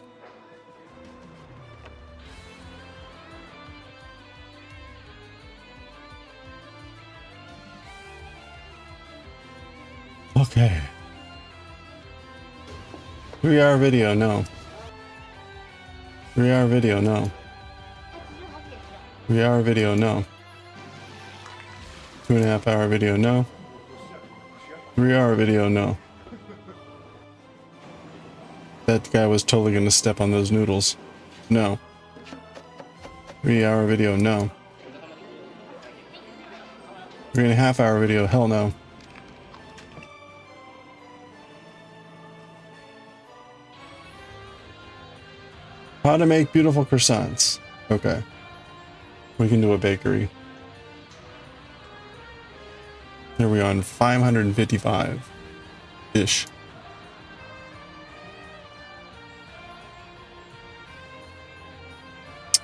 Okay. 3-hour video, no. 3-hour video, no. 3-hour video, no. 2.5-hour video, no. 3-hour video, no. That guy was totally gonna step on those noodles. No. 3-hour video, no. 3.5-hour video, hell no. How to make beautiful croissants. Okay. We can do a bakery. There we are on 555-ish.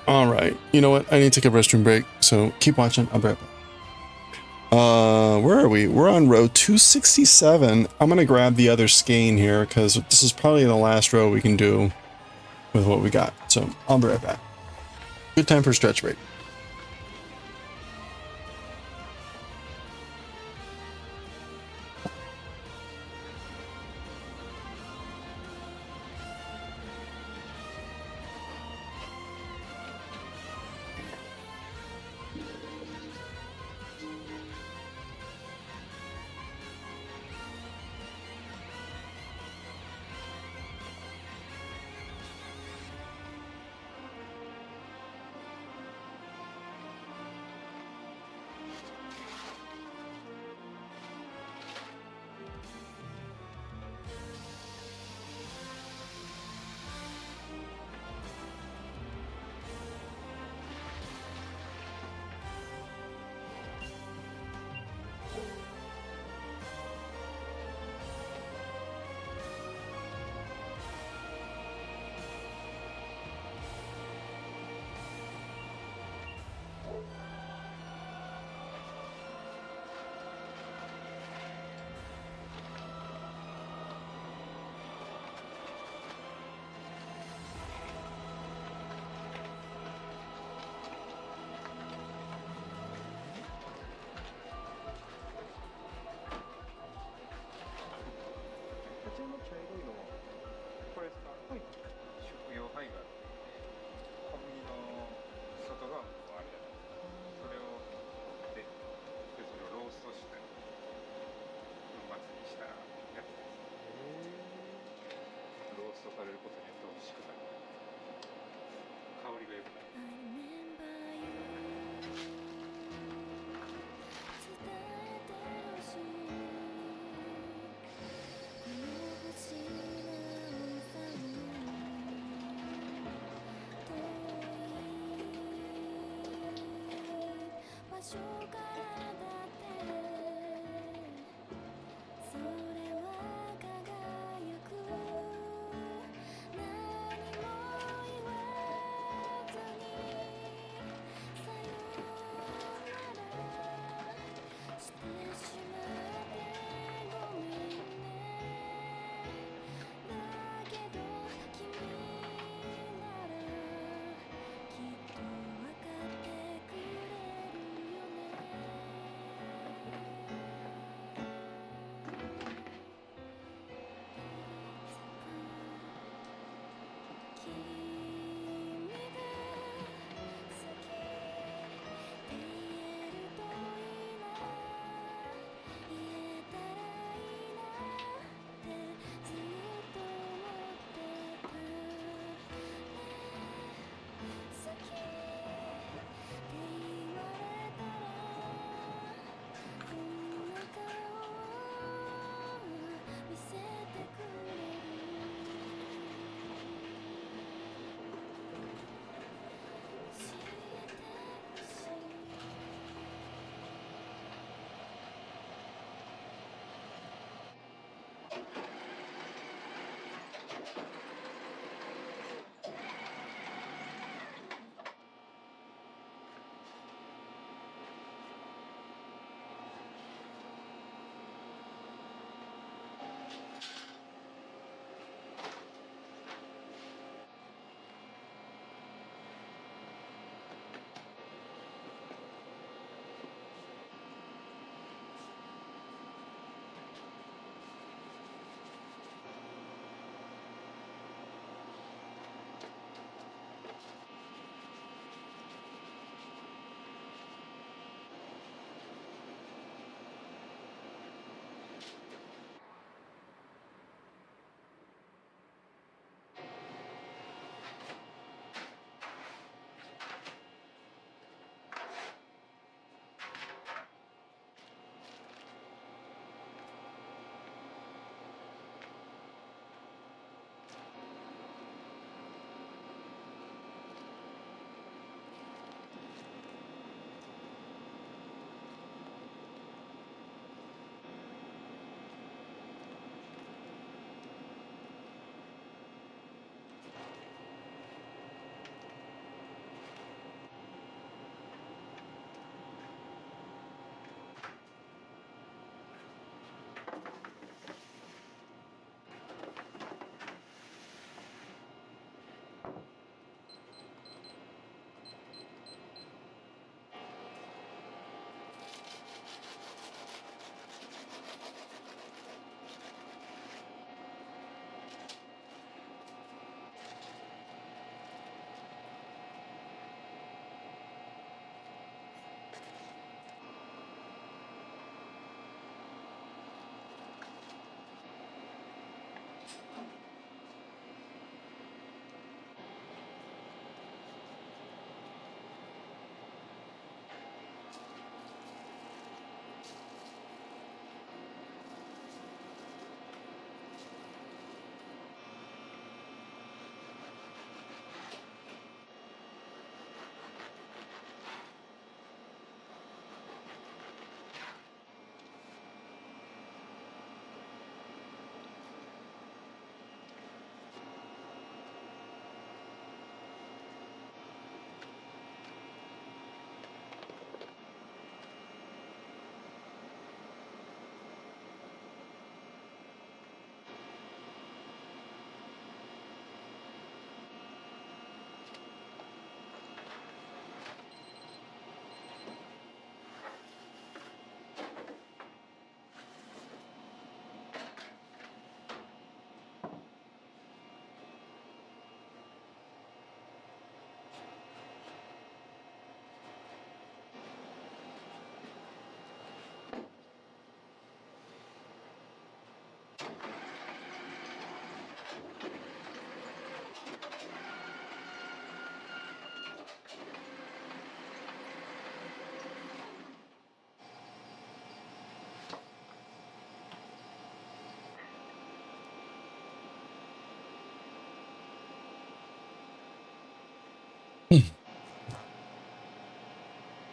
Alright. You know what? I need to take a restroom break, so keep watching. I'll be right back. Where are we? We're on row 267. I'm gonna grab the other skein here, because this is probably the last row we can do with what we got. So I'll be right back. Good time for a stretch break.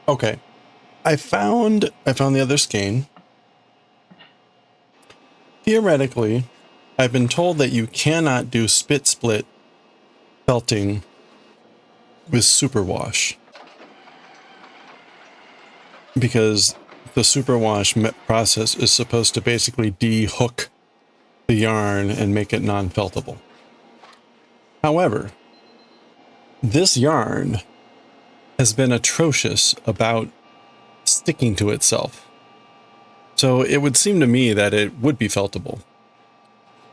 Okay. I found the other skein. Theoretically, I've been told that you cannot do split felting with superwash because the superwash process is supposed to basically de-hook the yarn and make it non-feltable. However, this yarn has been atrocious about sticking to itself. So it would seem to me that it would be feltable.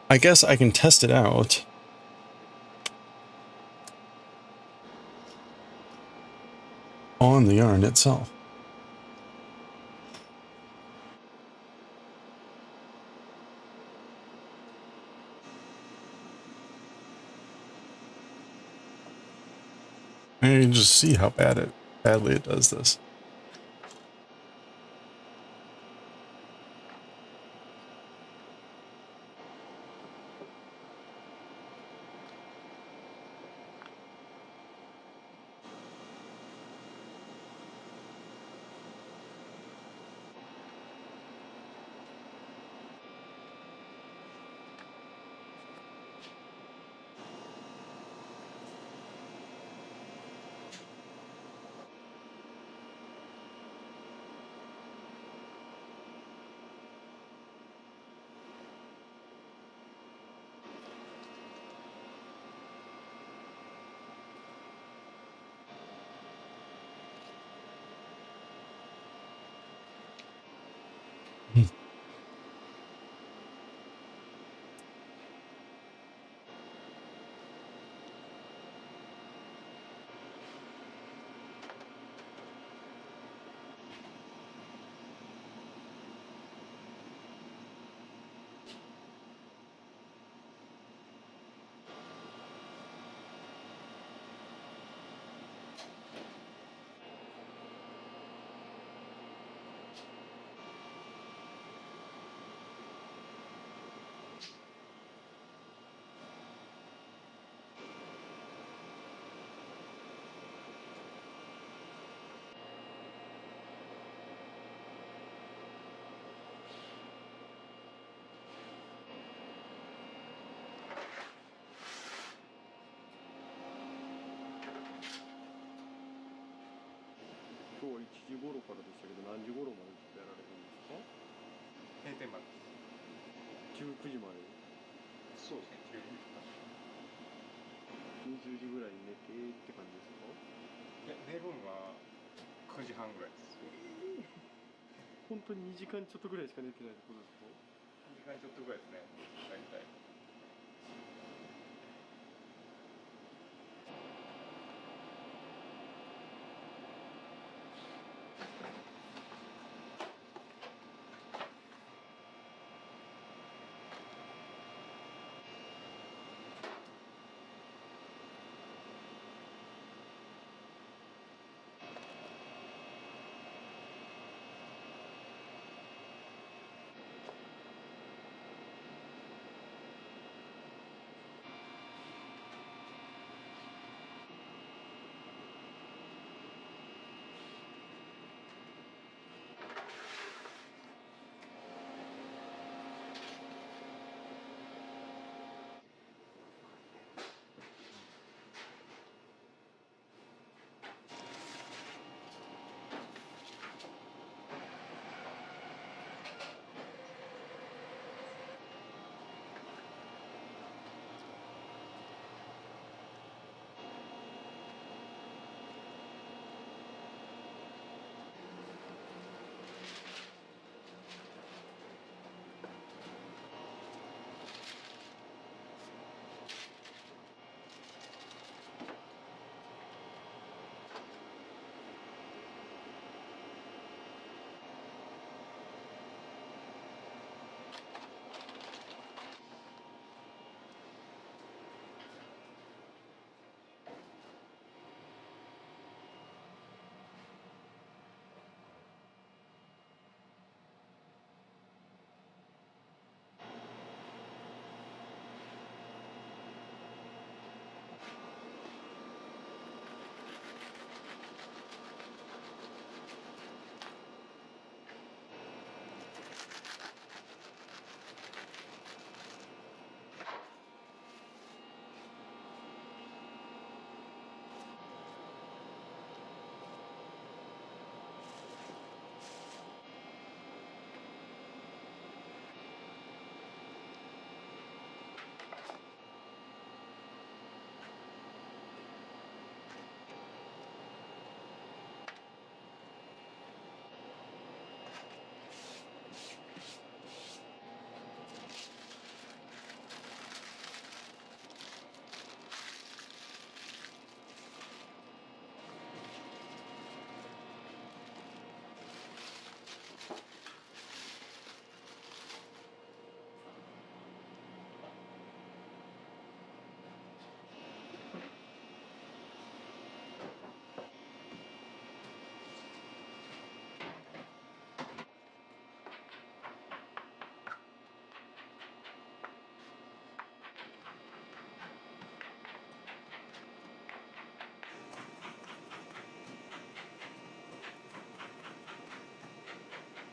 I guess I can test it out. On the yarn itself. And you can just see how badly it does this.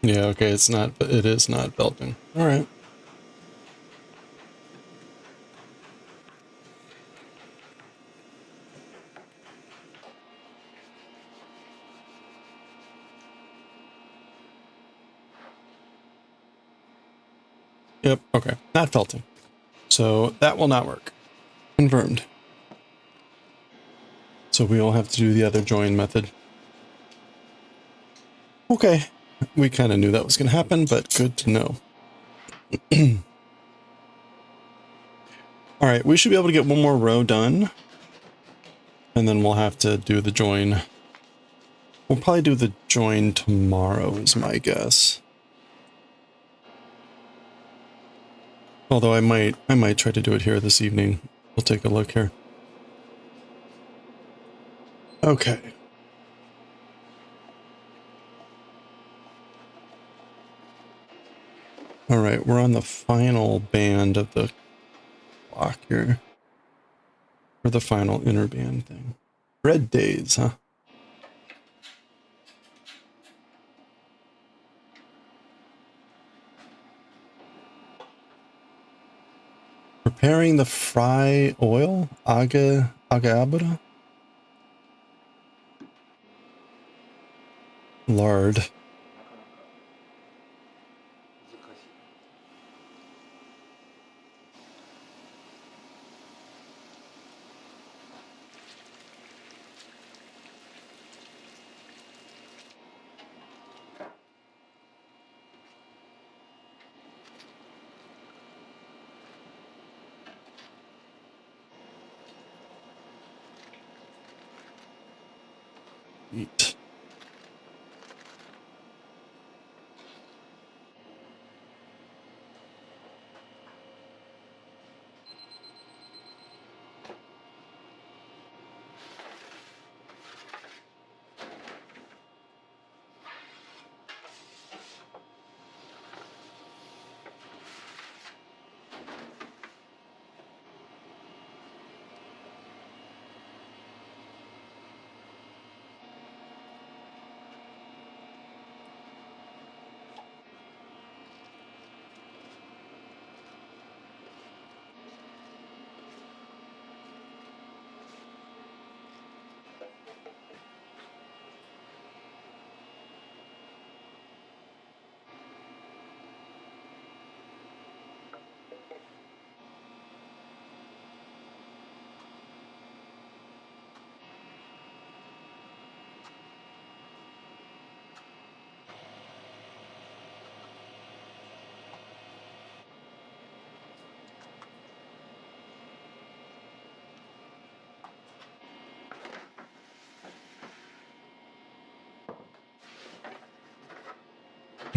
Yeah, okay, it's not, but it is not belting. All right. Yep, okay. Not felting. So that will not work. Confirmed. So we will have to do the other join method. Okay. We kind of knew that was going to happen, but good to know. All right, we should be able to get one more row done. And then we'll have to do the join. We'll probably do the join tomorrow is my guess. Although I might try to do it here this evening. We'll take a look here. Okay. All right, we're on the final band of the block here. For the final inner band thing. Red days, huh? Preparing the fry oil? Agabra? Lard. Eat.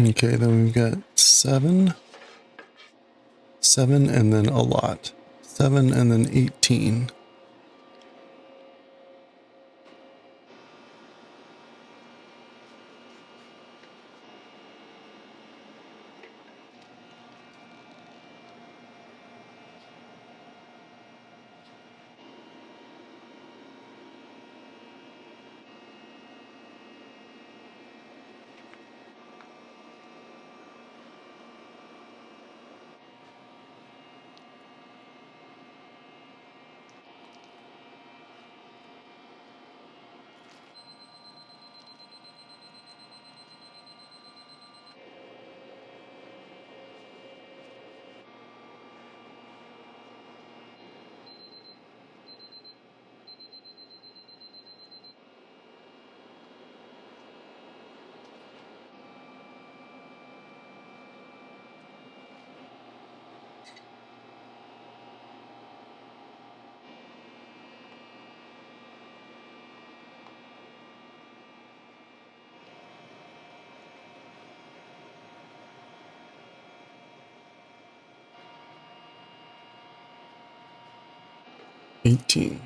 Okay, then we've got 7. 7 and then a lot. 7 and then 18. $18.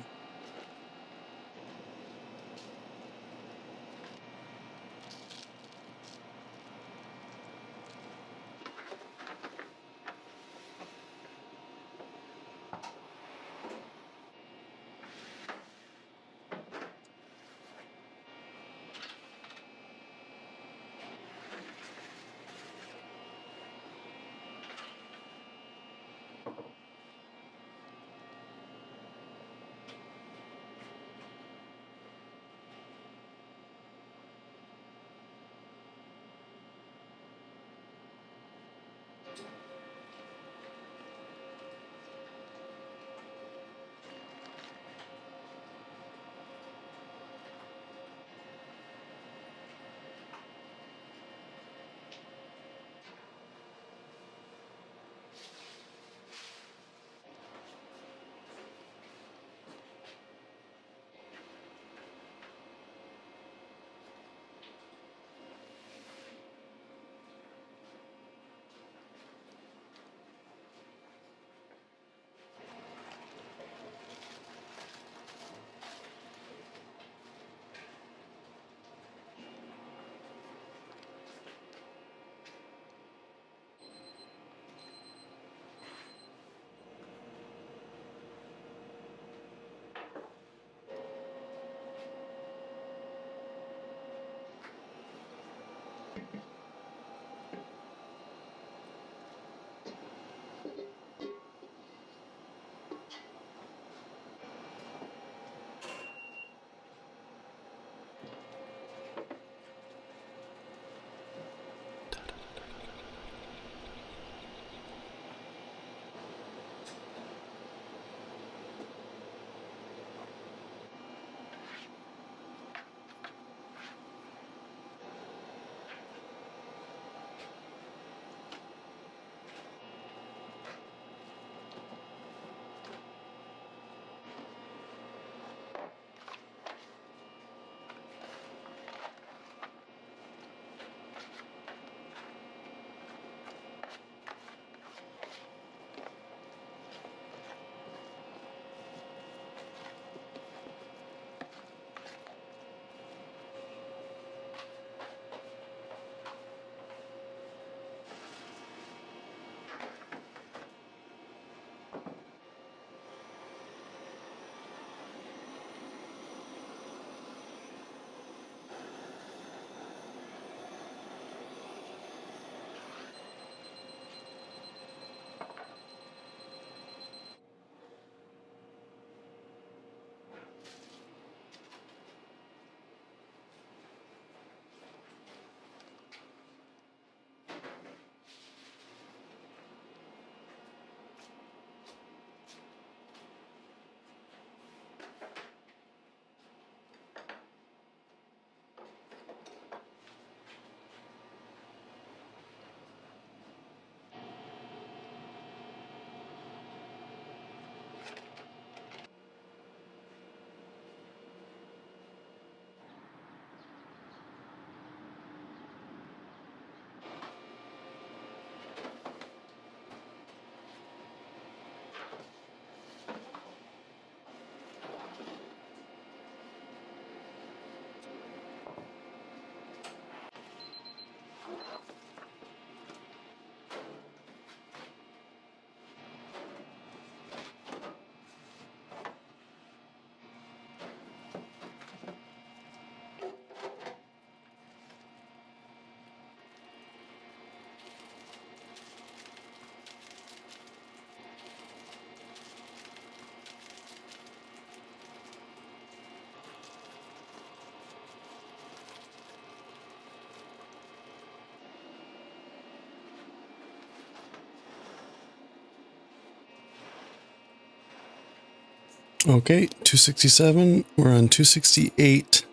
Okay, 267. We're on 268.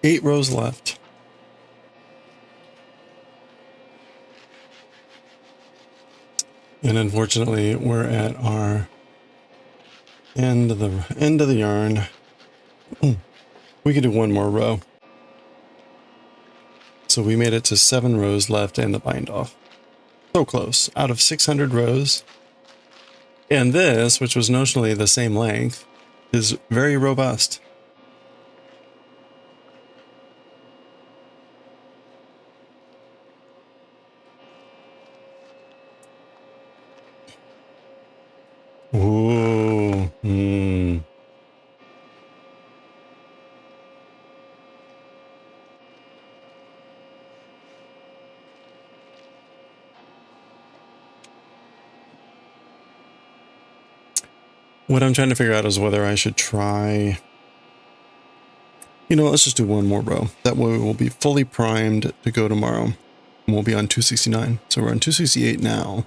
8 rows left. And unfortunately, we're at our end of the yarn. We could do one more row. So we made it to 7 rows left and the bind off. So close. Out of 600 rows. And this, which was notionally the same length, is very robust. Ooh. What I'm trying to figure out is whether I should try... You know, let's just do one more row. That way we'll be fully primed to go tomorrow. And we'll be on 269. So we're on 268 now.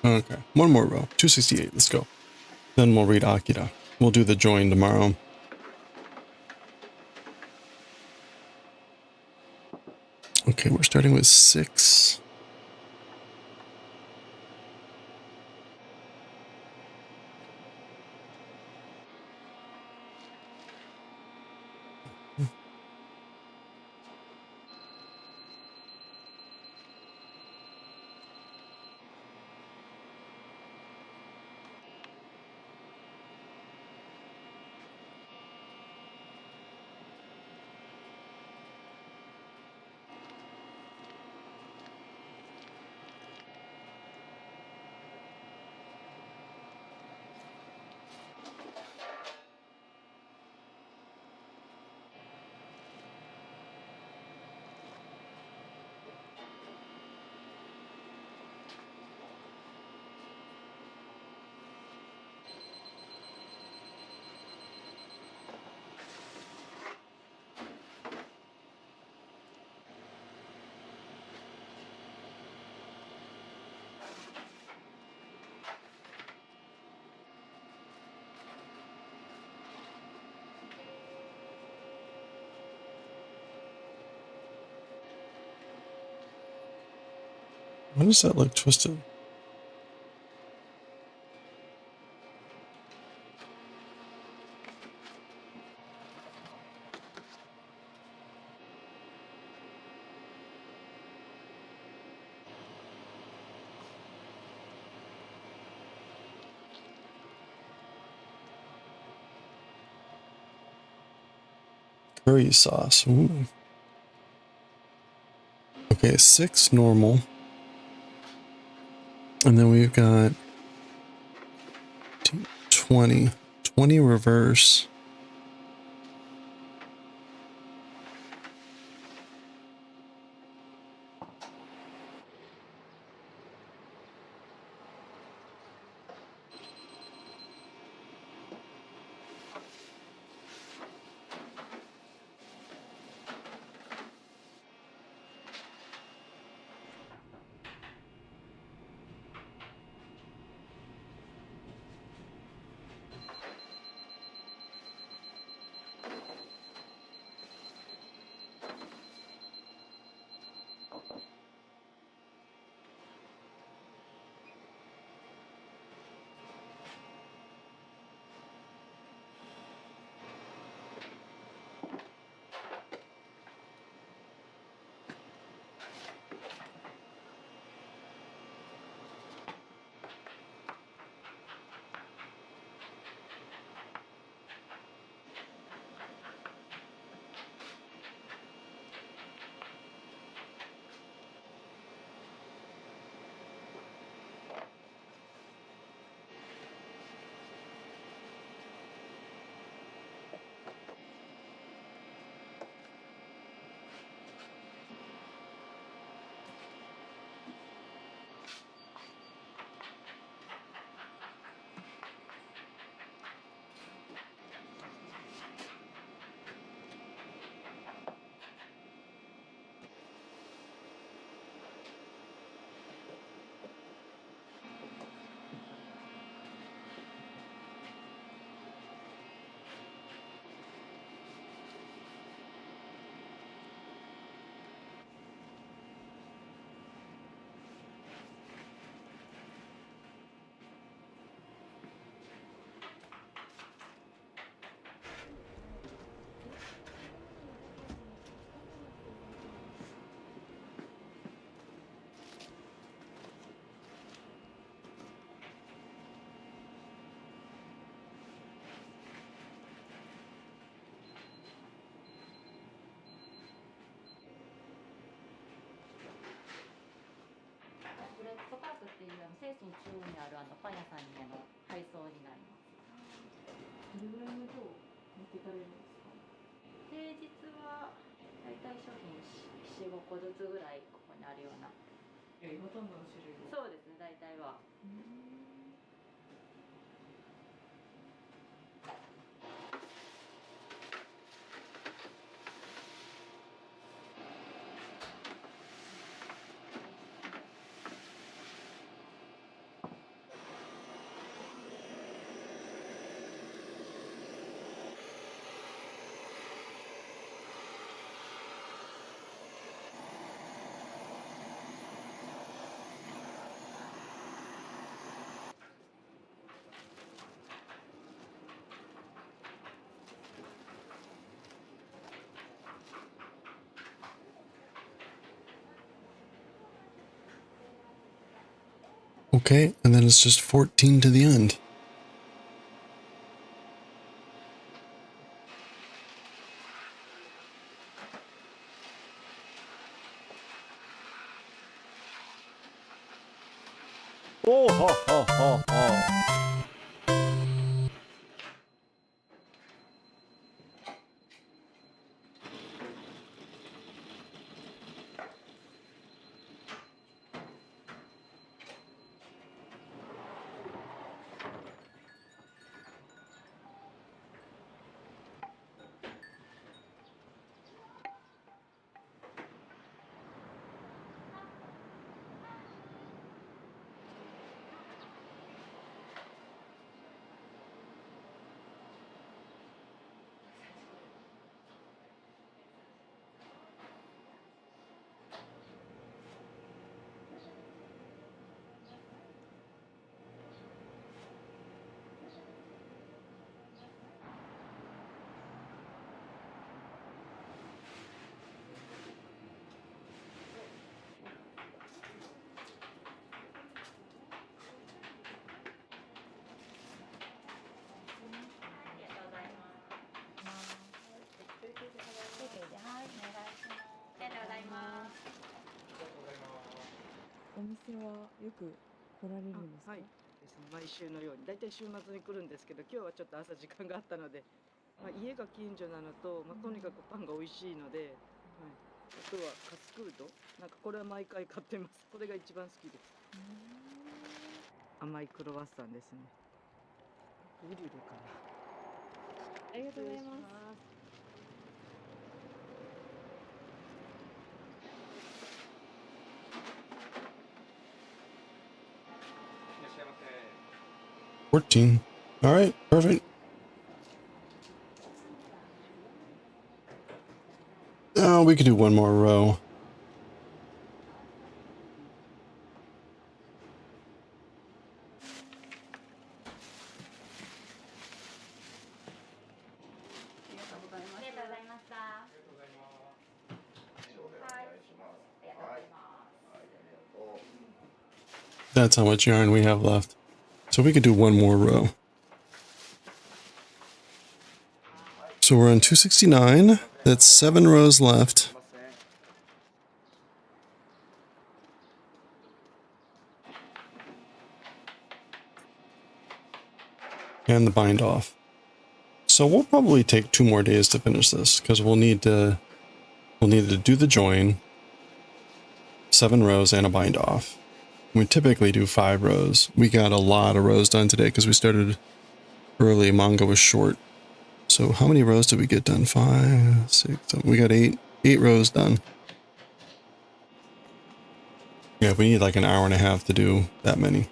Okay, one more row. 268, let's go. Then we'll read Akira. We'll do the join tomorrow. Okay, we're starting with 6. Why does that look twisted? Curry sauce. Ooh. Okay, 6 normal. And then we've got 20. 20 reverse. パン屋さんに配送になります。どれぐらいの量持っていかれるんですか？平日はだいたい商品4、5個ずつぐらいここにあるような。ほとんどの種類を。そうですね、大体は。Okay, and then it's just 14 to the end. Oh ho ho ho ho. お店はよく来られるんですか？はいですね、毎週のようにだいたい週末に来るんですけど、今日はちょっと朝時間があったので、家が近所なのと、とにかくパンが美味しいので、あとはカスクード、なんかこれは毎回買ってます。これが一番好きです。甘いクロワッサンですね。グリルかな。ありがとうございます。14. All right, perfect. Oh, we could do one more row. That's how much yarn we have left. So we could do one more row. So we're on 269. That's 7 rows left. And the bind off. So we'll probably take 2 more days to finish this because we'll need to do the join, 7 rows, and a bind off. We typically do 5 rows. We got a lot of rows done today because we started early. Manga was short. So how many rows did we get done? 5, 6, 7. We got 8 rows done. Yeah, we need like an hour and a half to do that many.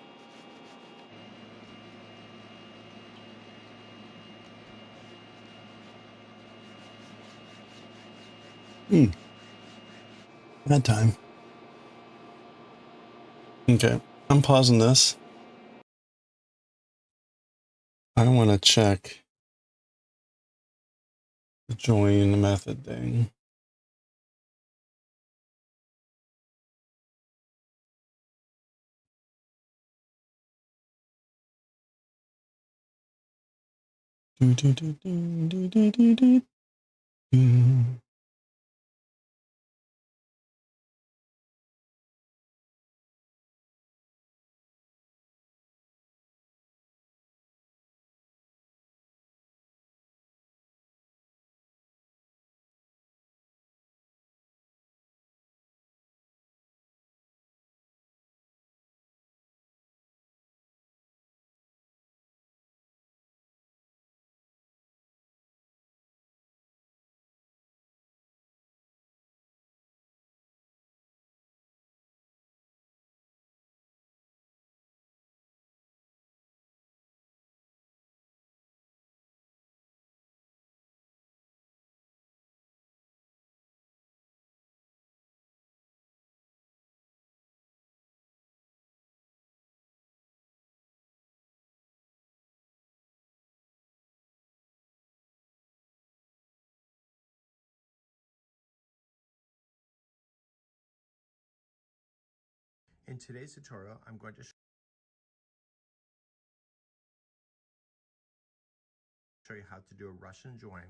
Bad time. Okay, I'm pausing this. I want to check the join method thing. Do, do, do, do, do, do, do, do. In today's tutorial, I'm going to show you how to do a Russian join.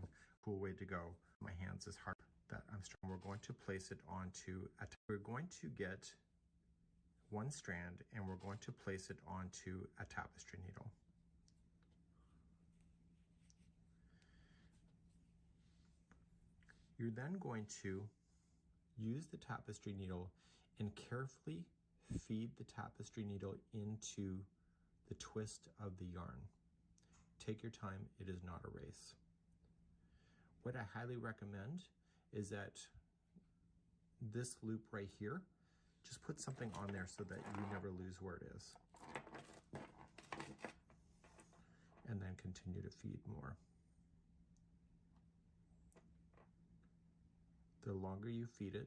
Cool way to go. My hands is hard that I'm strong. We're going to place it onto a we're going to get one strand and we're going to place it onto a tapestry needle. You're then going to use the tapestry needle and carefully feed the tapestry needle into the twist of the yarn. Take your time, it is not a race. What I highly recommend is that this loop right here, just put something on there so that you never lose where it is. And then continue to feed more. The longer you feed it,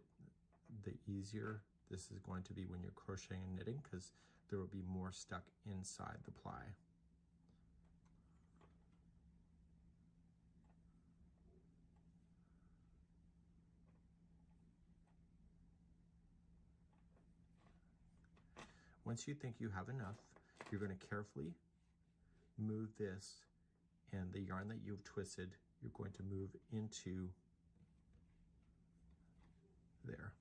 the easier this is going to be when you're crocheting and knitting, because there will be more stuck inside the ply. Once you think you have enough, you're going to carefully move this, and the yarn that you've twisted, you're going to move into there.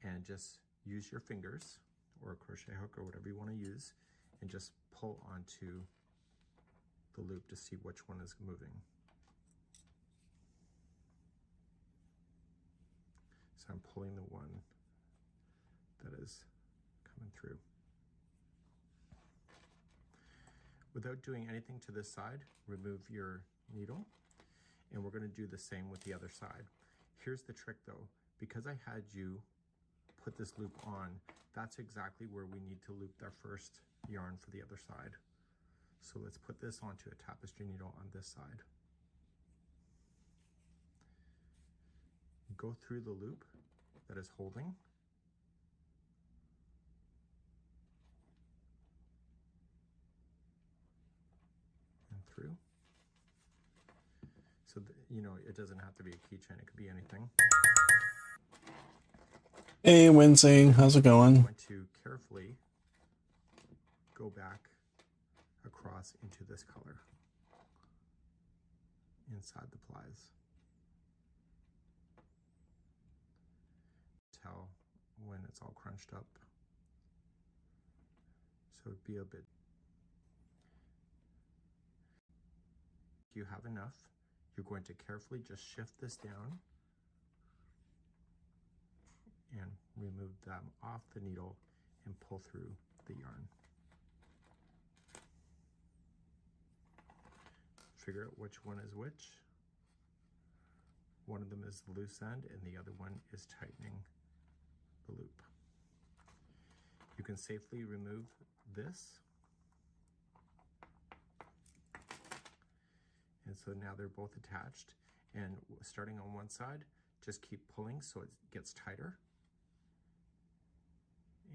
And just use your fingers or a crochet hook or whatever you want to use and just pull onto the loop to see which one is moving. So I'm pulling the one that is coming through. Without doing anything to this side, remove your needle, and we're going to do the same with the other side. Here's the trick though, because I had you put this loop on, that's exactly where we need to loop our first yarn for the other side. So let's put this onto a tapestry needle on this side. Go through the loop that is holding. And through. So, you know, it doesn't have to be a keychain, it could be anything. Hey, Wincing, how's it going? I'm going to carefully go back across into this color inside the plies. Tell when it's all crunched up. So it'd be a bit. If you have enough, you're going to carefully just shift this down and remove them off the needle and pull through the yarn. Figure out which one is which. One of them is the loose end and the other one is tightening the loop. You can safely remove this. And so now they're both attached, and starting on one side, just keep pulling so it gets tighter.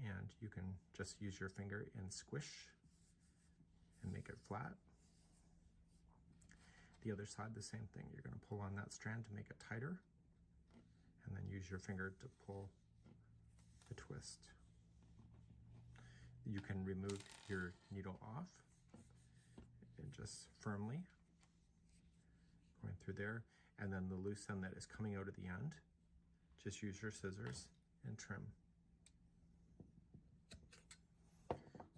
And you can just use your finger and squish and make it flat. The other side, the same thing. You're going to pull on that strand to make it tighter, and then use your finger to pull the twist. You can remove your needle off and just firmly going through there, and then the loose end that is coming out at the end, just use your scissors and trim.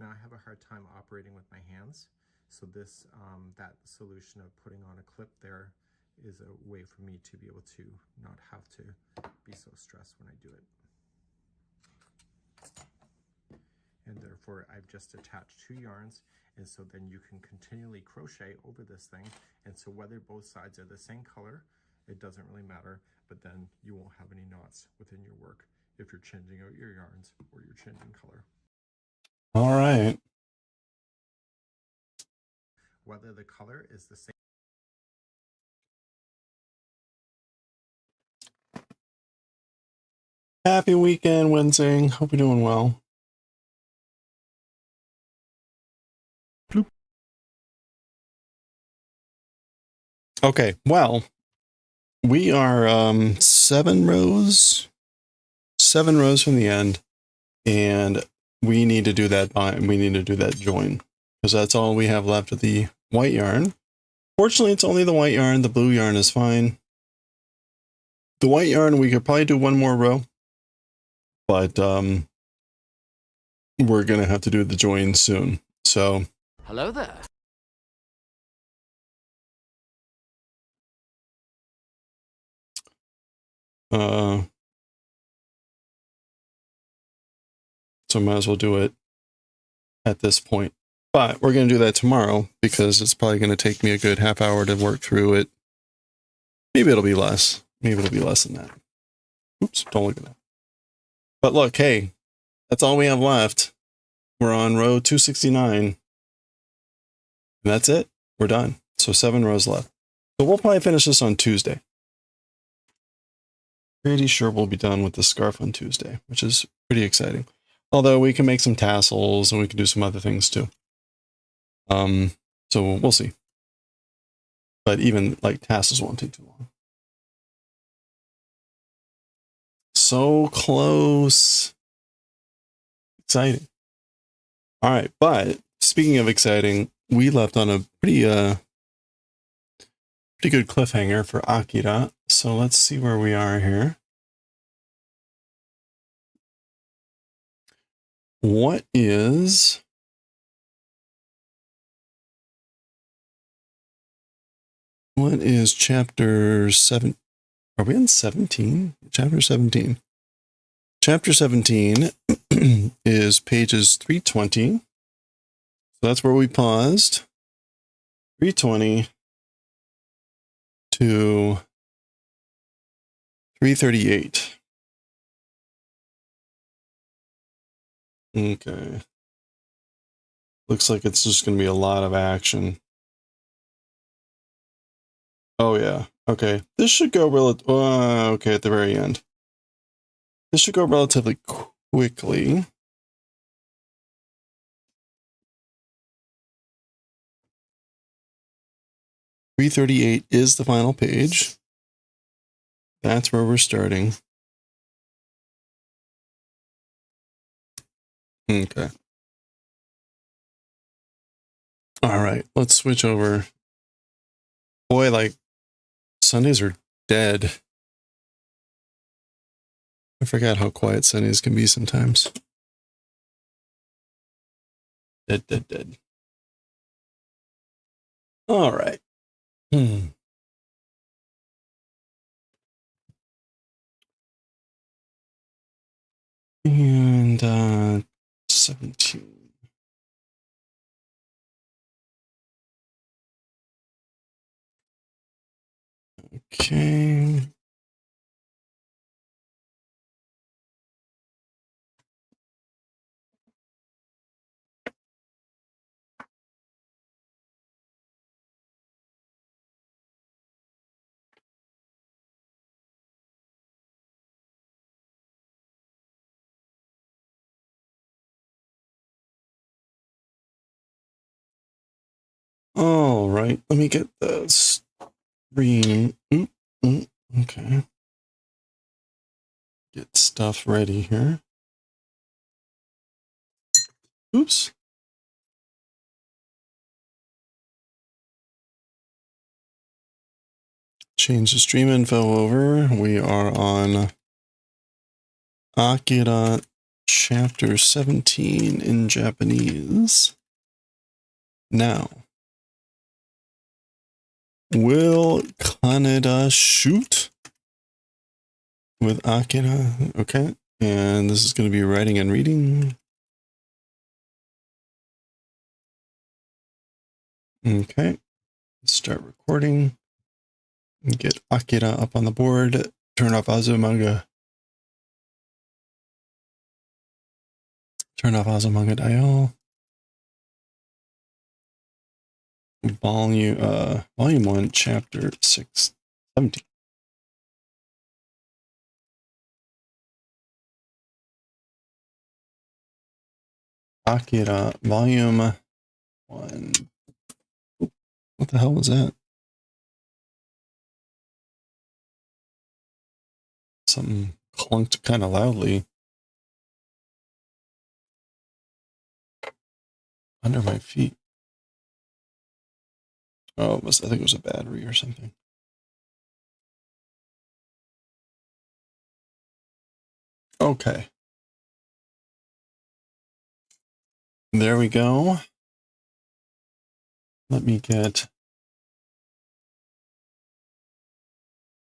Now I have a hard time operating with my hands, so this that solution of putting on a clip there is a way for me to be able to not have to be so stressed when I do it. And therefore I've just attached two yarns, and so then you can continually crochet over this thing, and so whether both sides are the same color, it doesn't really matter, but then you won't have any knots within your work if you're changing out your yarns or you're changing color. All right. Whether the color is the same. Happy weekend, Wincing. Hope you're doing well. Bloop. Okay, well, we are 7 rows from the end, and we need to do that bind. We need to do that join because that's all we have left of the white yarn. Fortunately, it's only the white yarn. The blue yarn is fine. The white yarn, we could probably do one more row, but we're gonna have to do the join soon. So Hello there. so might as well do it at this point. But we're gonna do that tomorrow because it's probably gonna take me a good half hour to work through it. Maybe it'll be less. Maybe it'll be less than that. Oops, don't look at that. But look, hey, that's all we have left. We're on row 269. And that's it. We're done. So 7 rows left. So we'll probably finish this on Tuesday. Pretty sure we'll be done with the scarf on Tuesday, which is pretty exciting. Although we can make some tassels and we can do some other things too. So we'll see. But even like tassels won't take too long. So close. Exciting. All right, but speaking of exciting, we left on a pretty good cliffhanger for Akira. So let's see where we are here. What is chapter 7? Are we in 17? Chapter 17. Chapter 17 is pages 320. So that's where we paused. 320 to 338. Okay. Looks like it's just going to be a lot of action. Oh, yeah. Okay. This should go okay, at the very end. This should go relatively quickly. .338 is the final page. That's where we're starting. Okay. All right, let's switch over. Boy, like, Sundays are dead. I forgot how quiet Sundays can be sometimes. Dead. All right. And 17. Okay. All right, let me get the screen. Okay. Get stuff ready here. Oops. Change the stream info over. We are on Akira chapter 17 in Japanese. Now, will Kaneda shoot with Akira? Okay. And this is going to be writing and reading. Okay. Let's start recording. Get Akira up on the board. Turn off Azumanga. Turn off Azumanga Daioh. Volume 1, chapter 6, 17. Akira, volume 1. What the hell was that? Something clunked kind of loudly. under my feet. Oh, I think it was a battery or something. Okay. There we go. Let me get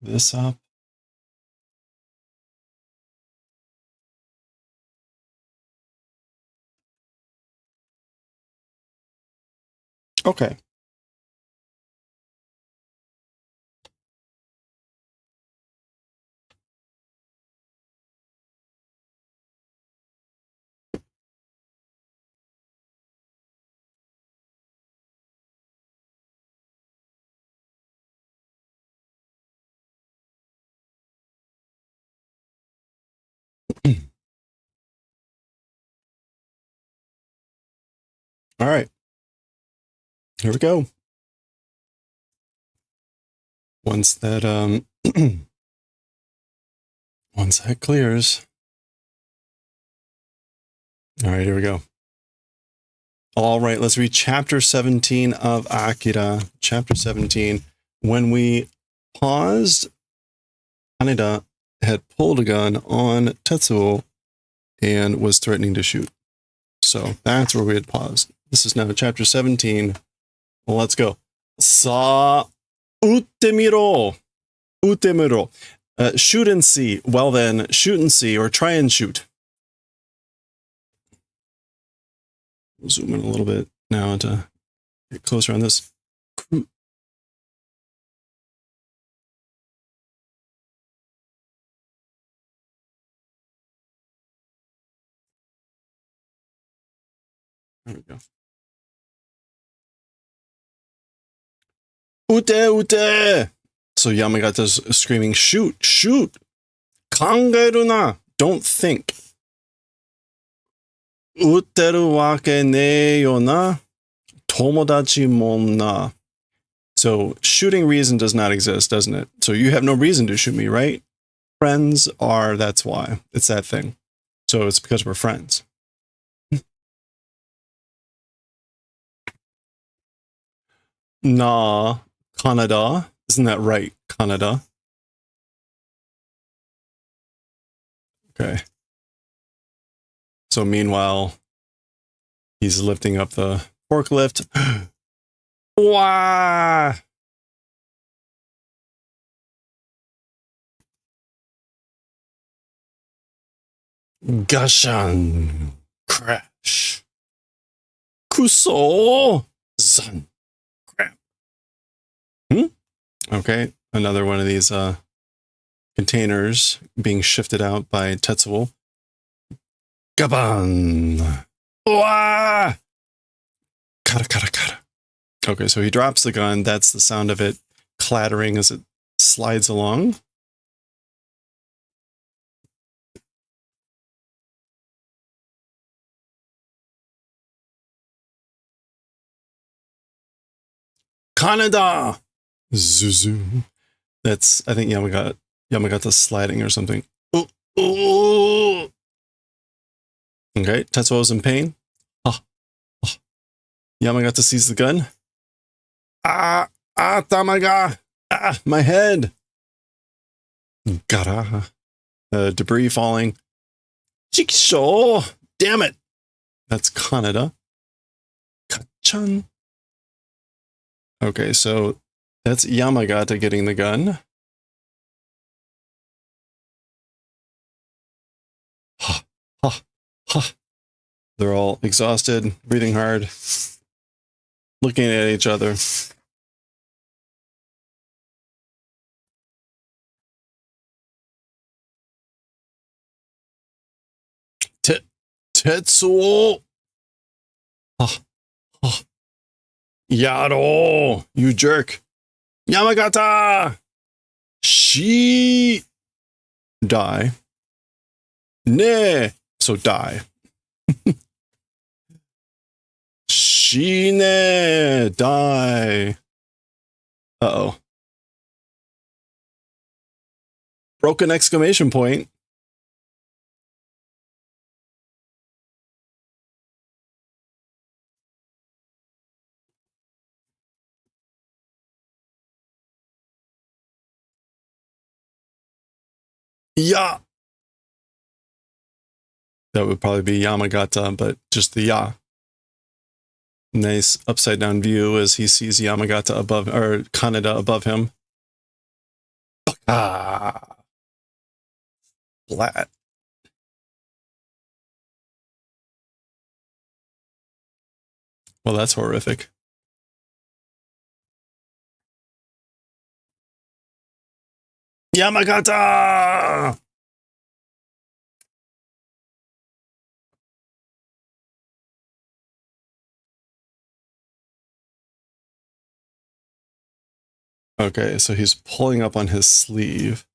this up. Okay. All right. Here we go. Once that once that clears. All right, here we go. All right, let's read chapter 17 of Akira. Chapter 17. When we paused, Haneda had pulled a gun on Tetsuo and was threatening to shoot. So that's where we had paused. This is now chapter 17. Well, let's go. Sa utte miro. Utte miro. Shoot and see. Well then, shoot and see, or try and shoot. We'll zoom in a little bit now to get closer on this. There we go. Ute, ute! So Yamagata's screaming, shoot, shoot! Kangeru na! Don't think. Utteru wake ne yo na. Tomodachi mon na. So shooting reason does not exist, doesn't it? So you have no reason to shoot me, right? Friends are, that's why. It's that thing. So it's because we're friends. Nah, Canada. Isn't that right? Canada. Okay. So meanwhile, he's lifting up the forklift. Wah! Gashan. Crash. Kuso. Zan. Crap. Okay. Another one of these containers being shifted out by Tetsuo. Gaban. Wah! Kara kara kara. Okay, so he drops the gun. That's the sound of it clattering as it slides along. Canada! Zuzu. That's, I think Yamagata's sliding or something. Ooh, ooh. Okay, Tetsuo's in pain. Yamagata sees the gun. Tamaga! My head! Gara. Debris falling. Jikisho! Damn it! That's Kaneda. Kachan. Okay, so that's Yamagata getting the gun. Ha, ha, ha. They're all exhausted, breathing hard, looking at each other. Tetsuo! Ha, ha. Yaro! You jerk! Yamagata! She die. Ne! So die. Shine die. Uh-oh. Broken exclamation point. Ya. That would probably be Yamagata, but just the ya. Nice upside down view as he sees Yamagata above, or Kaneda above him. Ah. Flat. Well, that's horrific. Yamagata! Okay, so he's pulling up on his sleeve.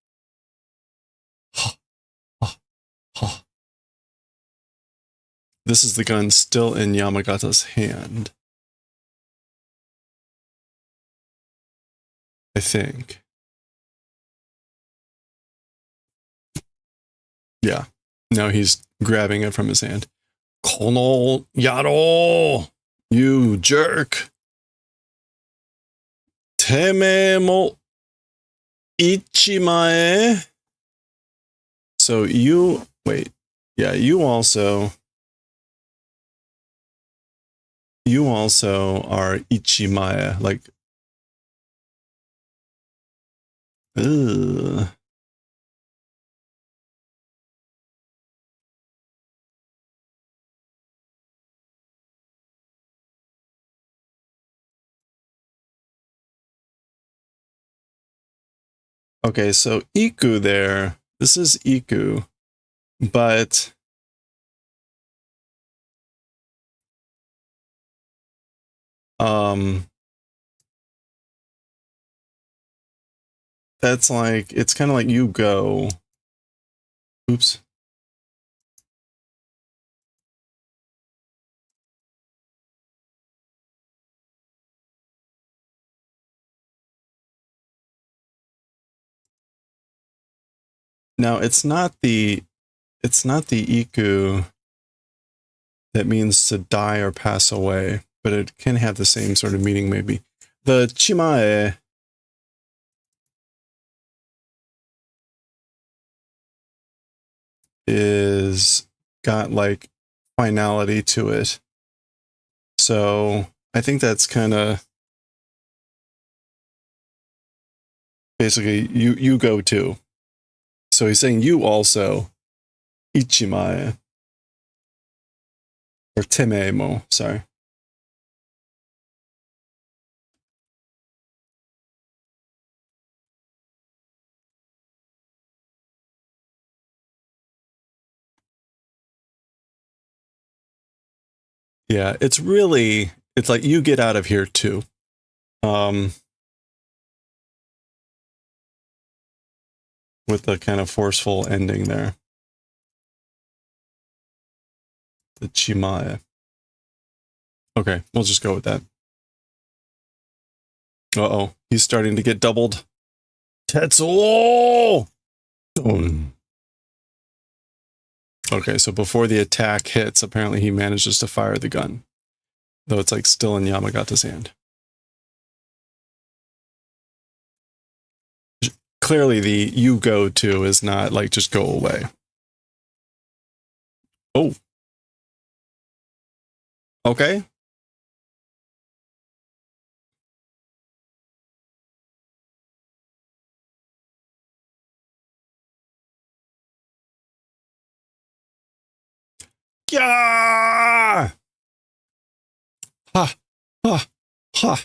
This is the gun still in Yamagata's hand. I think. Yeah. Now he's grabbing it from his hand. Kono yaro! You jerk! Teme mo ichimae. So you, wait. Yeah, you also are ichimae, like, ugh. Okay, so Iku there, this is Iku, but that's like, it's kind of like you go. Oops. Now it's not the Iku that means to die or pass away, but it can have the same sort of meaning maybe. The Chimae is got like finality to it. So I think that's kind of basically you go too. So he's saying you also ichimae or tememo, sorry. Yeah, it's like you get out of here too. With the kind of forceful ending there. The Chimae. Okay, we'll just go with that. Uh-oh, he's starting to get doubled. Tetsuo! Okay, so before the attack hits, apparently he manages to fire the gun. Though it's like still in Yamagata's hand. Clearly the you go to is not like just go away. Oh. Okay. Yeah! Ha! Ha! Ha!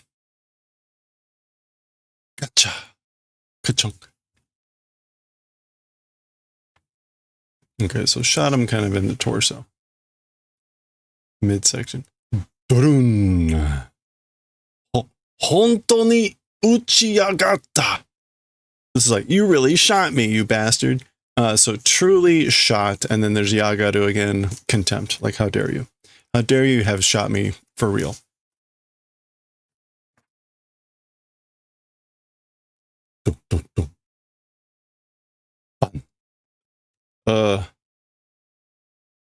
Gotcha. Ka-chunk. Okay, so shot him kind of in the torso. Midsection. Brun. Honto ni uchiyagatta. This is like, you really shot me, you bastard. So truly shot, and then there's yagaru again, contempt. Like, how dare you? How dare you have shot me for real?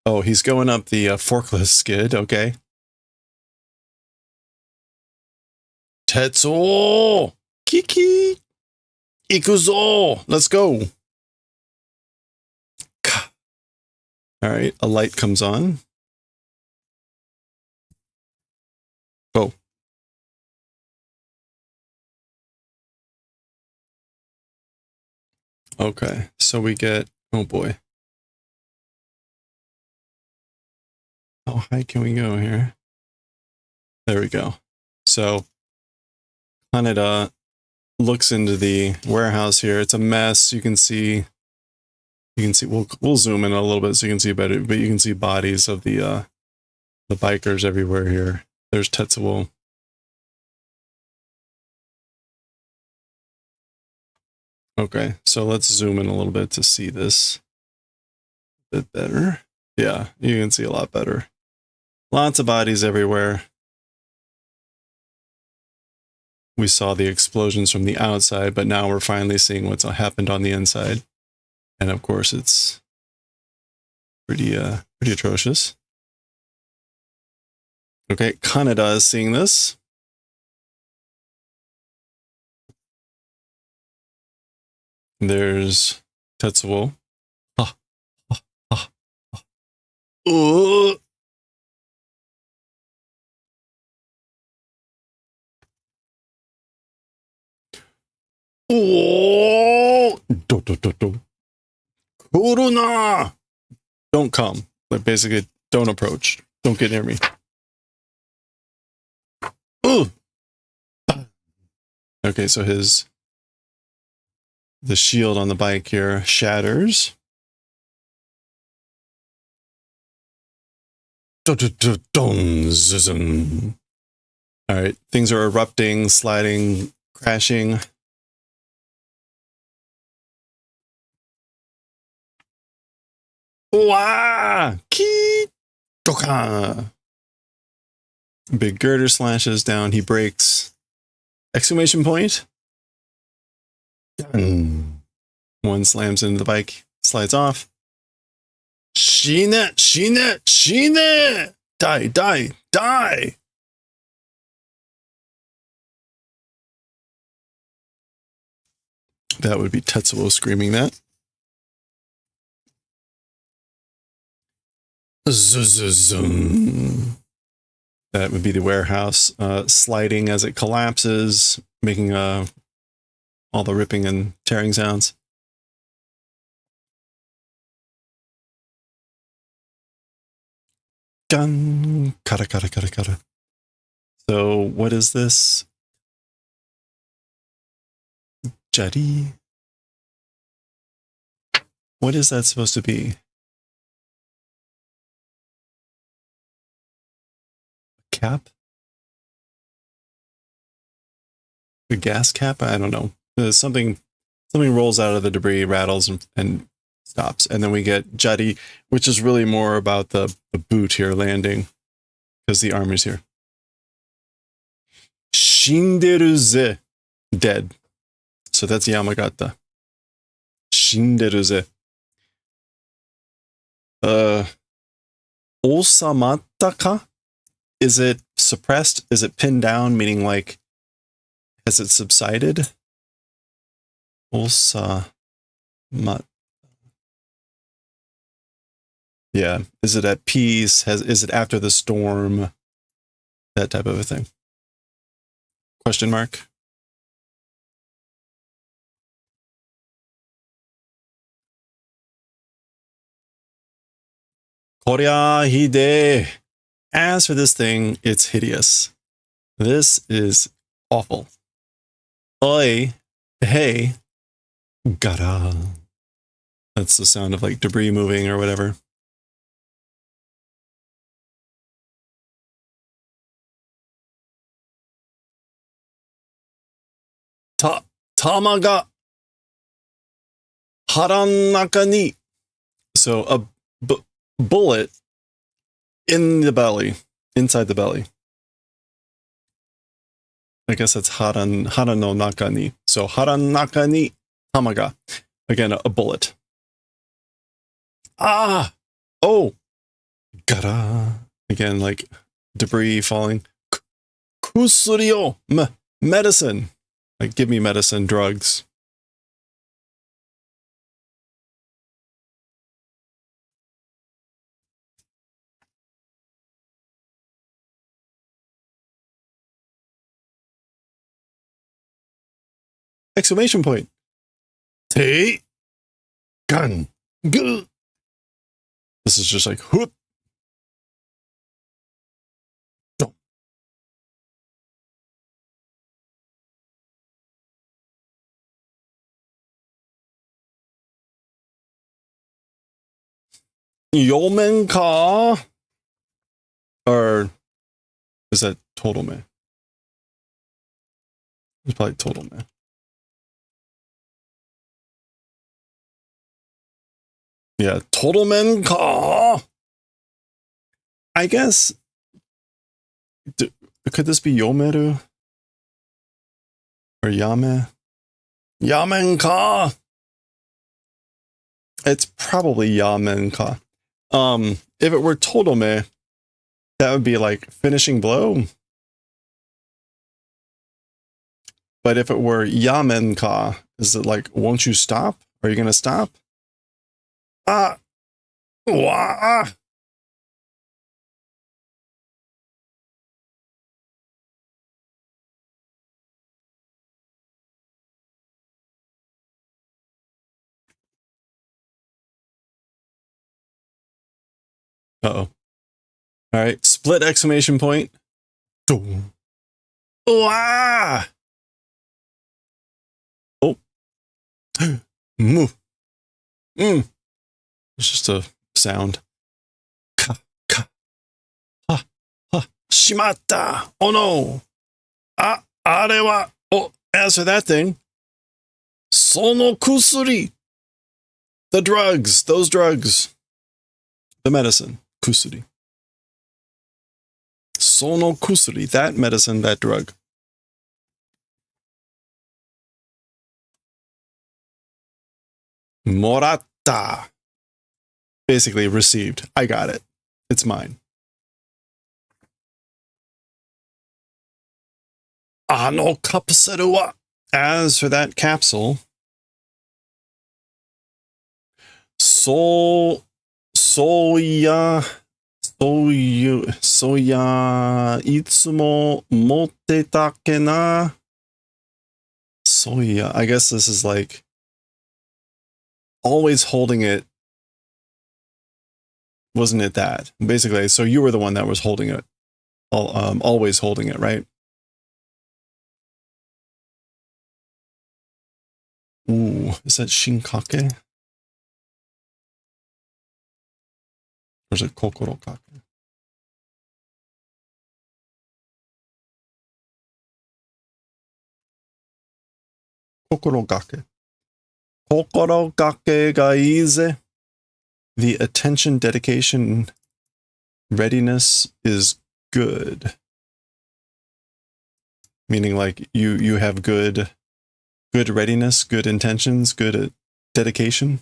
Oh, he's going up the forklift skid, okay. Tetsuo! Kiki! Ikuzo! Let's go! All right, a light comes on. Oh. Okay, so we get, oh boy. How high can we go here? There we go. So Kaneda looks into the warehouse here. It's a mess. You can see we'll zoom in a little bit so you can see better, but you can see bodies of the bikers everywhere here. There's Tetsuo. Okay, so let's zoom in a little bit to see this a bit better. Yeah, you can see a lot better. Lots of bodies everywhere. We saw the explosions from the outside, but now we're finally seeing what's happened on the inside. And of course, it's pretty atrocious. Okay, Kaneda is seeing this. There's Tetsuo. Ah, ah, ah, ah. Oh. Oh. Corona. Don't come. Like basically, don't approach. Don't get near me. Ooh. Okay, so the shield on the bike here shatters. All right, things are erupting, sliding, crashing. Wow! Big girder slashes down. He breaks. Exclamation point. Dun. One slams into the bike, slides off. Shine, shine, shine! Die, die, die! That would be Tetsuo screaming that. That would be the warehouse sliding as it collapses, making all the ripping and tearing sounds. Gun, kata, kata, kata, kata. So what is this? Jetty? What is that supposed to be? Cap? A gas cap? I don't know. Something rolls out of the debris, rattles, and stops. And then we get jetty, which is really more about the boot here landing, because the armor's here. Shinderu ze. Dead. So that's Yamagata. Shinderu ze. Osamata ka? Is it suppressed? Is it pinned down? Meaning like, has it subsided? Yeah. Is it at peace? Is it after the storm? That type of a thing. Question mark. Korya hide. As for this thing, it's hideous. This is awful. Oi, hey, gara. That's the sound of like debris moving or whatever. Tamaga haran naka ni. So a bullet in the belly, inside the belly. I guess that's haran no naka ni. So haran naka ni tamaga. Again, a bullet. Ah! Oh! Gara. Again, like debris falling. Kusurio! Medicine! Like, give me medicine, drugs. Exclamation point. Te gan gu. This is just like whoop. Yomen ka? Or is that total man? It's probably total man. Yeah, total men ka. I guess. Could this be Yomeru? Or Yame? Yamen ka. It's probably Yamen ka. If it were Totome, that would be like finishing blow. But if it were Yamen ka, is it like, won't you stop? Are you gonna stop? Ah, wah. Uh-oh. All right, split exclamation point. Wah! Oh. Move. It's just a sound. Ka, ka. Ha, ha. Shimatta. Oh no. Ah, are wa. Oh, as for that thing. Sono kusuri. The drugs. Those drugs. The medicine. Kusuri. Sono kusuri. That medicine, that drug. Moratta. Basically received. I got it. It's mine. Ano kapsulu wa. As for that capsule. Soya, itsumo motte ke na. Soya. I guess this is like always holding it. Wasn't it that? Basically, so you were the one that was holding it. Always holding it, right? Ooh, is that shinkake? Or is it kokorokake? Kokorokake. Kokorokake ga ize. The attention, dedication, readiness is good. Meaning like you have good readiness, good intentions, good dedication.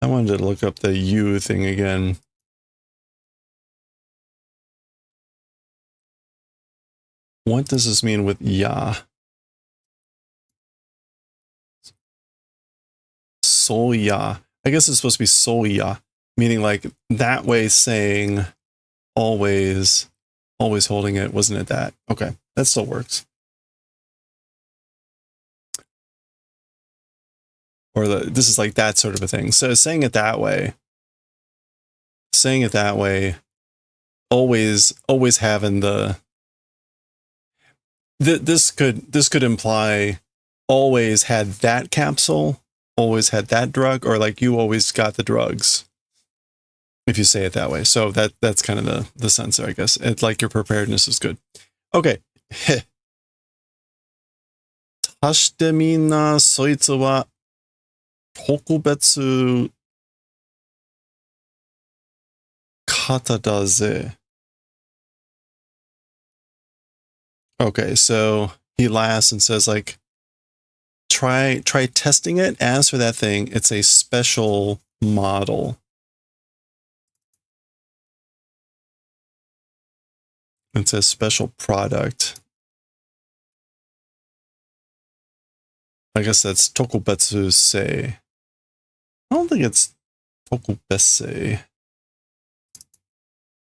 I wanted to look up the you thing again. What does this mean with ya? Soya. I guess it's supposed to be soya, meaning like that way saying always holding it. Wasn't it that? Okay, that still works. Or this is like that sort of a thing. So saying it that way, always having the this could imply always had that capsule, always had that drug, or like you always got the drugs. If you say it that way. So that's kind of the sense there, I guess. It's like your preparedness is good. Okay. Tashite minna soitsu wa tokubetsu kata da ze. Okay, so he laughs and says like, try testing it. As for that thing, it's a special model. It's a special product. I guess that's Tokubetsu Sei. I don't think it's Tokubetsu.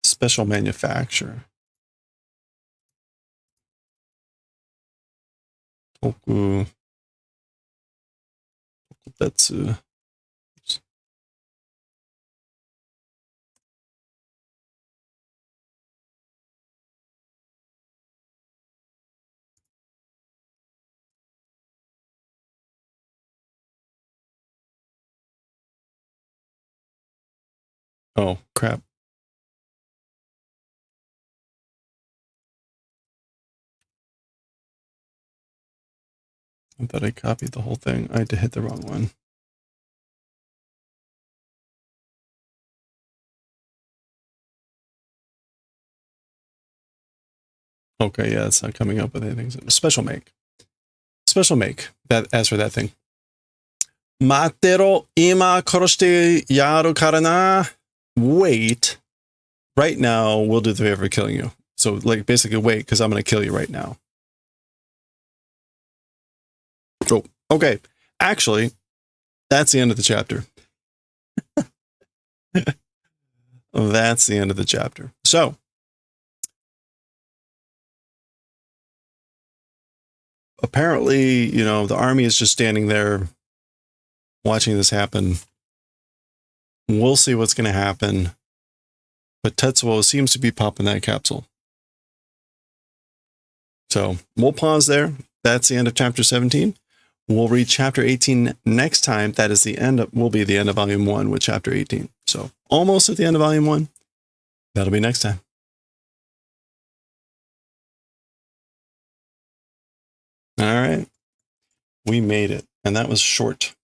Special manufacturer. Tokubetsu. Oh, crap. I thought I copied the whole thing. I had to hit the wrong one. Okay, yeah, it's not coming up with anything. Special make. Special make. That as for that thing. Matero ima koroshite yaru kara na. Wait. Right now, we'll do the favor of killing you. So, like, basically, wait, because I'm going to kill you right now. Oh, okay. Actually, that's the end of the chapter. That's the end of the chapter. So, apparently, you know, the army is just standing there watching this happen. We'll see what's going to happen. But Tetsuo seems to be popping that capsule. So we'll pause there. That's the end of chapter 17. We'll read chapter 18 next time. That is the end of, will be the end of volume 1 with chapter 18. So almost at the end of volume 1. That'll be next time. All right. We made it. And that was short.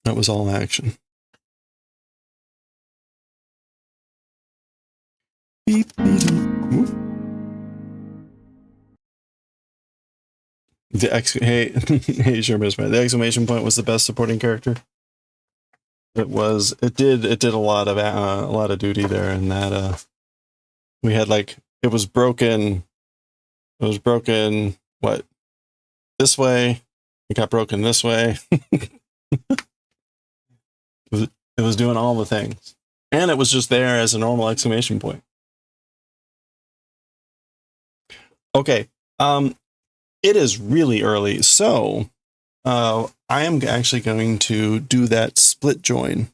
That was all action. Beep, beep, beep. Hey, hey, sure, Miss Man. The exclamation point was the best supporting character. It was. It did a lot of duty there, and that we had like it was broken. It was broken. What? This way. It got broken this way. It was doing all the things, and it was just there as a normal exclamation point. Okay. It is really early, so I am actually going to do that split join.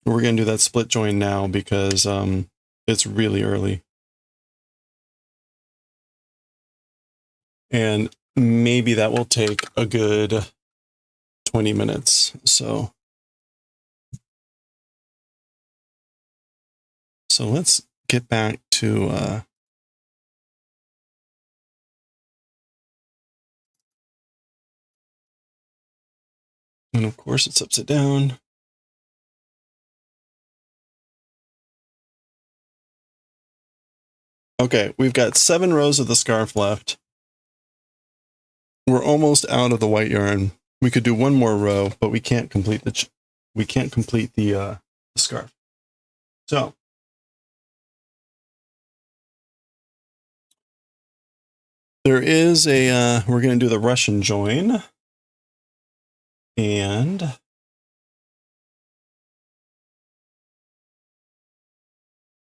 We're going to do that split join now because it's really early. And maybe that will take a good 20 minutes. So let's get back to and of course it's upside down. Okay, we've got 7 rows of the scarf left. We're almost out of the white yarn. We could do one more row, but we can't complete the scarf. So there is a we're going to do the Russian join, and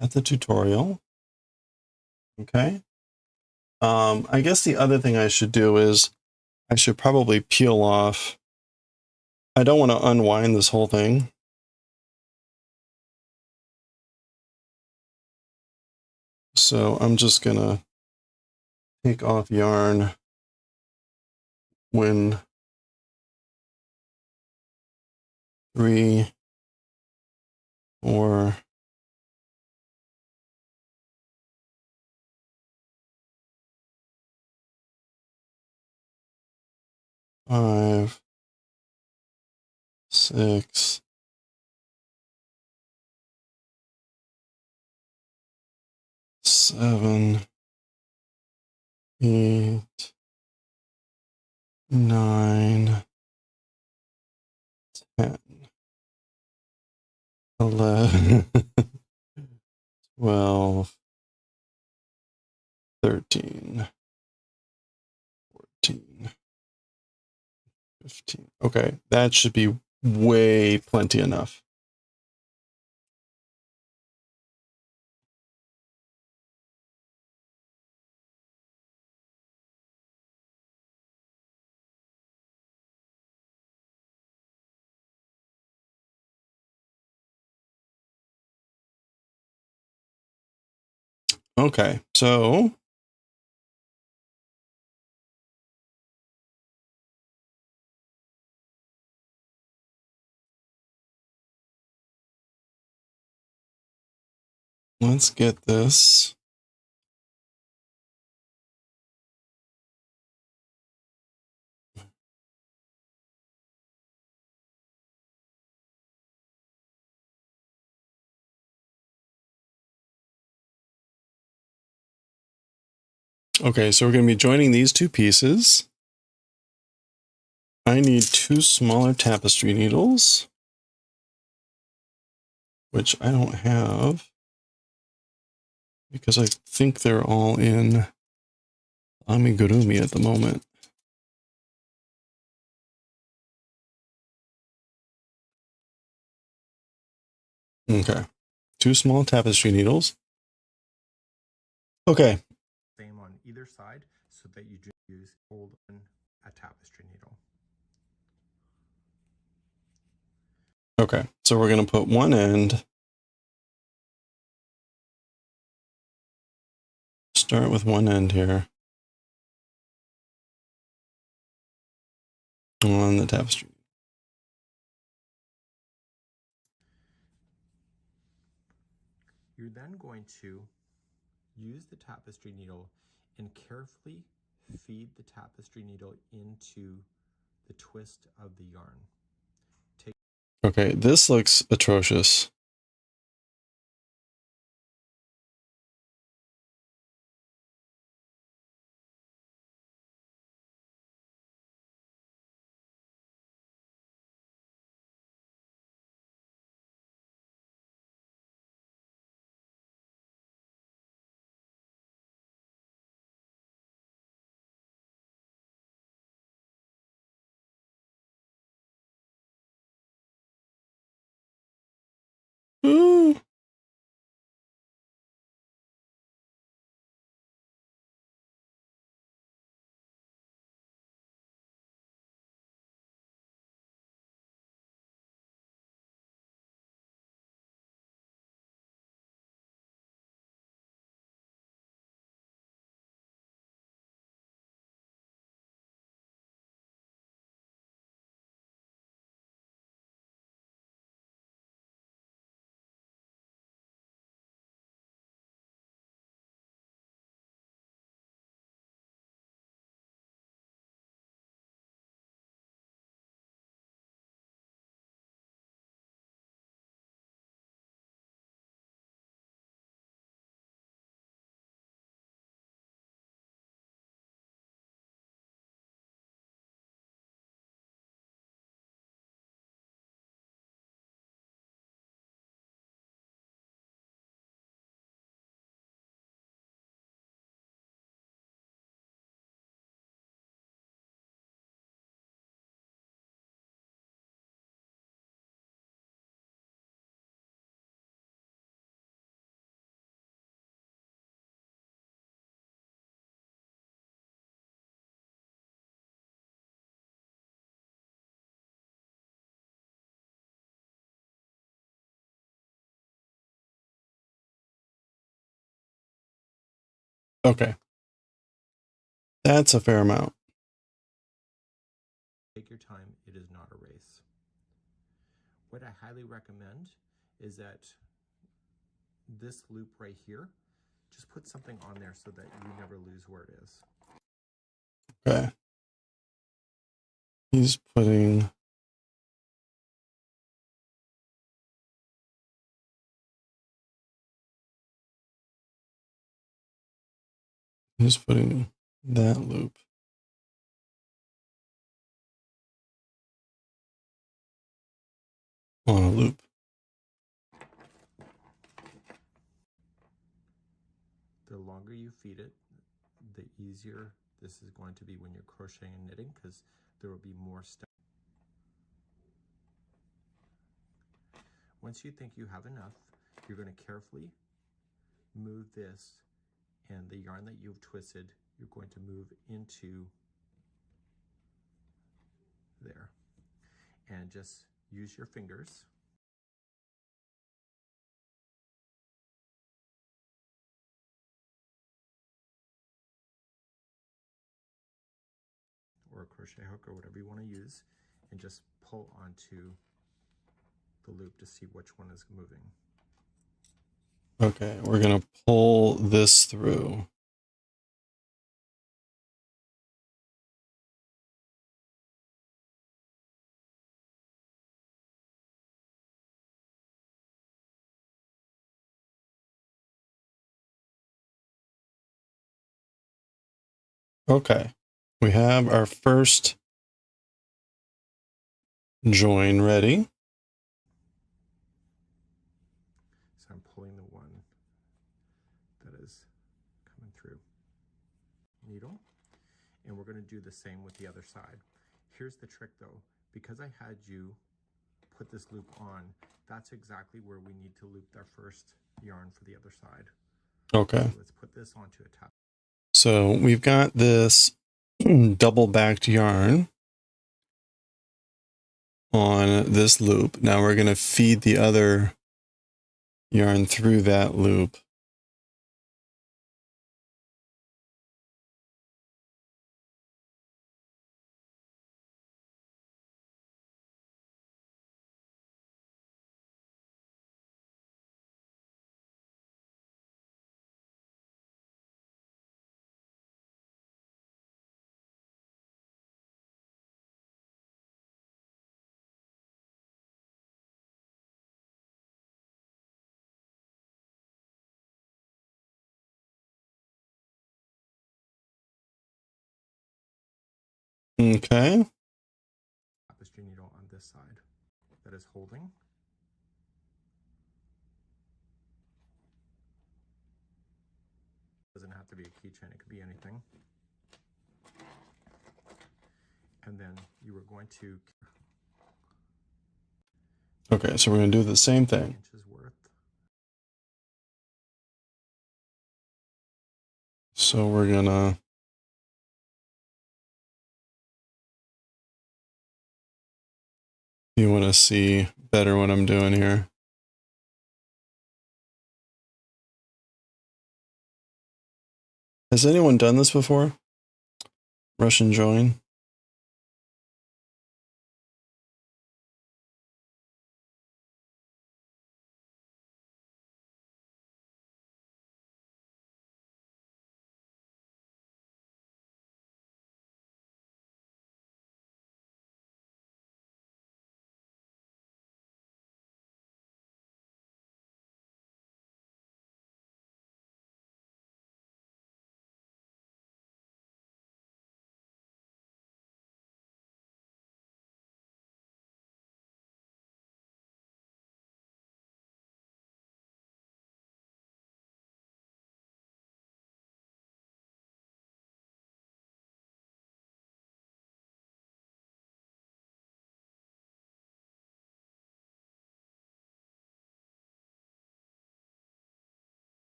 at the tutorial. Okay. I guess the other thing I should do is I should probably peel off. I don't want to unwind this whole thing. So I'm just going to take off yarn when 3, 4, 5, 6, 7, 8, 9, 10, 11, 12, 13, 14, 15. Okay, that should be way plenty enough. Okay, so let's get this. Okay, so we're going to be joining these two pieces. I need 2 smaller tapestry needles, which I don't have because I think they're all in amigurumi at the moment. Okay, 2 small tapestry needles. Okay. Same on either side so that you just use hold on a tapestry needle. Okay, so we're going to put one end. Start with one end here on the tapestry. You're then going to use the tapestry needle and carefully feed the tapestry needle into the twist of the yarn. Okay, this looks atrocious. Ooh. Okay. That's a fair amount. Take your time, it is not a race. What I highly recommend is that this loop right here, just put something on there so that you never lose where it is. Okay. He's putting... He's putting that loop on a loop. The longer you feed it, the easier this is going to be when you're crocheting and knitting, because there will be more steps. Once you think you have enough, you're going to carefully move this, and the yarn that you've twisted, you're going to move into there. And just use your fingers. Or a crochet hook or whatever you want to use, and just pull onto the loop to see which one is moving. Okay, we're gonna pull this through. Okay, we have our first join ready. So I'm pulling the one that is coming through. Needle. And we're going to do the same with the other side. Here's the trick though. Because I had you put this loop on, that's exactly where we need to loop our first yarn for the other side. Okay. So let's put this onto a top. So we've got this double backed yarn on this loop. Now we're going to feed the other yarn through that loop. Okay. Tapestry needle on this side that is holding. Doesn't have to be a keychain, it could be anything. And then you are going to. Okay, so we're going to do the same thing. Inches worth. So we're going to you want to see better what I'm doing here. Has anyone done this before? Russian join?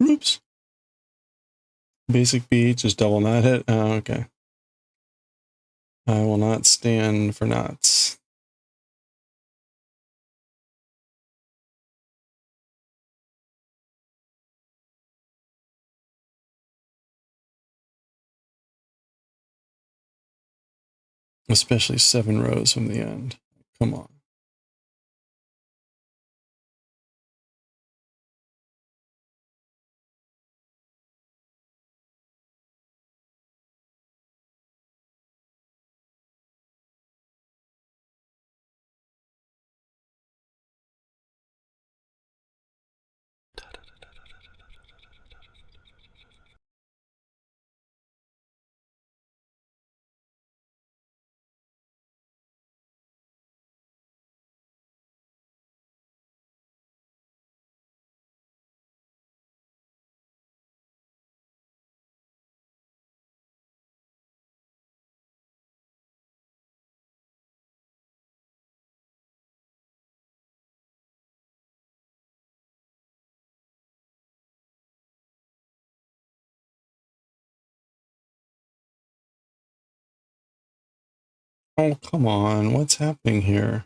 Oops. Basic beat, just double knot it. Oh, okay. I will not stand for knots. Especially 7 rows from the end. Come on. Oh, come on. What's happening here?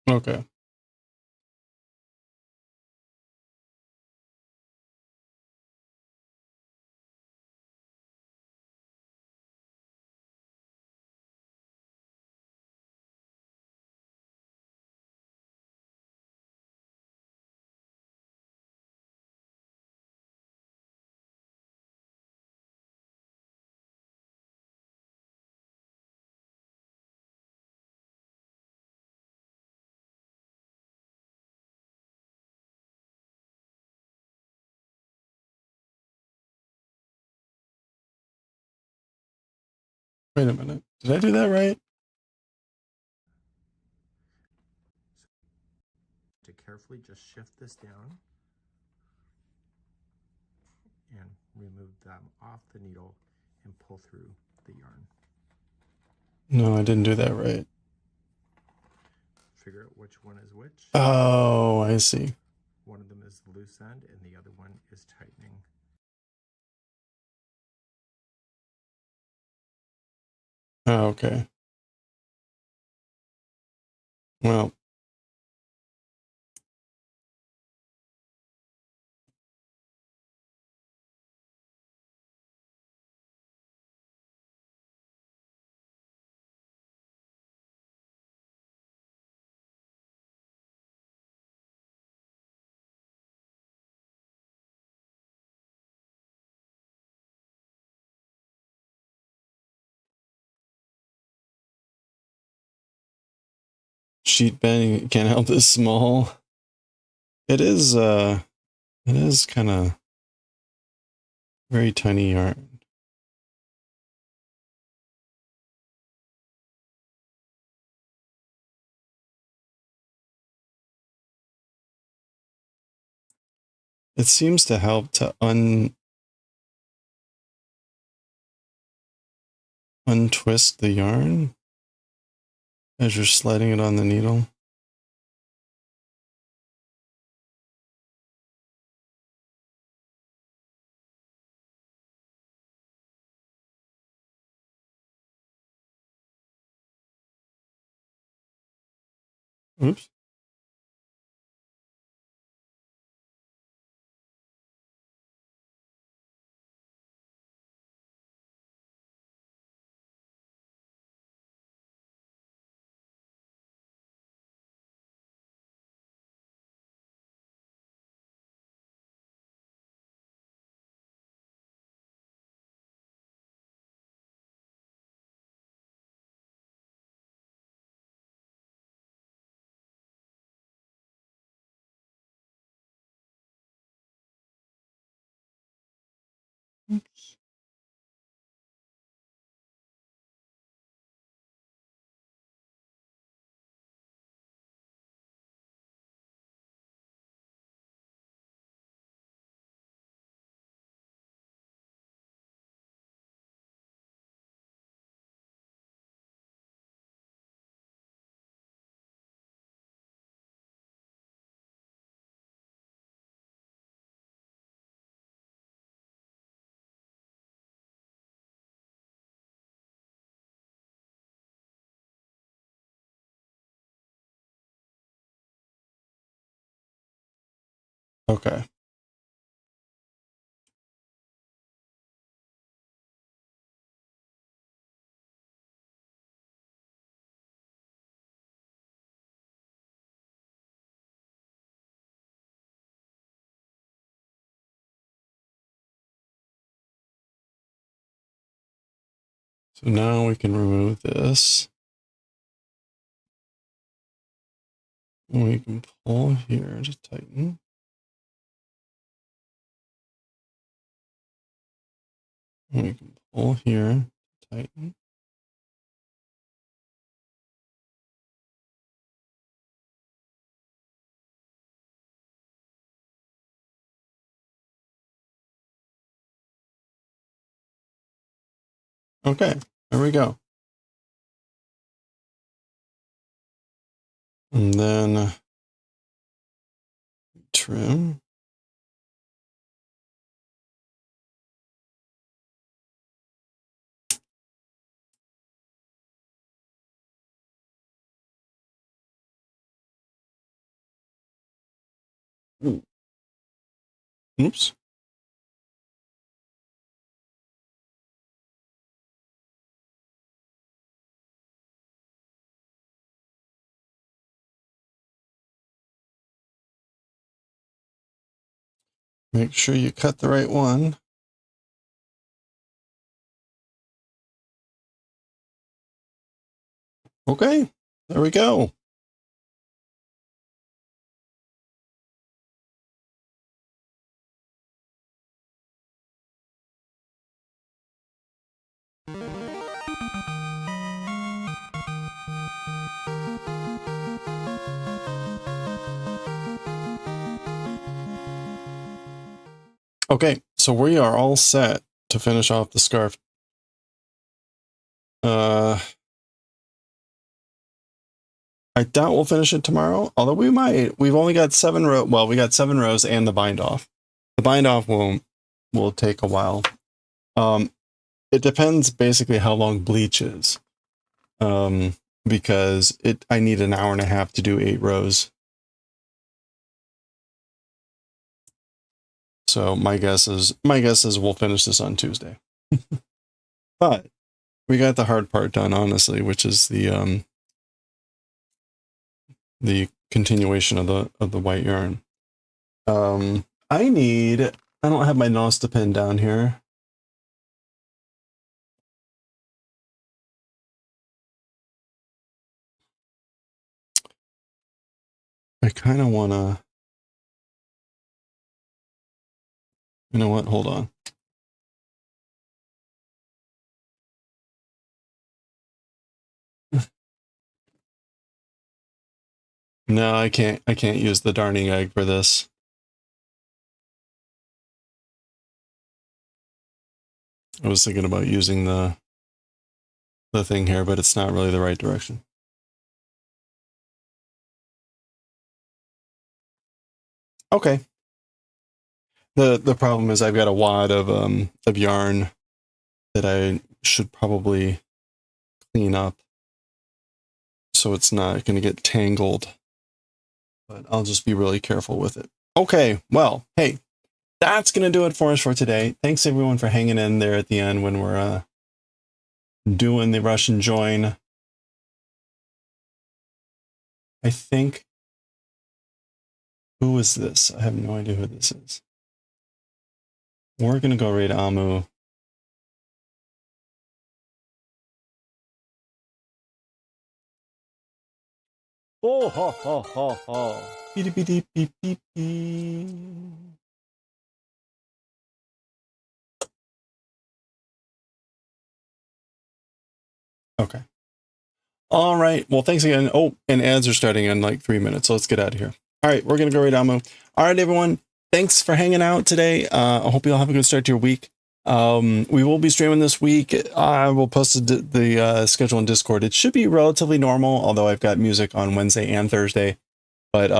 Okay. Wait a minute. Did I do that right? To carefully just shift this down and remove them off the needle and pull through the yarn. No, I didn't do that right. Figure out which one is which. Oh, I see. One of them is the loose end and the other one is tightening. Oh, okay. Well, sheet bending can't help this small. It is kind of very tiny yarn. It seems to help to untwist the yarn as you're sliding it on the needle. Oops. Oops. Okay. So now we can remove this. We can pull here to tighten. We can pull here to tighten. Okay, there we go. And then trim. Oops. Make sure you cut the right one. Okay, there we go. Okay, so we are all set to finish off the scarf. I doubt we'll finish it tomorrow, although we might. We've only got 7 rows. Well, we got 7 rows and the bind off. The bind off will take a while. It depends basically how long bleach is. Because I need an hour and a half to do 8 rows. So my guess is we'll finish this on Tuesday. But we got the hard part done, honestly, which is the continuation of the white yarn. I don't have my Nosta pin down here. I kind of want to, you know what, hold on. No, I can't use the darning egg for this. I was thinking about using the thing here, but it's not really the right direction. Okay. The problem is I've got a wad of yarn that I should probably clean up so it's not going to get tangled. But I'll just be really careful with it. Okay, well, hey, that's going to do it for us for today. Thanks everyone for hanging in there at the end when we're doing the Russian join. I think, who is this? I have no idea who this is. We're going to go raid Amu. Oh, ha, ha, ha, ha. Beep, beep, beep, beep, beep, beep. Okay. All right. Well, thanks again. Oh, and ads are starting in like 3 minutes. So let's get out of here. All right. We're going to go raid Amu. All right, everyone. Thanks for hanging out today. I hope you all have a good start to your week. We will be streaming this week. I will post the schedule in Discord. It should be relatively normal, although I've got music on Wednesday and Thursday. But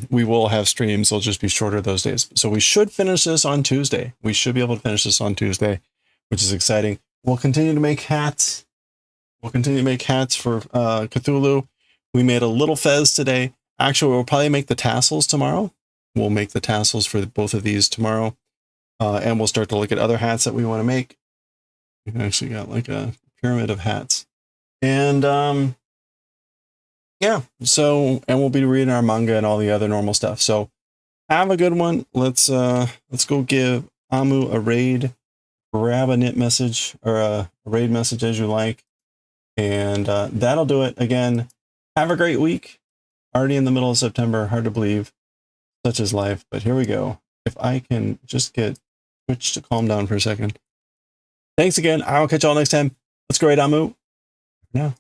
we will have streams. They'll just be shorter those days. So we should finish this on Tuesday. We should be able to finish this on Tuesday, which is exciting. We'll continue to make hats. We'll continue to make hats for Cthulhu. We made a little fez today. Actually, we'll probably make the tassels tomorrow. we'll make the tassels for both of these tomorrow. And we'll start to look at other hats that we want to make. We've actually got like a pyramid of hats. And yeah, so, and we'll be reading our manga and all the other normal stuff. So have a good one. Let's go give Amu a raid. Grab a knit message or a raid message as you like. And that'll do it. Again, have a great week. Already in the middle of September. Hard to believe. Such is life. But here we go. If I can just get Twitch to calm down for a second. Thanks again. I'll catch y'all next time. Let's go raid Amu. For now.